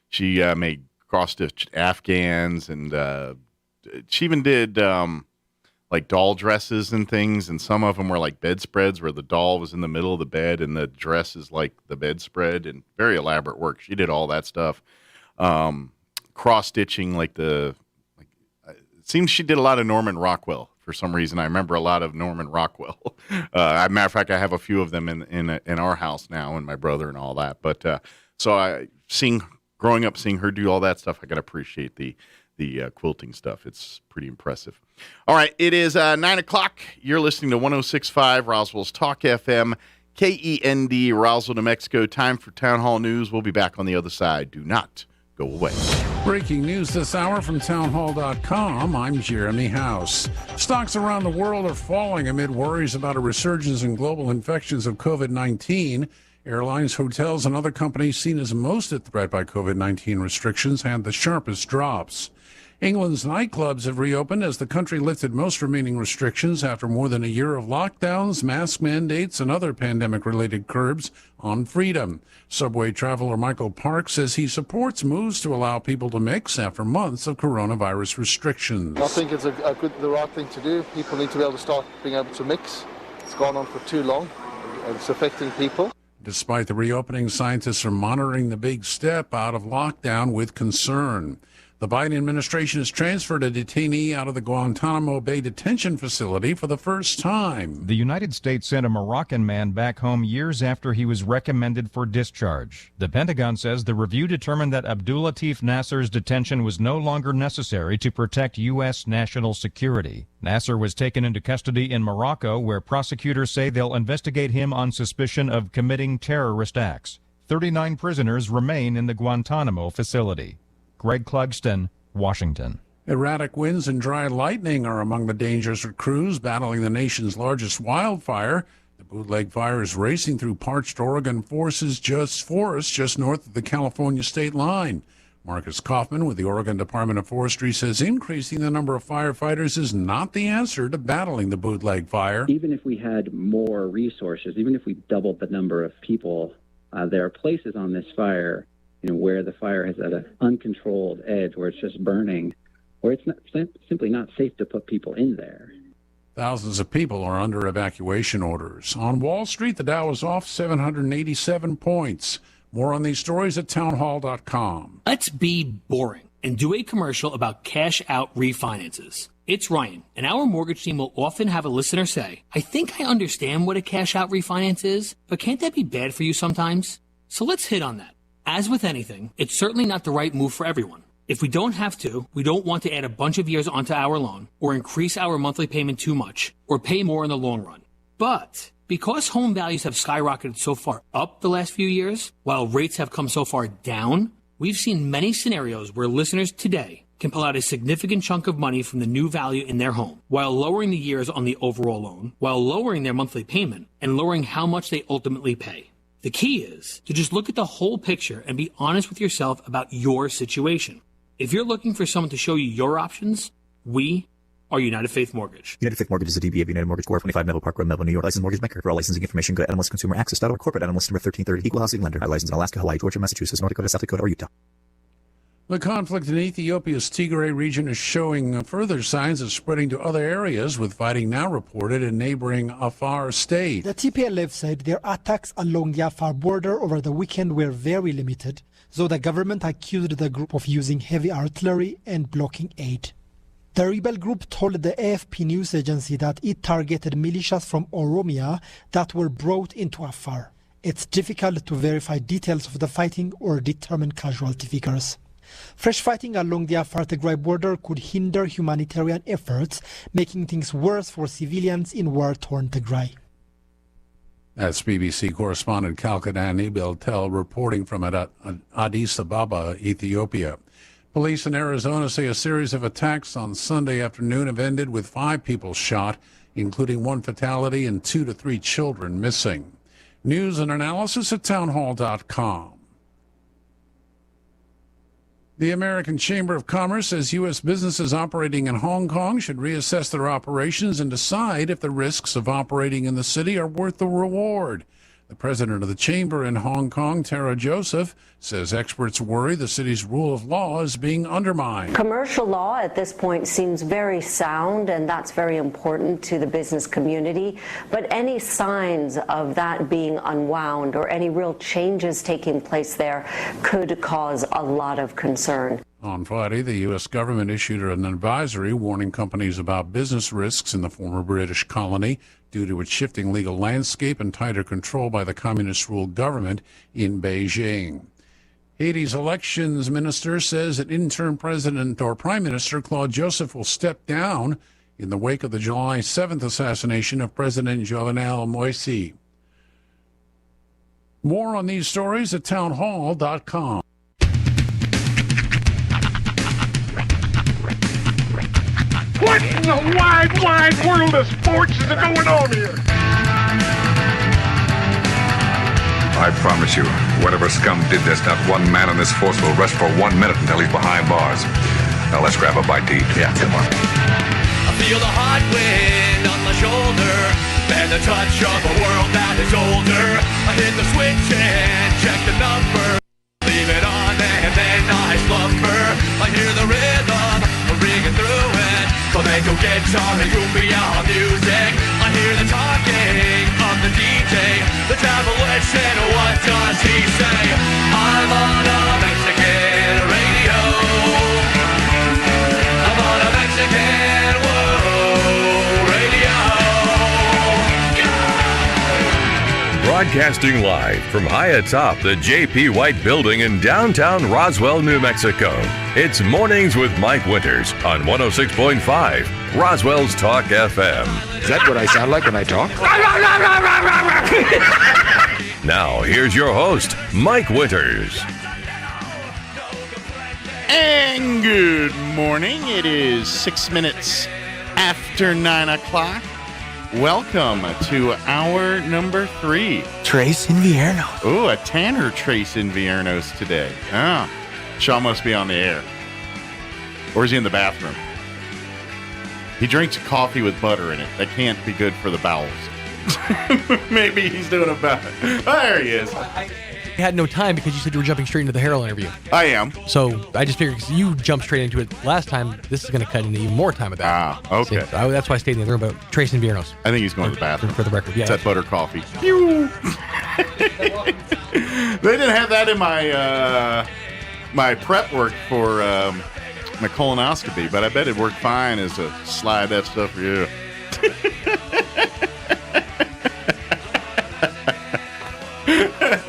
She made cross-stitched Afghans, and she even did like doll dresses and things, and some of them were like bedspreads where the doll was in the middle of the bed and the dress is like the bedspread, and very elaborate work. She did all that stuff. Cross-stitching, it seems she did a lot of Norman Rockwell. For some reason, I remember a lot of Norman Rockwell. As a matter of fact, I have a few of them in our house now, and my brother and all that. But so growing up, seeing her do all that stuff, I got to appreciate the quilting stuff. It's pretty impressive. All right, it is 9:00. You're listening to 106.5 Roswell's Talk FM, KEND, Roswell, New Mexico. Time for Town Hall News. We'll be back on the other side. Do not go away. Breaking news this hour from townhall.com. I'm Jeremy House. Stocks around the world are falling amid worries about a resurgence in global infections of COVID-19. Airlines, hotels, and other companies seen as most at threat by COVID-19 restrictions had the sharpest drops. England's nightclubs have reopened as the country lifted most remaining restrictions after more than a year of lockdowns, mask mandates, and other pandemic-related curbs on freedom. Subway traveler Michael Park says he supports moves to allow people to mix after months of coronavirus restrictions. I think it's the right thing to do. People need to be able to start being able to mix. It's gone on for too long, and it's affecting people. Despite the reopening, scientists are monitoring the big step out of lockdown with concern. The Biden administration has transferred a detainee out of the Guantanamo Bay detention facility for the first time. The United States sent a Moroccan man back home years after he was recommended for discharge. The Pentagon says the review determined that Abdulatif Nasser's detention was no longer necessary to protect U.S. national security. Nasser was taken into custody in Morocco, where prosecutors say they'll investigate him on suspicion of committing terrorist acts. 39 prisoners remain in the Guantanamo facility. Greg Clugston, Washington. Erratic winds and dry lightning are among the dangers for crews battling the nation's largest wildfire. The bootleg fire is racing through parched Oregon forests just north of the California state line. Marcus Kaufman with the Oregon Department of Forestry says increasing the number of firefighters is not the answer to battling the bootleg fire. Even if we had more resources, even if we doubled the number of people, there are places on this fire where the fire has at an uncontrolled edge, where it's just burning, where it's simply not safe to put people in there. Thousands of people are under evacuation orders. On Wall Street, the Dow is off 787 points. More on these stories at townhall.com. Let's be boring and do a commercial about cash-out refinances. It's Ryan, and our mortgage team will often have a listener say, I think I understand what a cash-out refinance is, but can't that be bad for you sometimes? So let's hit on that. As with anything, it's certainly not the right move for everyone. If we don't have to, we don't want to add a bunch of years onto our loan, or increase our monthly payment too much, or pay more in the long run. But because home values have skyrocketed so far up the last few years, while rates have come so far down, we've seen many scenarios where listeners today can pull out a significant chunk of money from the new value in their home, while lowering the years on the overall loan, while lowering their monthly payment, and lowering how much they ultimately pay. The key is to just look at the whole picture and be honest with yourself about your situation. If you're looking for someone to show you your options, we are United Faith Mortgage. United Faith Mortgage is a DBA of United Mortgage Corp. 25 Melville Park Road, Melville, New York. Licensed mortgage banker. For all licensing information, go to NMLSConsumerAccess.org. Corporate NMLS number 1330. Equal housing lender. Licensed in Alaska, Hawaii, Georgia, Massachusetts, North Dakota, South Dakota, or Utah. The conflict in Ethiopia's Tigray region is showing further signs of spreading to other areas, with fighting now reported in neighboring Afar state. The TPLF said their attacks along the Afar border over the weekend were very limited, though the government accused the group of using heavy artillery and blocking aid. The rebel group told the AFP news agency that it targeted militias from Oromia that were brought into Afar. It's difficult to verify details of the fighting or determine casualty figures. Fresh fighting along the Afar-Tigray border could hinder humanitarian efforts, making things worse for civilians in war-torn Tigray. That's BBC correspondent Kalkadan Ibeltel reporting from Addis Ababa, Ethiopia. Police in Arizona say a series of attacks on Sunday afternoon have ended with 5 people shot, including 1 fatality and 2 to 3 children missing. News and analysis at townhall.com. The American Chamber of Commerce says U.S. businesses operating in Hong Kong should reassess their operations and decide if the risks of operating in the city are worth the reward. The president of the chamber in Hong Kong, Tara Joseph, says experts worry the city's rule of law is being undermined. Commercial law at this point seems very sound, and that's very important to the business community. But any signs of that being unwound or any real changes taking place there could cause a lot of concern. On Friday, the U.S. government issued an advisory warning companies about business risks in the former British colony due to its shifting legal landscape and tighter control by the communist-ruled government in Beijing. Haiti's elections minister says that interim president or prime minister Claude Joseph will step down in the wake of the July 7th assassination of President Jovenel Moïse. More on these stories at townhall.com. What in the wide world of sports is going on here? I promise you, whatever scum did this, not one man on this force will rest for 1 minute until he's behind bars. Now let's grab a bite to eat. Yeah, come on. I feel the hot wind on my shoulder and the touch of a world that is older. I hit the switch and check the number. Leave it on and then I slumber. I hear the rhythm ringing through it. Flamenco guitar and cumbia music. I hear the talking of the DJ. The Travelician, what does he say? I'm on a Mexican radio. I'm on a Mexican radio. Broadcasting live from high atop the J.P. White Building in downtown Roswell, New Mexico. It's Mornings with Mike Winters on 106.5 Roswell's Talk FM. Is that what I sound like when I talk? Now, here's your host, Mike Winters. And good morning. It is 6 minutes after 9 o'clock. Welcome to hour number 3. Trace Inviernos. Oh, a Tanner Trace Inviernos today. Ah, Sean must be on the air. Or is he in the bathroom? He drinks coffee with butter in it. That can't be good for the bowels. Maybe he's doing a bad. Oh, there he is. I had no time because you said you were jumping straight into the Herald interview. I am. So I just figured because you jumped straight into it last time, this is going to cut into even more time of that. Ah, okay. So that's why I stayed in the room about Trace and Viernos. I think he's going to the bathroom. For the record, yeah. It's that butter coffee. They didn't have that in my my prep work for my colonoscopy, but I bet it worked fine as a slide that stuff for you.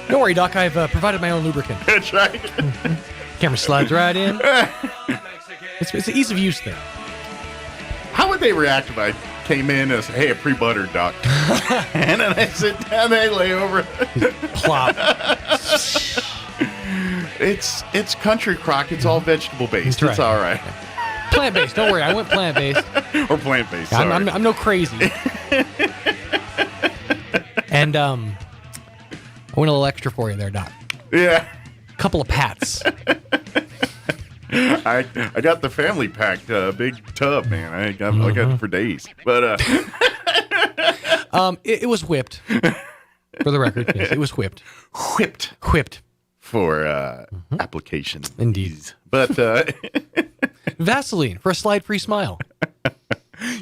Don't worry, Doc. I've provided my own lubricant. That's right. Camera slides right in. It's an ease of use thing. How would they react if I came in as, hey, a pre-buttered duck? And then I sit down, they lay over. Plop. It's country crock. It's all vegetable based. Right. It's all right. Yeah. Plant-based. Don't worry. I went plant-based. Or plant-based. I'm no crazy. And I went a little extra for you there, Doc. Yeah. Couple of pats. I got the family packed big tub, man. I got it for days. But it was whipped. For the record, yes, it was whipped. Whipped. For application. Indeed. But Vaseline for a slide-free smile.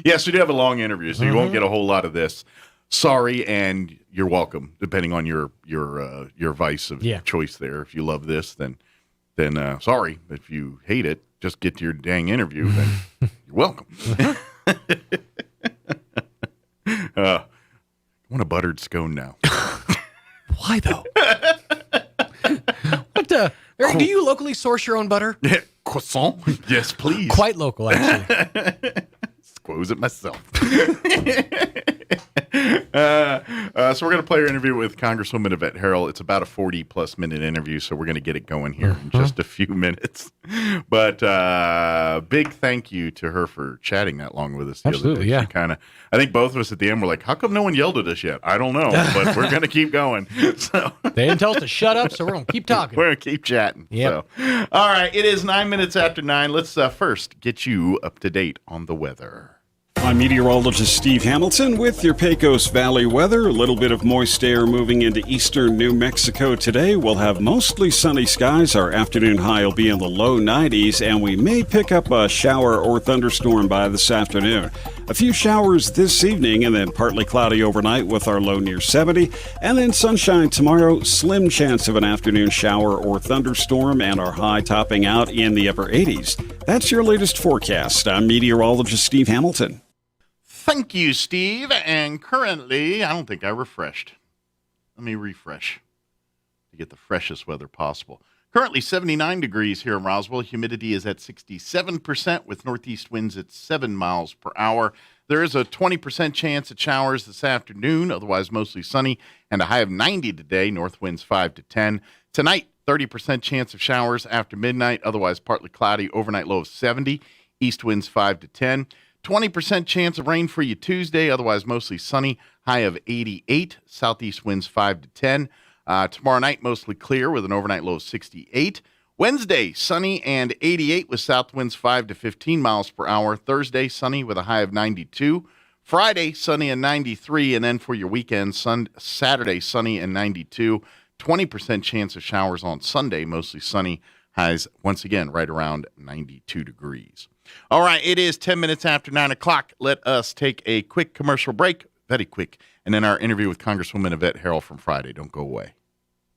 Yes, we do have a long interview, so you won't get a whole lot of this. Sorry, and you're welcome, depending on your vice of choice there. If you love this, then sorry. If you hate it, just get to your dang interview, then you're welcome. I want a buttered scone now. Why, though? What the? Eric, do you locally source your own butter? Croissant? Yes, please. Quite local, actually. Squoze it myself. So we're going to play our interview with Congresswoman Yvette Herrell. It's about a 40-plus minute interview, so we're going to get it going here in just a few minutes. But big thank you to her for chatting that long with us the other day. Yeah. I think both of us at the end were like, how come no one yelled at us yet? I don't know, but we're going to keep going. So they didn't tell us to shut up, so we're going to keep talking. We're going to keep chatting. Yep. So. All right, it is 9 minutes after 9. Let's first get you up to date on the weather. I'm meteorologist Steve Hamilton with your Pecos Valley weather. A little bit of moist air moving into eastern New Mexico today. We'll have mostly sunny skies. Our afternoon high will be in the low 90s, and we may pick up a shower or thunderstorm by this afternoon. A few showers this evening, and then partly cloudy overnight with our low near 70. And then sunshine tomorrow, slim chance of an afternoon shower or thunderstorm, and our high topping out in the upper 80s. That's your latest forecast. I'm meteorologist Steve Hamilton. Thank you, Steve. And currently, I don't think I refreshed. Let me refresh to get the freshest weather possible. Currently 79 degrees here in Roswell. Humidity is at 67% with northeast winds at 7 miles per hour. There is a 20% chance of showers this afternoon, otherwise mostly sunny, and a high of 90 today. North winds 5 to 10. Tonight, 30% chance of showers after midnight, otherwise partly cloudy. Overnight low of 70. East winds 5 to 10. 20% chance of rain for you Tuesday, otherwise mostly sunny, high of 88. Southeast winds 5 to 10. Tomorrow night, mostly clear with an overnight low of 68. Wednesday, sunny and 88 with south winds 5 to 15 miles per hour. Thursday, sunny with a high of 92. Friday, sunny and 93. And then for your weekend, Saturday, sunny and 92. 20% chance of showers on Sunday, mostly sunny. Highs, once again, right around 92 degrees. All right, it is 10 minutes after 9 o'clock. Let us take a quick commercial break, very quick, and then our interview with Congresswoman Yvette Herrell from Friday. Don't go away.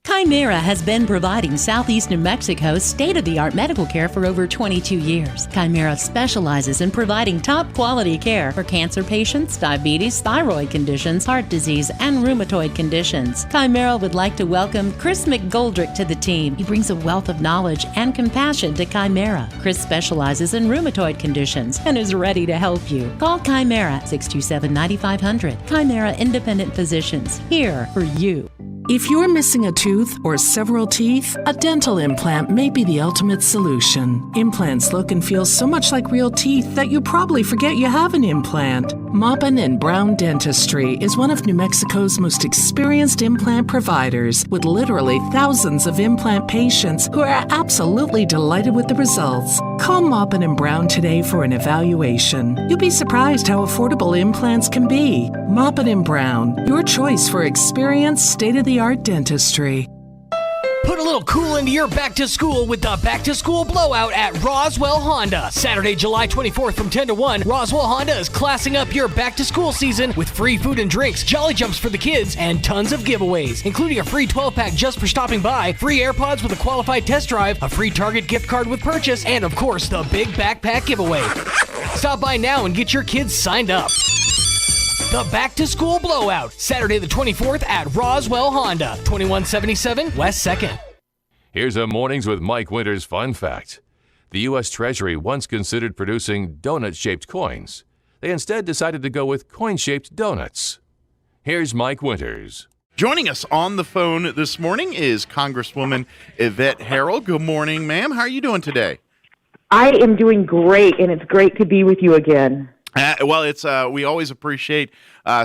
Chimera has been providing Southeast New Mexico state-of-the-art medical care for over 22 years. Chimera specializes in providing top-quality care for cancer patients, diabetes, thyroid conditions, heart disease, and rheumatoid conditions. Chimera would like to welcome Chris McGoldrick to the team. He brings a wealth of knowledge and compassion to Chimera. Chris specializes in rheumatoid conditions and is ready to help you. Call Chimera 627-9500. Chimera Independent Physicians, here for you. If you're missing a tooth or several teeth, a dental implant may be the ultimate solution. Implants look and feel so much like real teeth that you probably forget you have an implant. Maupin & Brown Dentistry is one of New Mexico's most experienced implant providers, with literally thousands of implant patients who are absolutely delighted with the results. Call Maupin & Brown today for an evaluation. You'll be surprised how affordable implants can be. Maupin & Brown, your choice for experienced, state-of-the-art dentistry. Put a little cool into your back to school with the Back to School Blowout at Roswell Honda. Saturday, July 24th from 10 to 1, Roswell Honda is classing up your back to school season with free food and drinks, Jolly Jumps for the kids, and tons of giveaways, including a free 12-pack just for stopping by, free AirPods with a qualified test drive, a free Target gift card with purchase, and of course, the big backpack giveaway. Stop by now and get your kids signed up. The Back to School Blowout, Saturday the 24th at Roswell Honda, 2177 West 2nd. Here's a Mornings with Mike Winters fun fact. The U.S. Treasury once considered producing donut-shaped coins. They instead decided to go with coin-shaped donuts. Here's Mike Winters. Joining us on the phone this morning is Congresswoman Yvette Herrell. Good morning, ma'am. How are you doing today? I am doing great, and it's great to be with you again. Well, it's we always appreciate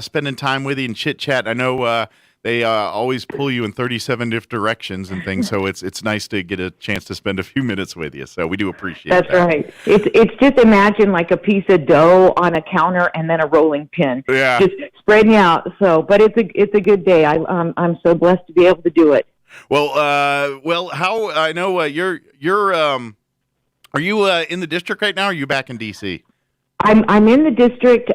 spending time with you and chit-chat. I know they always pull you in 37 different directions and things. So it's nice to get a chance to spend a few minutes with you. So we do appreciate that. That's right. It's just imagine like a piece of dough on a counter and then a rolling pin. Yeah. Just spreading out. So, but it's a good day. I'm so blessed to be able to do it. Well, how I know you're are you in the district right now? Or are you back in D.C.? I'm in the district.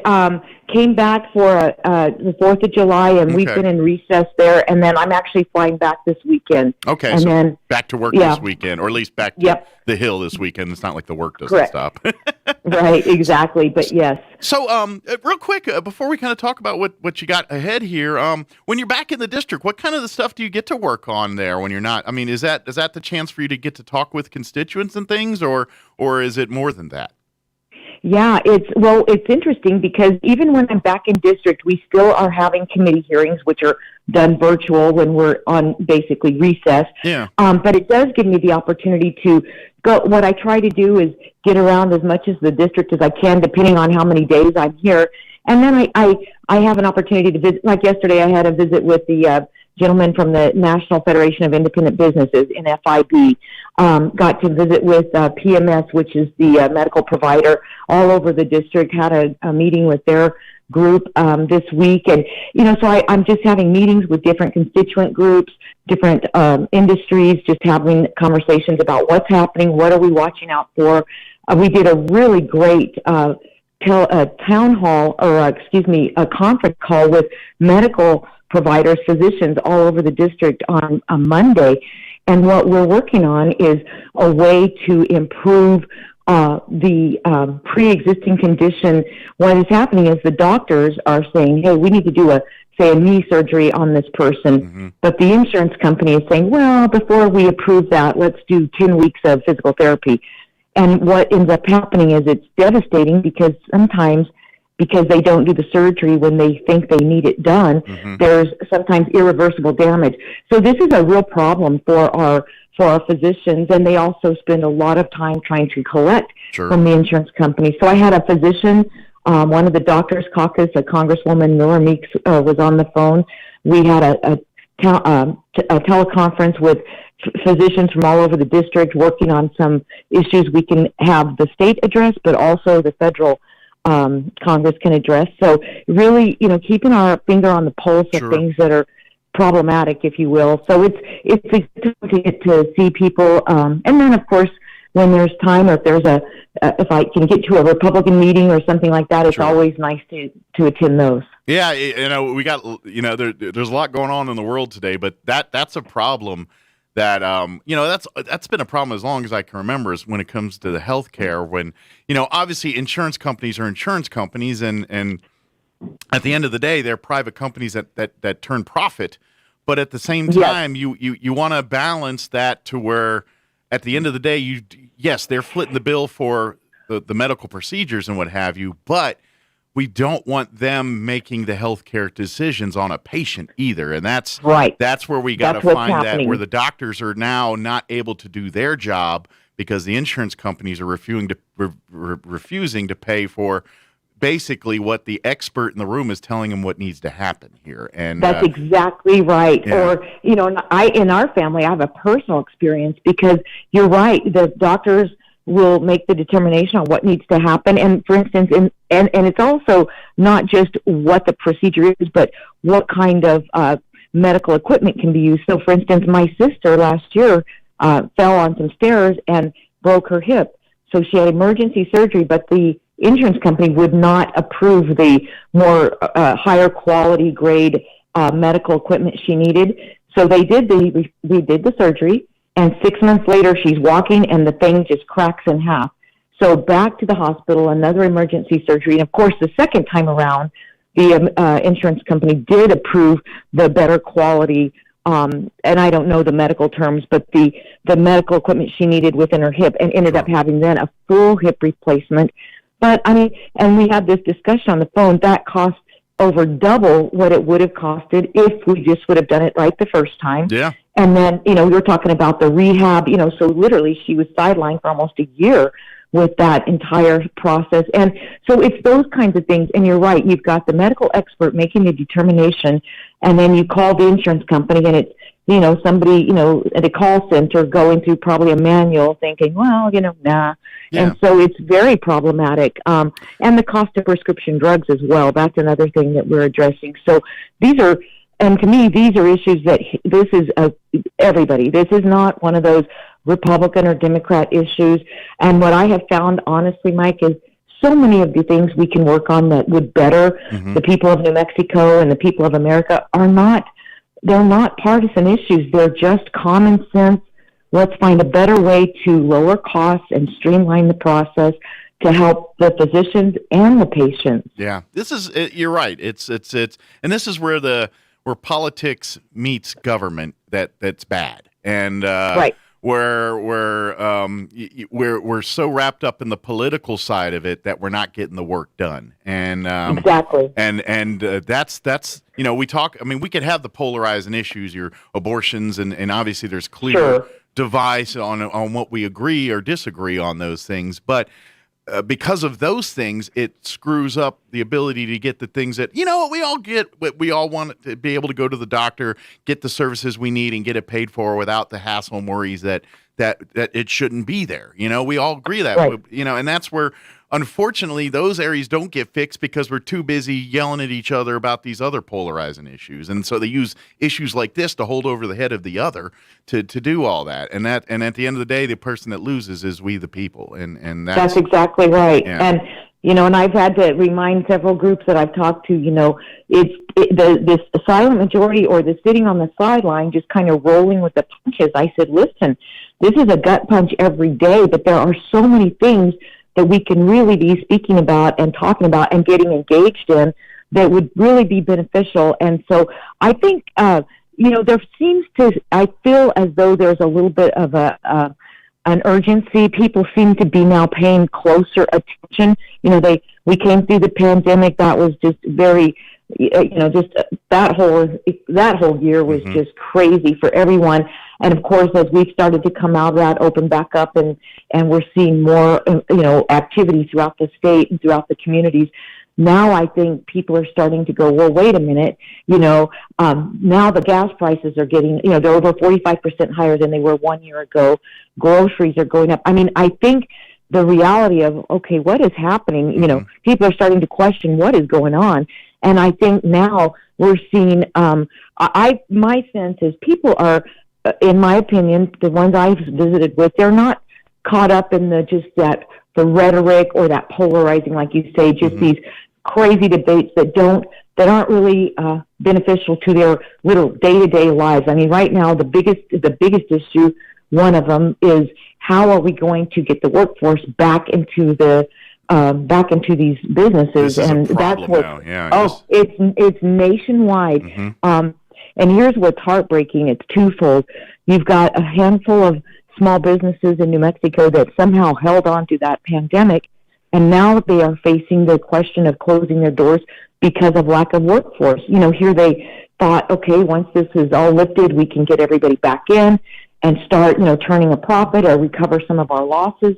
Came back for the 4th of July, and we've been in recess there. And then I'm actually flying back this weekend. Okay, and so then back to work this weekend, or at least back to the Hill this weekend. It's not like the work doesn't stop. Right, exactly. But yes. So, real quick, before we kind of talk about what you got ahead here, when you're back in the district, what kind of the stuff do you get to work on there when you're not? I mean, is that the chance for you to get to talk with constituents and things, or is it more than that? Yeah, it's interesting because even when I'm back in district, we still are having committee hearings, which are done virtual when we're on basically recess. Yeah. But it does give me the opportunity to go. What I try to do is get around as much as the district as I can, depending on how many days I'm here. And then I have an opportunity to visit. Like yesterday, I had a visit with the gentleman from the National Federation of Independent Businesses, NFIB. Got to visit with PMS, which is the medical provider all over the district, had a meeting with their group this week. And, so I'm just having meetings with different constituent groups, different industries, just having conversations about what's happening, what are we watching out for. We did a really great town hall, a conference call with medical providers, physicians all over the district on Monday. And what we're working on is a way to improve the pre-existing condition. What is happening is the doctors are saying, hey, we need to do a knee surgery on this person. Mm-hmm. But the insurance company is saying, well, before we approve that, let's do 10 weeks of physical therapy. And what ends up happening is it's devastating because sometimes, because they don't do the surgery when they think they need it done, there's sometimes irreversible damage. So this is a real problem for our physicians, and they also spend a lot of time trying to collect from the insurance company. So I had a physician, one of the Doctors Caucus, a Congresswoman Miller Meeks, was on the phone. We had a teleconference with physicians from all over the district working on some issues we can have the state address, but also the federal Congress can address. So really, keeping our finger on the pulse of things that are problematic, if you will. So it's good to get to see people. And then, of course, when there's time, or if I can get to a Republican meeting or something like that, it's always nice to attend those. Yeah, we got, there's a lot going on in the world today, but that's a problem that, that's been a problem as long as I can remember, is when it comes to the healthcare, when, obviously insurance companies are insurance companies, and at the end of the day, they're private companies that turn profit. But at the same time, you want to balance that to where at the end of the day, they're footing the bill for the medical procedures and what have you, but we don't want them making the healthcare decisions on a patient either. And that's where we got to find that, where the doctors are now not able to do their job because the insurance companies are refusing to pay for basically what the expert in the room is telling them what needs to happen here. And that's exactly right. Yeah. Or, in our family, I have a personal experience because you're right. The doctors will make the determination on what needs to happen. And for instance, and it's also not just what the procedure is, but what kind of medical equipment can be used. So for instance, my sister last year fell on some stairs and broke her hip. So she had emergency surgery, but the insurance company would not approve the more higher quality grade medical equipment she needed. So we did the surgery. And 6 months later, she's walking, and the thing just cracks in half. So back to the hospital, another emergency surgery. And, of course, the second time around, the insurance company did approve the better quality, and I don't know the medical terms, but the medical equipment she needed within her hip, and ended up having then a full hip replacement. But, and we had this discussion on the phone, that cost over double what it would have costed if we just would have done it right the first time. Yeah. And then, we were talking about the rehab, so literally she was sidelined for almost a year with that entire process. And so it's those kinds of things. And you're right, you've got the medical expert making the determination, and then you call the insurance company, and it's, somebody, at a call center going through probably a manual thinking, well, nah. Yeah. And so it's very problematic. And the cost of prescription drugs as well. That's another thing that we're addressing. So and to me, these are issues that this is everybody. This is not one of those Republican or Democrat issues. And what I have found, honestly, Mike, is so many of the things we can work on that would better the people of New Mexico and the people of America they're not partisan issues. They're just common sense. Let's find a better way to lower costs and streamline the process to help the physicians and the patients. Yeah, you're right. It's and this is where politics meets government that's bad. And right. Where we're so wrapped up in the political side of it that we're not getting the work done. And exactly. And that's we talk. I mean, we could have the polarizing issues, your abortions, and obviously there's clear divide on what we agree or disagree on those things, but. Because of those things, it screws up the ability to get the things that, we all get, we all want to be able to go to the doctor, get the services we need, and get it paid for without the hassle and worries that it shouldn't be there. We all agree that, right. And that's where, unfortunately, those areas don't get fixed because we're too busy yelling at each other about these other polarizing issues. And so they use issues like this to hold over the head of the other to do all that. And at the end of the day, the person that loses is we the people. And that's exactly right. Yeah. And, and I've had to remind several groups that I've talked to, this silent majority or the sitting on the sideline just kind of rolling with the punches. I said, listen, this is a gut punch every day, but there are so many things that we can really be speaking about and talking about and getting engaged in that would really be beneficial. And so I think, I feel as though there's a little bit of an urgency. People seem to be now paying closer attention. We came through the pandemic. That was just very, just that whole year was just crazy for everyone. And of course, as we've started to come out of that, open back up, and we're seeing more, activity throughout the state and throughout the communities. Now I think people are starting to go, well, wait a minute, now the gas prices are getting, they're over 45% higher than they were 1 year ago. Groceries are going up. I mean, I think the reality of, okay, what is happening? People are starting to question what is going on. And I think now we're seeing, my sense is people are, in my opinion, the ones I've visited with, they're not caught up in the rhetoric or that polarizing, like you say, just these crazy debates that aren't really beneficial to their little day-to-day lives. I mean, right now the biggest issue, one of them, is how are we going to get the workforce back into these businesses? And that's what. It's nationwide. And here's what's heartbreaking. It's twofold. You've got a handful of small businesses in New Mexico that somehow held on to that pandemic, and now they are facing the question of closing their doors because of lack of workforce. Here they thought, okay, once this is all lifted, we can get everybody back in and start, turning a profit or recover some of our losses.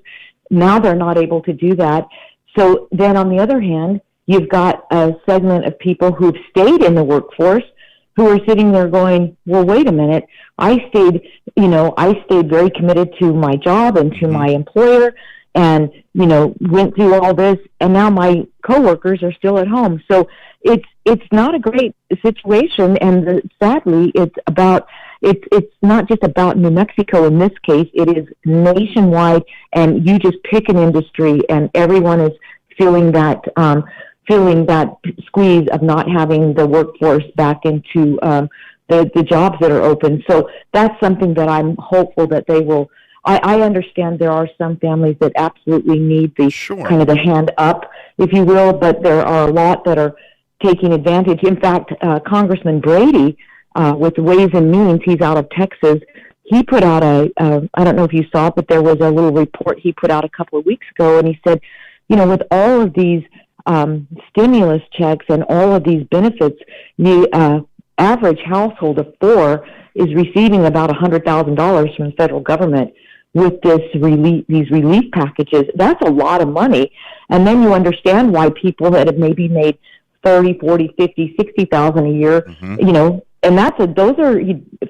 Now they're not able to do that. So then on the other hand, you've got a segment of people who've stayed in the workforce who are sitting there going, well, wait a minute, I stayed very committed to my job and to my employer and, went through all this, and now my coworkers are still at home. So it's not a great situation, and sadly, it's not just about New Mexico in this case, it is nationwide, and you just pick an industry, and everyone is feeling that squeeze of not having the workforce back into the jobs that are open. So that's something that I'm hopeful that they will. I understand there are some families that absolutely need the kind of the hand up, if you will, but there are a lot that are taking advantage. In fact, Congressman Brady, with Ways and Means, he's out of Texas. He put out I don't know if you saw it, but there was a little report he put out a couple of weeks ago, and he said, with all of these stimulus checks and all of these benefits, the average household of four is receiving about $100,000 from the federal government. with these relief packages. That's a lot of money. And then you understand why people that have maybe made 30, 40, 50, 60,000 a year, and those are,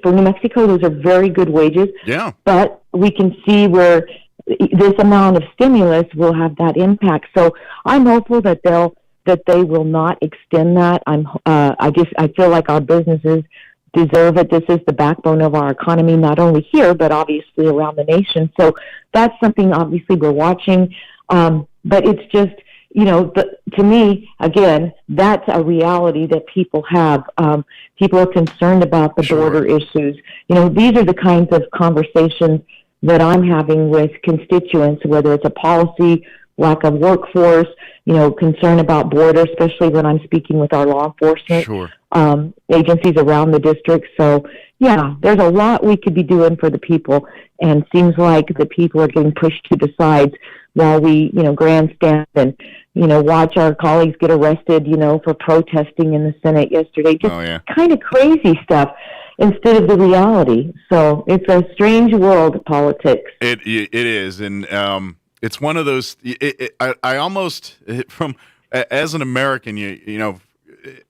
for New Mexico, those are very good wages. Yeah. But we can see where this amount of stimulus will have that impact. So I'm hopeful that they will not extend that. I feel like our businesses deserve it. This is the backbone of our economy, not only here, but obviously around the nation. So that's something obviously we're watching. But it's just, to me, again, that's a reality that people have. People are concerned about the border issues. These are the kinds of conversations that I'm having with constituents, whether it's a policy, lack of workforce, concern about border, especially when I'm speaking with our law enforcement agencies around the district. So, yeah, there's a lot we could be doing for the people, and seems like the people are getting pushed to the sides while we, grandstand and, watch our colleagues get arrested, for protesting in the Senate yesterday. Just kind of crazy stuff instead of the reality. So it's a strange world, politics. It is, and it's one of those. I almost, from as an American,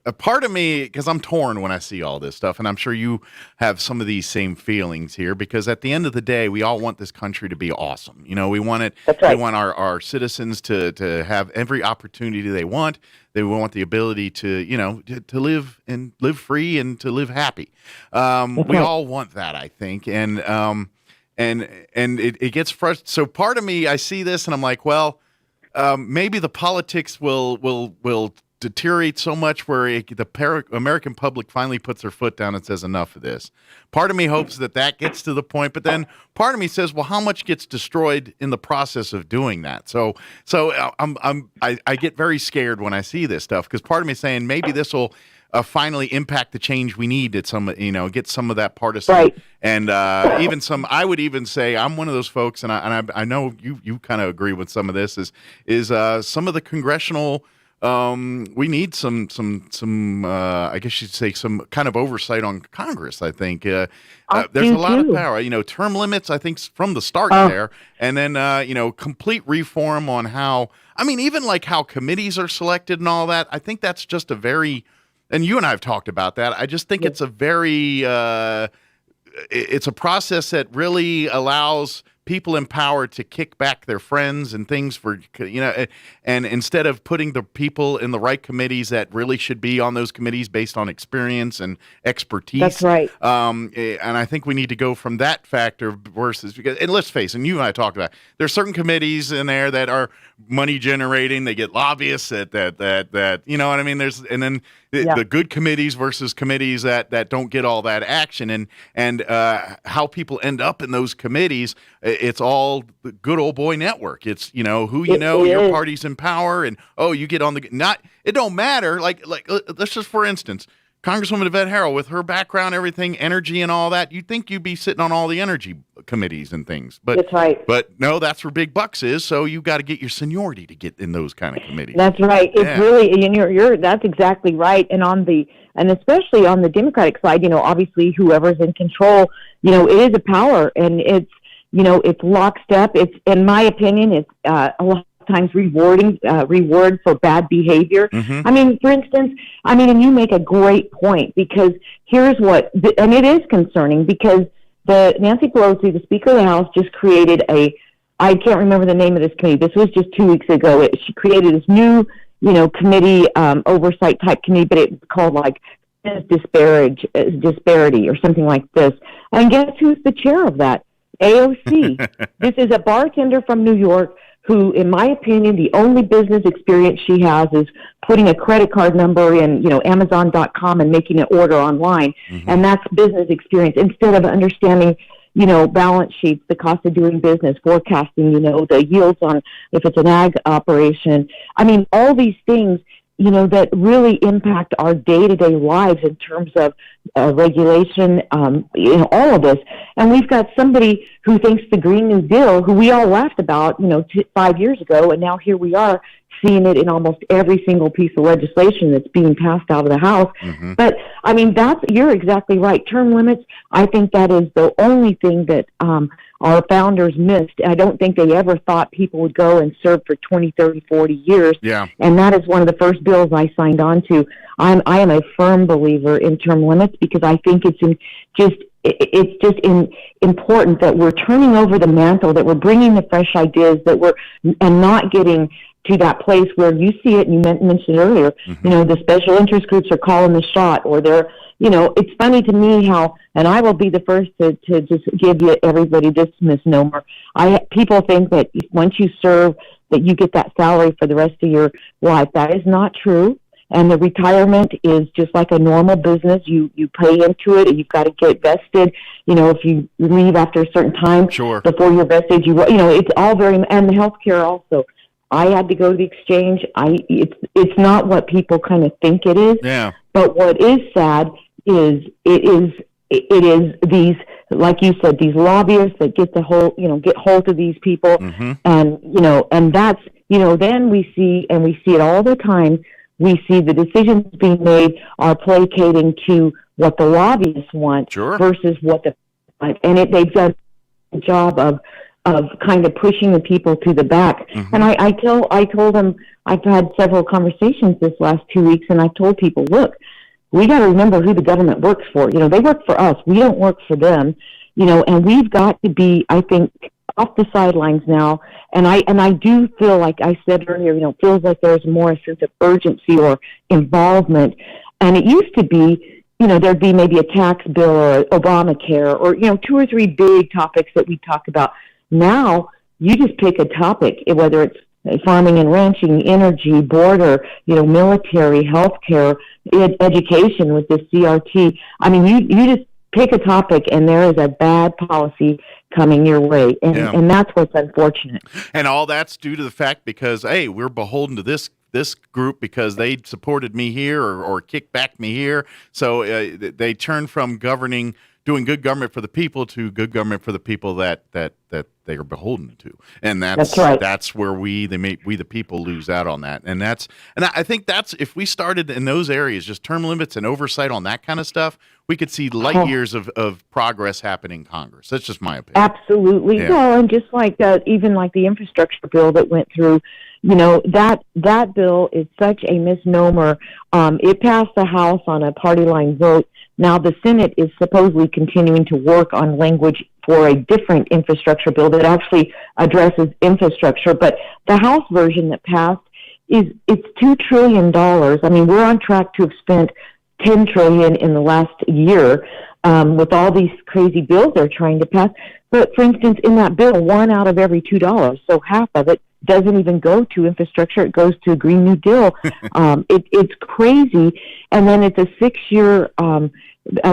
a part of me, because I'm torn when I see all this stuff, and I'm sure you have some of these same feelings here, because at the end of the day, we all want this country to be awesome. We want it. We want our citizens to have every opportunity they want. They want the ability to, to live and live free and to live happy. We all want that, I think, and it gets frustrating. So part of me, I see this and I'm like, well, maybe the politics will deteriorate so much where the American public finally puts their foot down and says enough of this. Part of me hopes that gets to the point, but then part of me says, well, how much gets destroyed in the process of doing that? So I get very scared when I see this stuff, because part of me is saying maybe this will finally impact the change we need at some, get some of that partisan, and even some. I would even say I'm one of those folks, and I know you kind of agree with some of this. Is some of the congressional. We need some I guess you'd say some kind of oversight on Congress. I think there's a lot of power. Term limits, I think, from the start there, and then complete reform on how. I mean, even like how committees are selected and all that. I think that's just a very. And you and I have talked about that. I just think it's a very. It's a process that really allows people in power to kick back their friends and things for, and instead of putting the people in the right committees that really should be on those committees based on experience and expertise. That's right. And I think we need to go from that factor versus, and let's face it, and you and I talked about, there's certain committees in there that are money generating. They get lobbyists that you know what I mean? And then the good committees versus committees that don't get all that action, and how people end up in those committees. It's all the good old boy network. It's who your party's in power, and you get on it don't matter. Like let's just, for instance, Congresswoman Yvette Harrell, with her background, everything, energy and all that, you'd think you'd be sitting on all the energy committees and things. But that's right. But no, that's where big bucks is. So you got to get your seniority to get in those kind of committees. That's right. It's really, and you're that's exactly right. And especially on the Democratic side, obviously whoever's in control, it is a power, and it's lockstep. It's, in my opinion, it's a lot of times reward for bad behavior. Mm-hmm. I mean, for instance, and you make a great point, because here's what, and it is concerning, because Nancy Pelosi, the Speaker of the House, just created I can't remember the name of this committee. This was just 2 weeks ago. She created this new, committee, oversight type committee, but it's called like disparity or something like this. And guess who's the chair of that? AOC. This is a bartender from New York who, in my opinion, the only business experience she has is putting a credit card number in, Amazon.com and making an order online. Mm-hmm. And that's business experience, instead of understanding, balance sheets, the cost of doing business, forecasting, the yields on if it's an ag operation. I mean, all these things, that really impact our day-to-day lives in terms of regulation, all of this. And we've got somebody who thinks the Green New Deal, who we all laughed about, 5 years ago, and now here we are seeing it in almost every single piece of legislation that's being passed out of the House. Mm-hmm. But I mean, you're exactly right. Term limits, I think that is the only thing that our founders missed. I don't think they ever thought people would go and serve for 20, 30, 40 years. Yeah. And that is one of the first bills I signed on to. I am a firm believer in term limits because I think it's important that we're turning over the mantle, that we're bringing the fresh ideas, and not getting to that place where you see it, and you mentioned earlier, the special interest groups are calling the shot, or they're, it's funny to me how, and I will be the first to just give everybody this misnomer. People think that once you serve, that you get that salary for the rest of your life. That is not true. And the retirement is just like a normal business. You pay into it, and you've got to get vested. If you leave after a certain time before you're vested, it's all very, and the health care also. I had to go to the exchange. It's not what people kind of think it is. Yeah. But what is sad is it is these, like you said, these lobbyists that get hold of these people, and that's, then we see it all the time. We see the decisions being made are placating to what the lobbyists want versus what they've done a job of kind of pushing the people to the back. And I told them, I've had several conversations this last 2 weeks, and I told people, look, we got to remember who the government works for. They work for us. We don't work for them. And we've got to be, I think, off the sidelines now. And I do feel, like I said earlier, it feels like there's more a sense of urgency or involvement. And it used to be, there'd be maybe a tax bill or Obamacare or, 2 or 3 big topics that we talk about. Now, you just pick a topic, whether it's farming and ranching, energy, border, military, healthcare, education with the CRT. I mean, you just pick a topic, and there is a bad policy coming your way, and that's what's unfortunate. And all that's due to the fact because, hey, we're beholden to this group because they supported me here or kicked back me here. So they turn from doing good government for the people to good government for the people that they are beholden to, and that's right. That's where we the people lose out on that, and I think that's, if we started in those areas, just term limits and oversight on that kind of stuff, we could see light years of progress happening in Congress. That's just my opinion. Absolutely. Yeah. Well, and just like even like the infrastructure bill that went through, that bill is such a misnomer. It passed the House on a party line vote. Now the Senate is supposedly continuing to work on language for a different infrastructure bill that actually addresses infrastructure. But the House version that passed it's $2 trillion. I mean, we're on track to have spent $10 trillion in the last year with all these crazy bills they're trying to pass. But for instance, in that bill, 1 out of every $2, so half of it, doesn't even go to infrastructure. It goes to a Green New Deal. It's crazy. And then it's a 6-year,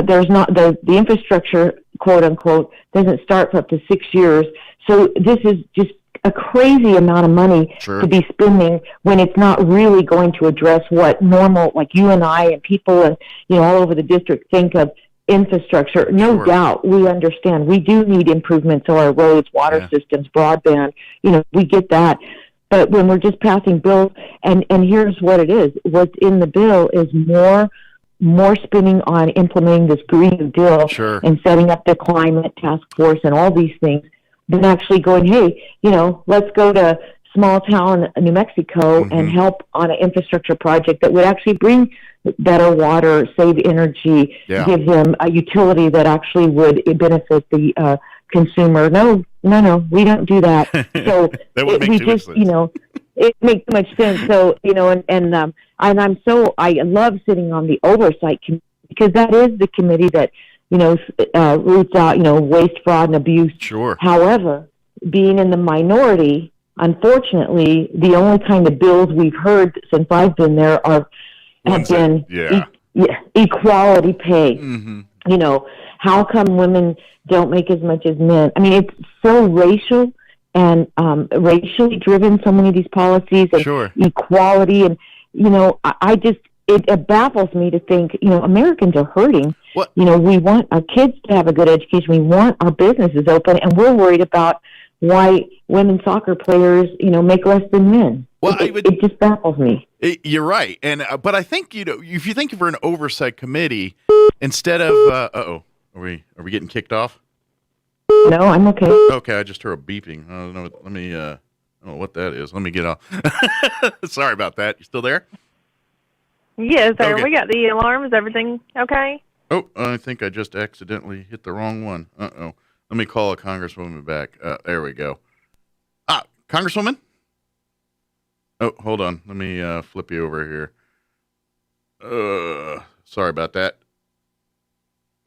there's not the infrastructure, quote unquote, doesn't start for up to 6 years. So this is just a crazy amount of money to be spending when it's not really going to address what normal, like you and I and people and, all over the district think of infrastructure. No doubt, we understand we do need improvements to our roads, water systems, broadband. We get that. But when we're just passing bills, and here's what it is: what's in the bill is more spending on implementing this Green New Deal and setting up the climate task force and all these things, than actually going, hey, let's go to small town New Mexico and help on an infrastructure project that would actually bring better water, save energy, give them a utility that actually would benefit the consumer. No, we don't do that. So that would make too much sense. It makes too much sense. So, I love sitting on the oversight committee because that is the committee that, roots out, waste, fraud, and abuse. Sure. However, being in the minority, unfortunately, the only kind of bills we've heard since I've been there have been equality pay. How come women don't make as much as men? I mean, it's so racial and racially driven, so many of these policies and equality. And, it baffles me to think, Americans are hurting. We want our kids to have a good education. We want our businesses open, and we're worried about why women soccer players, make less than men. Well, it just baffles me. You're right, and but I think if you think of an oversight committee instead of are we getting kicked off? No, I'm okay. Okay, I just heard a beeping. I don't know. Let me. I don't know what that is. Let me get off. Sorry about that. You still there? Yes, sir. Okay. We got the alarm. Is everything okay? Oh, I think I just accidentally hit the wrong one. Uh-oh. Let me call a congresswoman back. There we go. Congresswoman? Oh, hold on. Let me flip you over here. Sorry about that.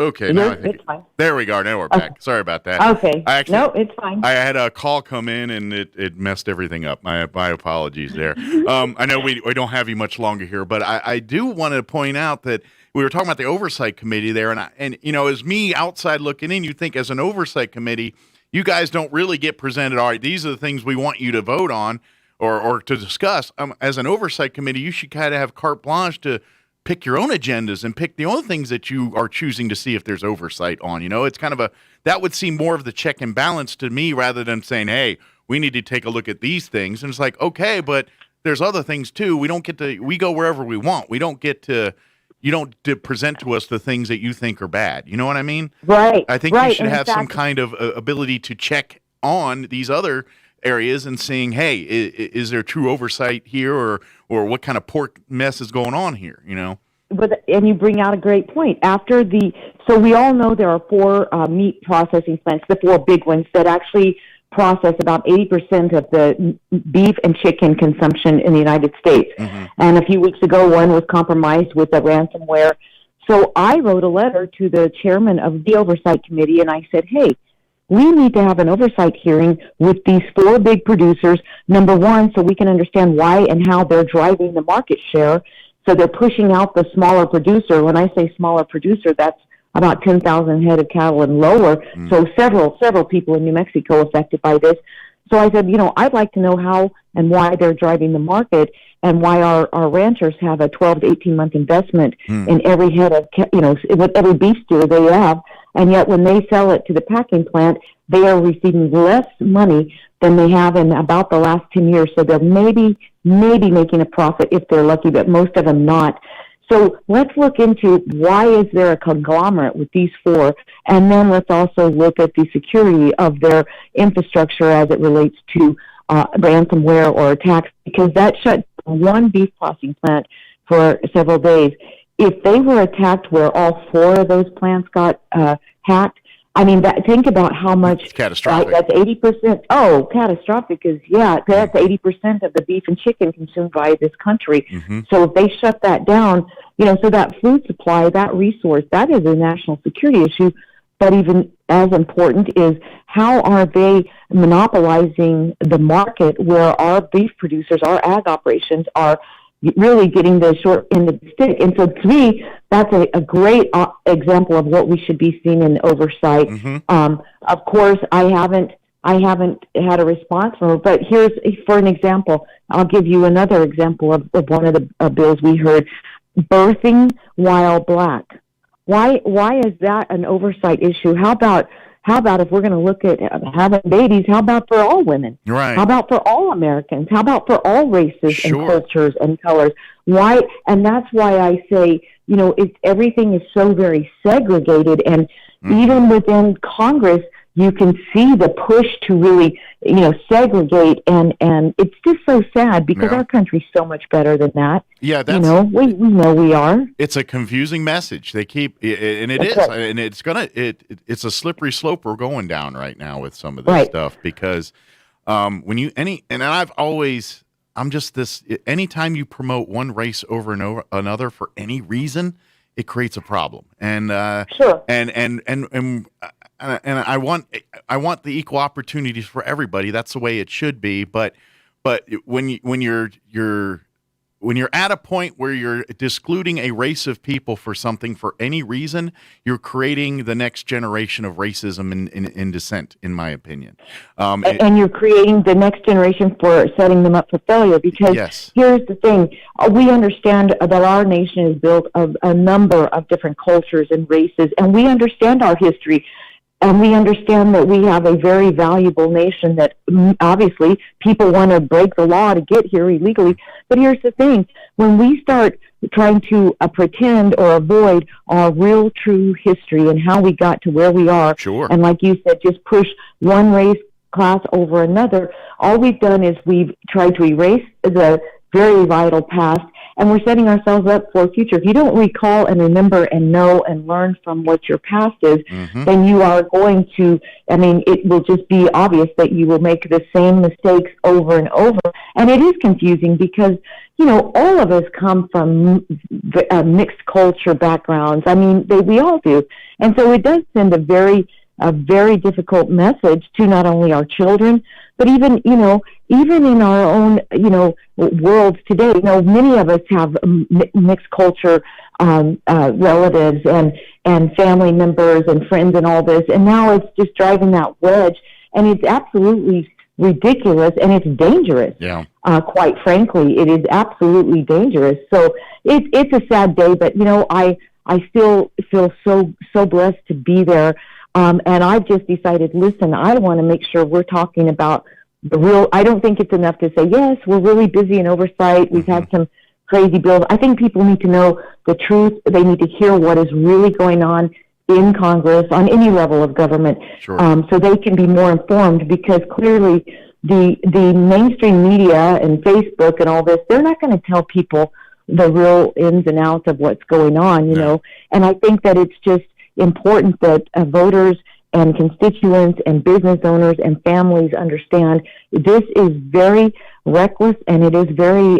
Okay, now I think it's fine. there we go. Now we're back. Sorry about that. Okay. No, it's fine. I had a call come in and it messed everything up. My apologies there. I know we don't have you much longer here, but I do want to point out that we were talking about the oversight committee there, and as me outside looking in, you think as an oversight committee, you guys don't really get presented. All right, these are the things we want you to vote on or to discuss. As an oversight committee, you should kind of have carte blanche to pick your own agendas and pick the only things that you are choosing to see if there's oversight on. It's kind of that would seem more of the check and balance to me rather than saying, hey, we need to take a look at these things. And it's like, okay, but there's other things too. We go wherever we want. You don't present to us the things that you think are bad. You know what I mean? Right. I think you should have some kind of ability to check on these other areas and seeing, hey, is there true oversight here or what kind of pork mess is going on here, And you bring out a great point. So we all know there are 4 meat processing plants, the 4 big ones that actually process about 80% of the beef and chicken consumption in the United States. Mm-hmm. And a few weeks ago, one was compromised with a ransomware. So I wrote a letter to the chairman of the oversight committee, and I said, hey, we need to have an oversight hearing with these 4 big producers, number one, so we can understand why and how they're driving the market share. So they're pushing out the smaller producer. When I say smaller producer, that's about 10,000 head of cattle and lower. Mm. So several people in New Mexico affected by this. So I said, I'd like to know how and why they're driving the market and why our ranchers have a 12 to 18-month investment in every head of, with every beef steer they have. And yet when they sell it to the packing plant, they are receiving less money than they have in about the last 10 years. So they're maybe making a profit if they're lucky, but most of them not. So let's look into why is there a conglomerate with these 4, and then let's also look at the security of their infrastructure as it relates to ransomware or attacks, because that shut one beef processing plant for several days. If they were attacked where all 4 of those plants got hacked, think about how much. It's catastrophic. That's 80%. Oh, catastrophic is, that's 80% of the beef and chicken consumed by this country. Mm-hmm. So if they shut that down, so that food supply, that resource, that is a national security issue. But even as important is how are they monopolizing the market where our beef producers, our ag operations are really getting the short end of the stick. And so to me, that's a great example of what we should be seeing in oversight. Mm-hmm. Of course, I haven't had a response from her, but here's, for an example, I'll give you another example of one of the bills we heard, birthing while black. Why is that an oversight issue? How about if we're going to look at having babies, how about for all women? Right. How about for all Americans? How about for all races and cultures and colors? Why? And that's why I say, everything is so very segregated, and even within Congress, you can see the push to really, segregate, and it's just so sad because our country's so much better than that. Yeah, that's we know we are. It's a confusing message. They keep, and it is, and it's a slippery slope we're going down right now with some of this stuff because anytime you promote one race over another for any reason, it creates a problem. And and I want the equal opportunities for everybody. That's the way it should be. But when you're at a point where you're excluding a race of people for something for any reason, you're creating the next generation of racism and dissent, in my opinion. And you're creating the next generation for setting them up for failure. Because here's the thing: we understand that our nation is built of a number of different cultures and races, and we understand our history. And we understand that we have a very valuable nation that obviously people want to break the law to get here illegally. But here's the thing. When we start trying to pretend or avoid our real, true history and how we got to where we are, and like you said, just push one race class over another, all we've done is we've tried to erase the very vital past, and we're setting ourselves up for a future. If you don't recall and remember and know and learn from what your past is, then you are going to, it will just be obvious that you will make the same mistakes over and over. And it is confusing because, all of us come from mixed culture backgrounds. We all do. And so it does send a very difficult message to not only our children, but even in our own, worlds today. Many of us have mixed culture relatives and family members and friends and all this, and now it's just driving that wedge, and it's absolutely ridiculous, and it's dangerous. Yeah. Quite frankly, it is absolutely dangerous. So it's a sad day, but I still feel so blessed to be there. And I've just decided, listen, I want to make sure we're talking about the real. I don't think it's enough to say, yes, we're really busy in oversight. We've had some crazy bills. I think people need to know the truth. They need to hear what is really going on in Congress, on any level of government, so they can be more informed, because clearly the mainstream media and Facebook and all this, they're not going to tell people the real ins and outs of what's going on, And I think that it's just important that voters and constituents and business owners and families understand this is very reckless, and it is very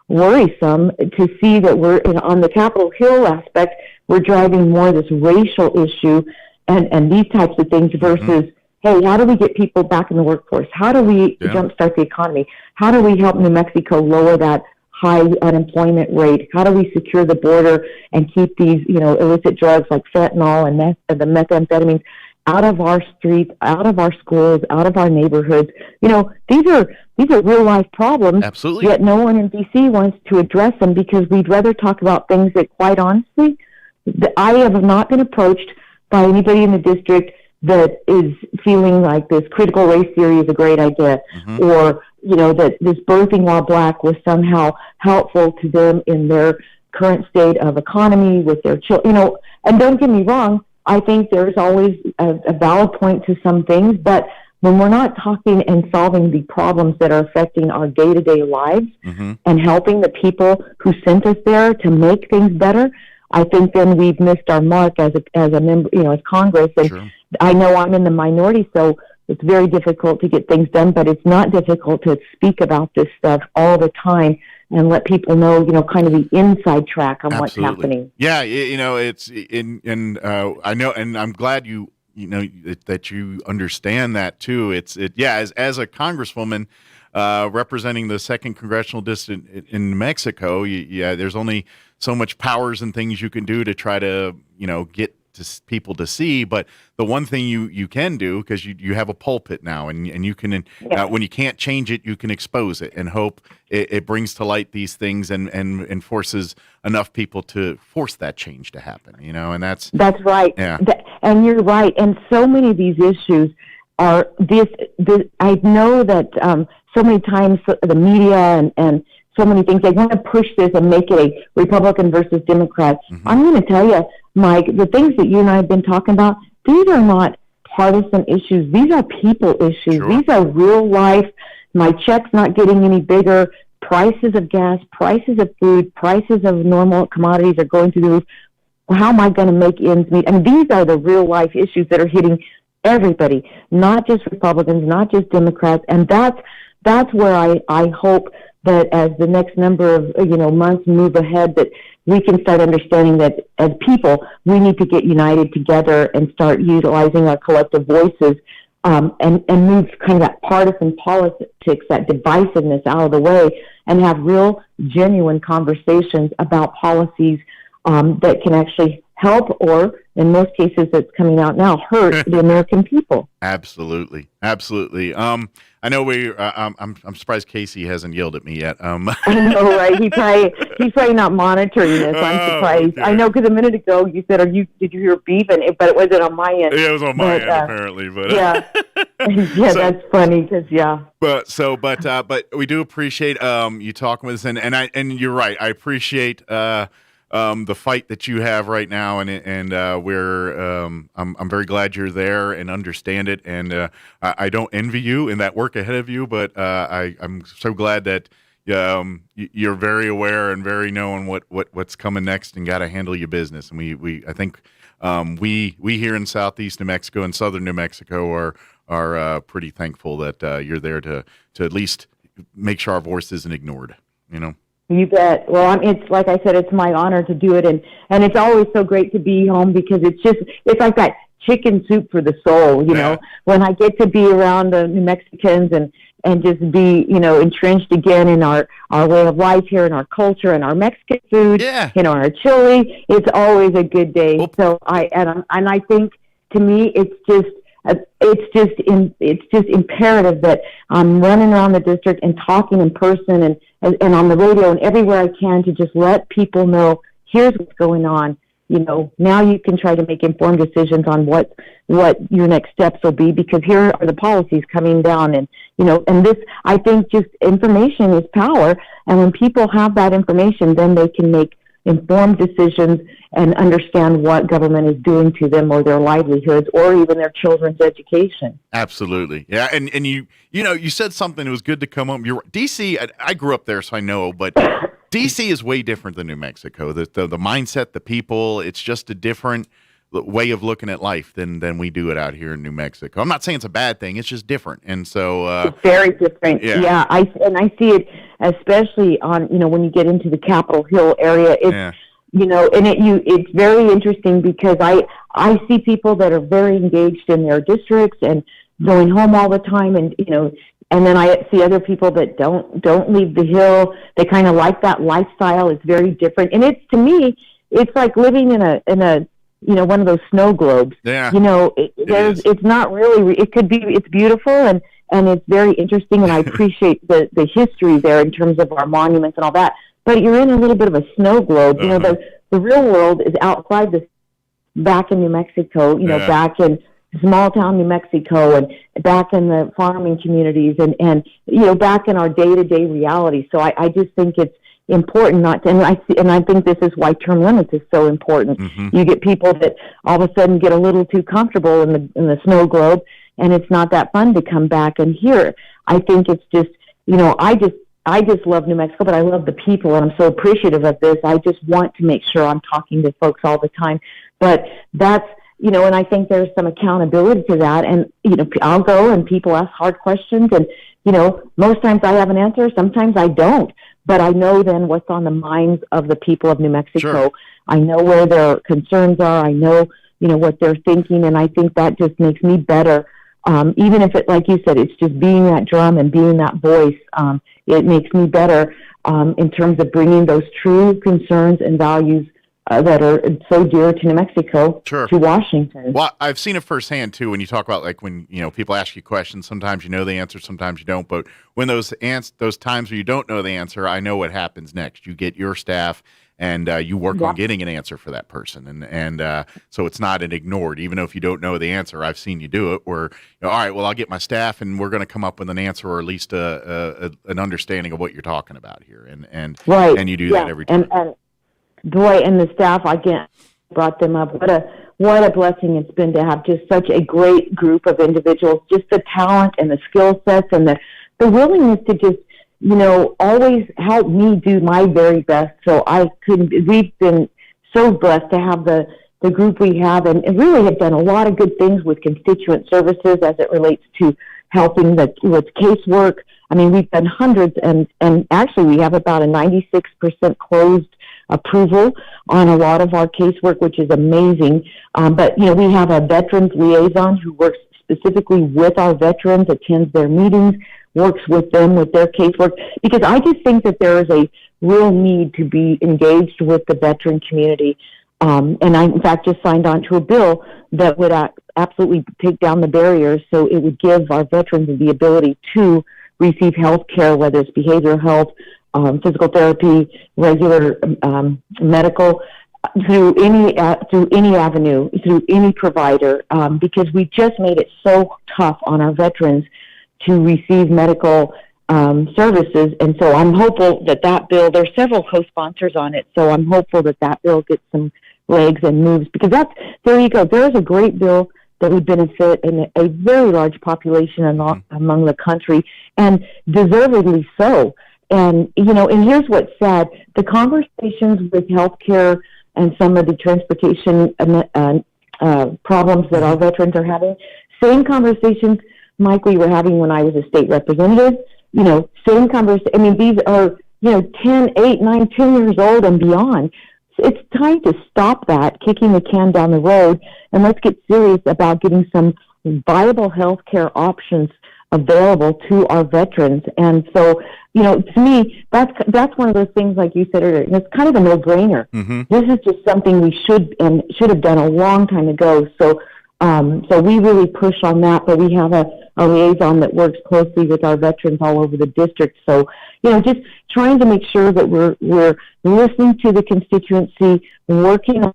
worrisome to see that we're on the Capitol Hill aspect. We're driving more this racial issue and these types of things versus, hey, how do we get people back in the workforce? How do we jumpstart the economy? How do we help New Mexico lower that high unemployment rate? How do we secure the border and keep these, illicit drugs like fentanyl and the methamphetamines out of our streets, out of our schools, out of our neighborhoods? These are real life problems. Absolutely. Yet no one in D.C. wants to address them, because we'd rather talk about things that, quite honestly, I have not been approached by anybody in the district that is feeling like this critical race theory is a great idea, or that this birthing while black was somehow helpful to them in their current state of economy with their children. And don't get me wrong, I think there's always a valid point to some things, but when we're not talking and solving the problems that are affecting our day-to-day lives and helping the people who sent us there to make things better, I think then we've missed our mark as a member, as Congress. And I know I'm in the minority, so it's very difficult to get things done, but it's not difficult to speak about this stuff all the time and let people know, kind of the inside track on what's happening. Yeah, it's I know, and I'm glad that you understand that too. As a congresswoman representing the 2nd Congressional District in New Mexico, there's only so much powers and things you can do to try to, get to people to see. But the one thing you can do, because you have a pulpit now, and you can, when you can't change it, you can expose it and hope it brings to light these things and forces enough people to force that change to happen, and that's right. Yeah. And you're right. And so many of these issues are this I know that so many times the media and so many things, they want to push this and make it a Republican versus Democrat. I'm going to tell you, Mike, the things that you and I have been talking about, these are not partisan issues. These are people issues. These are real life. My check's not getting any bigger. Prices of gas, prices of food, prices of normal commodities are going through the roof. How am I going to make ends meet? And these are the real life issues that are hitting everybody, not just Republicans, not just Democrats. And that's where I hope that as the next number of months move ahead, that we can start understanding that as people, we need to get united together and start utilizing our collective voices and move kind of that partisan politics, that divisiveness out of the way, and have real, genuine conversations about policies that can actually help or, in most cases that's coming out now, hurt the American people. Absolutely. I know I'm surprised Casey hasn't yelled at me yet. I know, right? He's probably not monitoring this. I'm surprised. Okay. I know, because a minute ago you said, did you hear beep? But it wasn't on my end. Yeah, it was on my end apparently. But yeah, yeah, that's funny because But we do appreciate you talking with us, and you're right. I appreciate the fight that you have right now, and I'm very glad you're there and understand it, and I don't envy you in that work ahead of you, but I'm so glad that you're very aware and very knowing what's coming next and got to handle your business. And I think we here in Southeast New Mexico and Southern New Mexico are pretty thankful that you're there to at least make sure our voice isn't ignored. You bet. Well, it's like I said, it's my honor to do it, and it's always so great to be home because it's like that chicken soup for the soul. You know, when I get to be around the New Mexicans and just be entrenched again in our way of life here, in our culture and our Mexican food, our chili. It's always a good day. So I think to me it's just imperative that I'm running around the district and talking in person and on the radio and everywhere I can to just let people know, here's what's going on. Now you can try to make informed decisions on what your next steps will be, because here are the policies coming down, and this, I think, just information is power, and when people have that information, then they can make informed decisions and understand what government is doing to them or their livelihoods or even their children's education. Absolutely. Yeah. And you said something that was good to come home. DC, I grew up there, so I know, but DC is way different than New Mexico. The mindset, the people, it's just a different way of looking at life than we do it out here in New Mexico. I'm not saying it's a bad thing. It's just different. And so it's very different. Yeah. I see it especially on, when you get into the Capitol Hill area. It's, it's very interesting because I see people that are very engaged in their districts and going home all the time, and then I see other people that don't leave the Hill. They kind of like that lifestyle. It's very different, and to me, it's like living in a one of those snow globes. Yeah. It's not really. It's beautiful and it's very interesting, and I appreciate the history there in terms of our monuments and all that. But you're in a little bit of a snow globe. The real world is outside this, back in New Mexico, back in small town New Mexico and back in the farming communities and back in our day-to-day reality. So I just think it's important not to, and I think this is why term limits is so important. Mm-hmm. You get people that all of a sudden get a little too comfortable in the snow globe, and it's not that fun to come back and here. I think it's just, I just love New Mexico, but I love the people, and I'm so appreciative of this. I just want to make sure I'm talking to folks all the time. But that's, and I think there's some accountability to that. And, I'll go and people ask hard questions, and, most times I have an answer, sometimes I don't. But I know then what's on the minds of the people of New Mexico. Sure. I know where their concerns are. I know, what they're thinking, and I think that just makes me better. Even if it, like you said, it's just being that drum and being that voice, it makes me better in terms of bringing those true concerns and values that are so dear to New Mexico to Washington. Well, I've seen it firsthand too. When you talk about when people ask you questions, sometimes you know the answer, sometimes you don't. But when those times where you don't know the answer, I know what happens next. You get your staff and you work on getting an answer for that person, and so it's not an ignored. Even though if you don't know the answer, I've seen you do it. Where all right, well, I'll get my staff, and we're going to come up with an answer or at least an understanding of what you're talking about here, and you do that every time. Boy, and the staff, again, brought them up. What a blessing it's been to have just such a great group of individuals, just the talent and the skill sets and the willingness to just, always help me do my very best. So we've been so blessed to have the group we have, and really have done a lot of good things with constituent services as it relates to helping with casework. I mean, we've done hundreds, and actually we have about a 96% closed approval on a lot of our casework, which is amazing. But, we have a veterans liaison who works specifically with our veterans, attends their meetings, works with them with their casework, because I just think that there is a real need to be engaged with the veteran community. And I, in fact, just signed on to a bill that would absolutely take down the barriers, so it would give our veterans the ability to receive health care, whether it's behavioral health, physical therapy, regular medical, through any avenue, through any provider, because we just made it so tough on our veterans to receive medical services. And so I'm hopeful that bill, there's several co-sponsors on it, so I'm hopeful that bill gets some legs and moves, because there you go. There is a great bill that would benefit a very large population among the country, and deservedly so. And, and here's what's sad. The conversations with healthcare and some of the transportation problems that our veterans are having, same conversations, Mike, we were having when I was a state representative, same conversation. I mean, these are, 10, 8, 9, 10 years old and beyond. So it's time to stop that, kicking the can down the road, and let's get serious about getting some viable healthcare options available to our veterans. And so, to me, that's one of those things, like you said earlier, it's kind of a no-brainer. Mm-hmm. This is just something we should have done a long time ago. So we really push on that, but we have a liaison that works closely with our veterans all over the district. So, just trying to make sure that we're listening to the constituency, working on,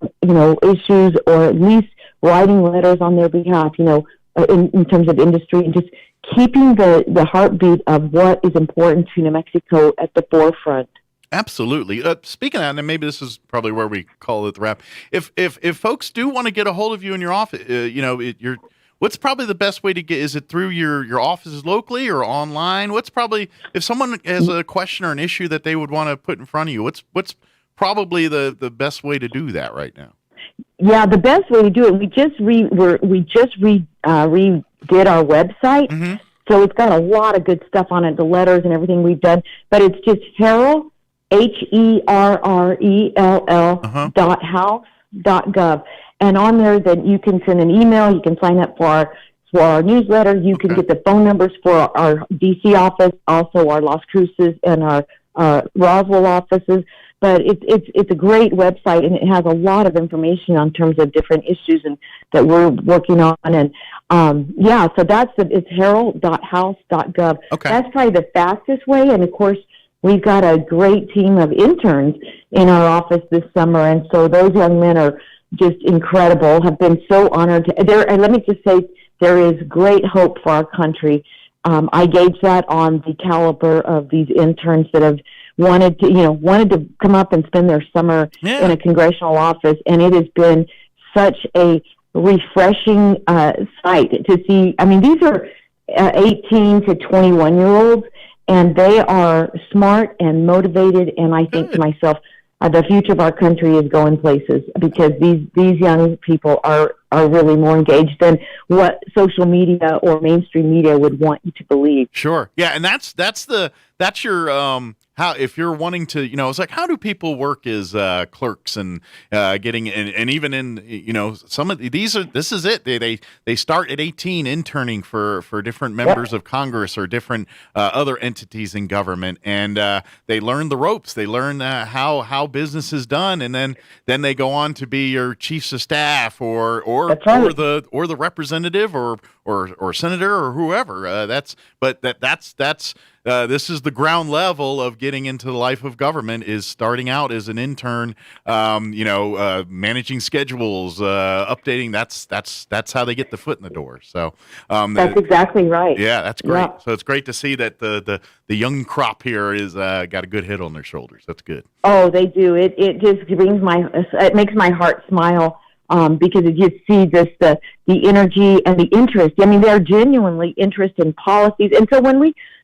issues, or at least writing letters on their behalf, in terms of industry, and just keeping the heartbeat of what is important to New Mexico at the forefront. Absolutely. Speaking of that, and maybe this is probably where we call it the wrap. If folks do want to get a hold of you in your office, what's probably the best way to get? Is it through your offices locally or online? What's probably, if someone has a question or an issue that they would want to put in front of you, what's probably the best way to do that right now? Yeah, the best way to do it. We just redid our website, mm-hmm. so it's got a lot of good stuff on it, the letters and everything we've done. But it's just Herrell, HERRELL .house.gov, and on there, then you can send an email. You can sign up for our newsletter. You can get the phone numbers for our DC office, also our Las Cruces and our Roswell offices. But it's a great website, and it has a lot of information on terms of different issues and that we're working on. And so it's herrell.house.gov. Okay. That's probably the fastest way. And of course, we've got a great team of interns in our office this summer, and so those young men are just incredible. Have been so honored to. And let me just say, there is great hope for our country. I gauge that on the caliber of these interns that have wanted to come up and spend their summer in a congressional office, and it has been such a refreshing sight to see. I mean, these are 18 to 21-year-olds, and they are smart and motivated, and I think to myself, the future of our country is going places, because these young people are really more engaged than what social media or mainstream media would want you to believe. Sure. Yeah, and that's your how, if you're wanting to, it's like, how do people work as clerks and getting, and even in, some of this is it. They start at 18 interning for different members of Congress or different other entities in government, and they learn the ropes. They learn how business is done, and then they go on to be your chiefs of staff or the representative or senator or whoever. This is the ground level of getting into the life of government, is starting out as an intern, managing schedules, updating. That's how they get the foot in the door. So that's exactly right. Yeah, that's great. Yeah. So it's great to see that the young crop here is got a good head on their shoulders. That's good. Oh, they do. It just it makes my heart smile. Because you see just the energy and the interest. I mean, they're genuinely interested in policies. And so when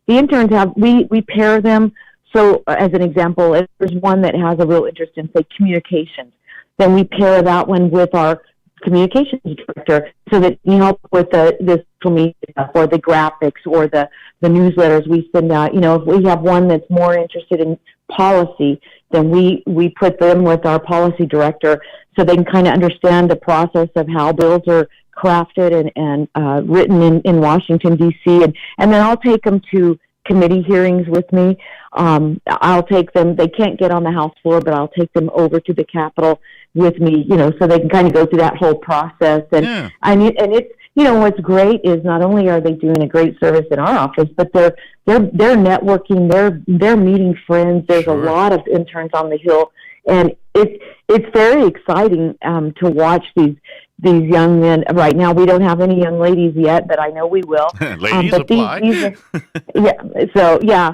the interns we pair them. So as an example, if there's one that has a real interest in, say, communications, then we pair that one with our communications director so that you help with the social media or the graphics or the newsletters we send out. If we have one that's more interested in policy, then we put them with our policy director so they can kind of understand the process of how bills are crafted and written in Washington, D.C. And then I'll take them to committee hearings with me. I'll take them. They can't get on the House floor, but I'll take them over to the Capitol with me, so they can kind of go through that whole process. And it's, what's great is not only are they doing a great service in our office, but they're networking, they're meeting friends. There's a lot of interns on the Hill, and it's very exciting to watch these young men. Right now, we don't have any young ladies yet, but I know we will. Ladies apply.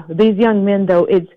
These young men, though, it's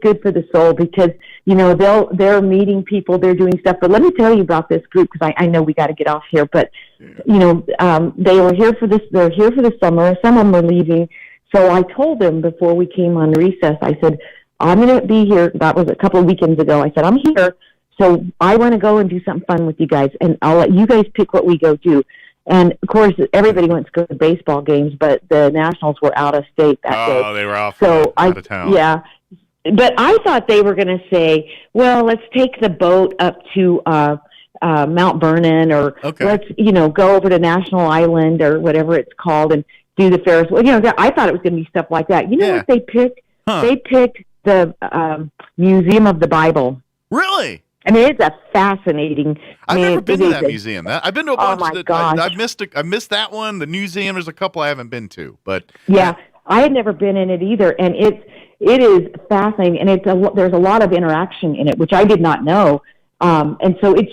good for the soul because they're meeting people, they're doing stuff. But let me tell you about this group because I know we got to get off here. But they were here for this. They're here for the summer. Some of them are leaving. So I told them before we came on recess. I said, I'm going to be here. That was a couple of weekends ago. I said, I'm here. So I want to go and do something fun with you guys, and I'll let you guys pick what we go do. And, of course, everybody went to go to baseball games, but the Nationals were out of state that day. Oh, they were out of town. Yeah. But I thought they were going to say, well, let's take the boat up to Mount Vernon, or let's, go over to National Island or whatever it's called and do the Ferris wheel. I thought it was going to be stuff like that. What they picked? They picked the Museum of the Bible. Really? I mean, it's a fascinating. I've never been to that museum. I've been to a bunch. Oh my gosh! I missed that one. The museum. There's a couple I haven't been to, but I had never been in it either, and it is fascinating, and there's a lot of interaction in it, which I did not know, and so it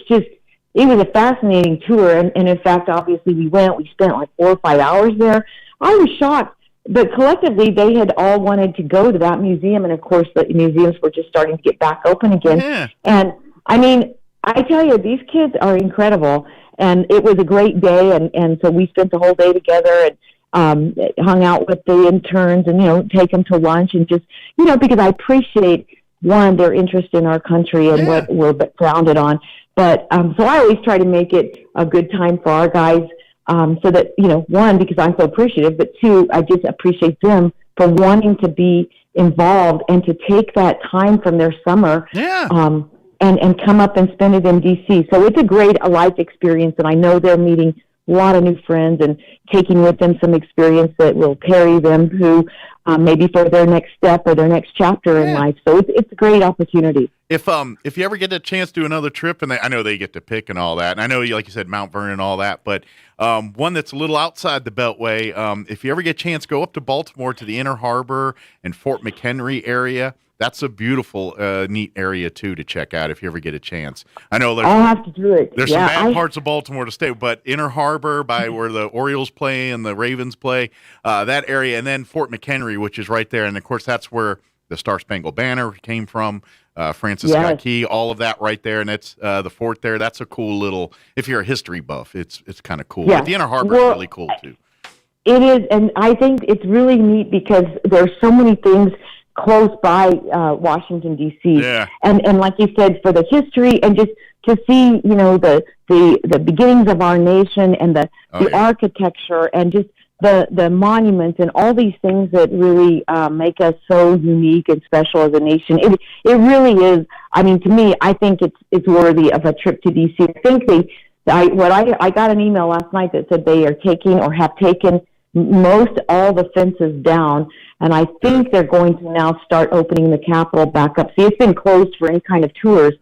was a fascinating tour, and in fact, obviously we spent like 4 or 5 hours there. I was shocked, but collectively they had all wanted to go to that museum, and of course the museums were just starting to get back open again, and I mean, I tell you, these kids are incredible, and it was a great day, and so we spent the whole day together and hung out with the interns and, take them to lunch and just, because I appreciate, one, their interest in our country and what we're founded on, but so I always try to make it a good time for our guys so that, one, because I'm so appreciative, but two, I just appreciate them for wanting to be involved and to take that time from their summer and come up and spend it in D.C. So it's a life experience, and I know they're meeting a lot of new friends and taking with them some experience that will carry them through maybe for their next step or their next chapter in life. So it's a great opportunity. If you ever get a chance to do another trip, and I know they get to pick and all that, and I know, like you said, Mount Vernon and all that, but one that's a little outside the Beltway, if you ever get a chance, go up to Baltimore to the Inner Harbor and Fort McHenry area. That's a beautiful, neat area, too, to check out if you ever get a chance. I know I'll have to do it. There's some bad parts of Baltimore to stay, but Inner Harbor, by where the Orioles play and the Ravens play, that area, and then Fort McHenry, which is right there. And, of course, that's where the Star-Spangled Banner came from, Francis Scott Key, all of that right there. And that's the fort there. That's a cool little, if you're a history buff, it's kind of cool. Yeah. But the Inner Harbor is really cool, too. It is, and I think it's really neat because there's so many things close by Washington, D.C. Yeah. And like you said, for the history and just to see, the beginnings of our nation and the architecture and just the monuments and all these things that really make us so unique and special as a nation. It really is. I mean, to me, I think it's worthy of a trip to D.C. I think I got an email last night that said they are taking or have taken all the fences down, and I think they're going to now start opening the Capitol back up. See, it's been closed for any kind of tours.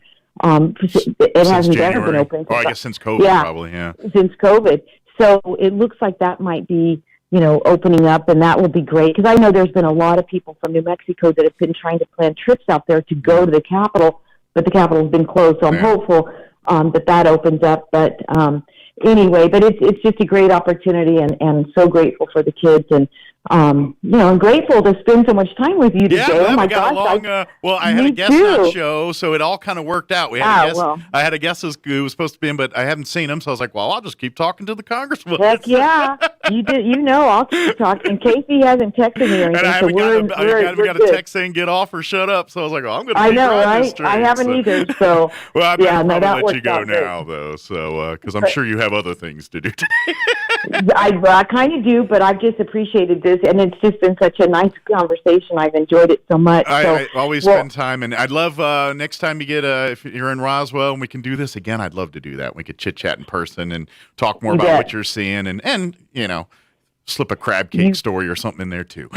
It hasn't ever been open. I guess since COVID, probably, since COVID. So it looks like that might be, opening up, and that will be great, because I know there's been a lot of people from New Mexico that have been trying to plan trips out there to go to the Capitol, but the Capitol's been closed, so I'm hopeful that opens up, but anyway, but it's just a great opportunity, and so grateful for the kids, and I'm grateful to spend so much time with you today. Oh my gosh! I had a guest on show, so it all kind of worked out. I had a guest who was supposed to be in, but I haven't seen him, so I was like, well, I'll just keep talking to the congressman. Heck yeah, you did. I'll keep talking. Casey hasn't texted me or anything, and I haven't got a text saying get off or shut up. So I was like, well, I'm going to. I know, right? I haven't either. So well, I better probably let you go now, though. So because I'm sure you have other things to do today. I kind of do, but I've just appreciated this, and it's just been such a nice conversation. I've enjoyed it so much. I always spend time, and I'd love next time you get if you're in Roswell and we can do this again, I'd love to do that. We could chit chat in person and talk more about what you're seeing, and slip a crab cake story or something in there too.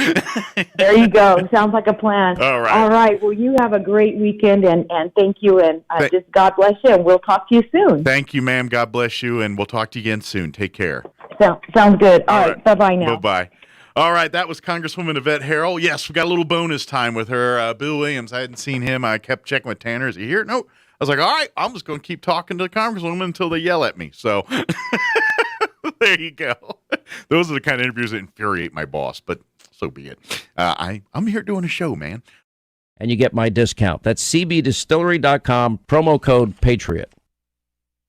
There you go. Sounds like a plan. All right. All right. Well, you have a great weekend, and thank you, and just God bless you, and we'll talk to you soon. Thank you, ma'am. God bless you, and we'll talk to you again soon. Take care. Sounds good. All right. Bye-bye now. Bye-bye. All right, that was Congresswoman Yvette Harrell. Yes, we got a little bonus time with her. Bill Williams, I hadn't seen him. I kept checking with Tanner. Is he here? No. I was like, all right, I'm just going to keep talking to the Congresswoman until they yell at me. So there you go. Those are the kind of interviews that infuriate my boss, but so be it. I'm here doing a show, man. And you get my discount. That's cbdistillery.com, promo code PATRIOT.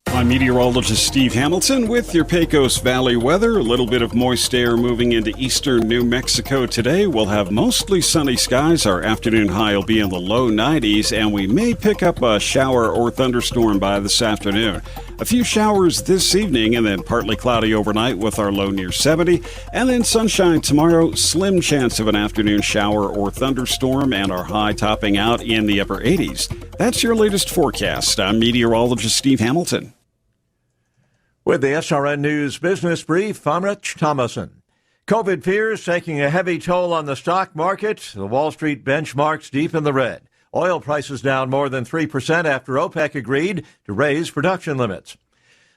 I'm meteorologist Steve Hamilton with your Pecos Valley weather. A little bit of moist air moving into eastern New Mexico today. We'll have mostly sunny skies. Our afternoon high will be in the low 90s, and we may pick up a shower or thunderstorm by this afternoon. A few showers this evening, and then partly cloudy overnight with our low near 70. And then sunshine tomorrow, slim chance of an afternoon shower or thunderstorm, and our high topping out in the upper 80s. That's your latest forecast. I'm meteorologist Steve Hamilton. With the SRN News Business Brief, I'm Rich Thomason. COVID fears taking a heavy toll on the stock market. The Wall Street benchmarks deep in the red. Oil prices down more than 3% after OPEC agreed to raise production limits.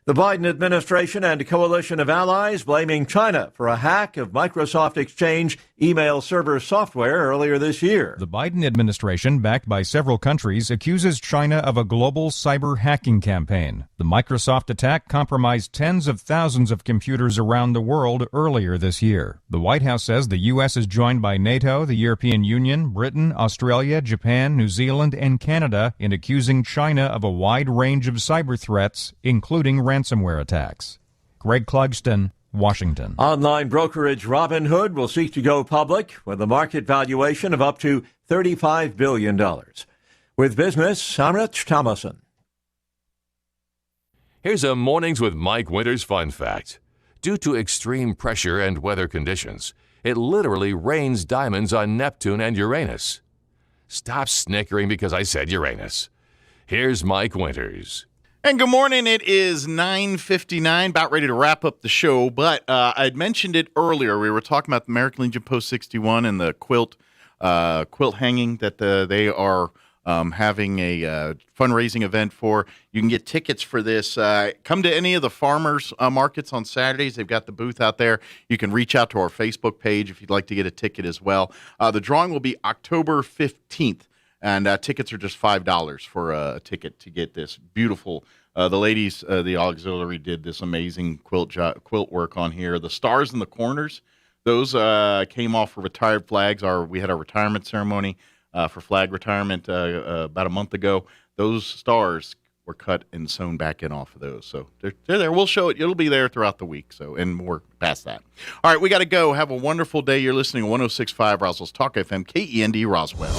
The Biden administration and a coalition of allies blaming China for a hack of Microsoft Exchange email server software earlier this year. The Biden administration, backed by several countries, accuses China of a global cyber hacking campaign. The Microsoft attack compromised tens of thousands of computers around the world earlier this year. The White House says the U.S. is joined by NATO, the European Union, Britain, Australia, Japan, New Zealand, and Canada in accusing China of a wide range of cyber threats, including ransomware attacks. Greg Clugston, Washington. Online brokerage Robinhood will seek to go public with a market valuation of up to $35 billion. With business, I'm Rich Thomason. Here's a Mornings with Mike Winters fun fact. Due to extreme pressure and weather conditions, it literally rains diamonds on Neptune and Uranus. Stop snickering because I said Uranus. Here's Mike Winters. And good morning. It is 9:59, about ready to wrap up the show. But I'd mentioned it earlier. We were talking about the American Legion Post 61 and the quilt hanging that they are having a fundraising event for. You can get tickets for this. Come to any of the farmers markets on Saturdays. They've got the booth out there. You can reach out to our Facebook page if you'd like to get a ticket as well. The drawing will be October 15th. And tickets are just $5 for a ticket to get this beautiful. The ladies, the auxiliary, did this amazing quilt work on here. The stars in the corners, those came off for retired flags. We had our retirement ceremony for flag retirement about a month ago. Those stars were cut and sewn back in off of those. So they're there. We'll show it. It'll be there throughout the week. So, and more past that. All right, we got to go. Have a wonderful day. You're listening to 106.5 Roswell's Talk FM, KEND Roswell.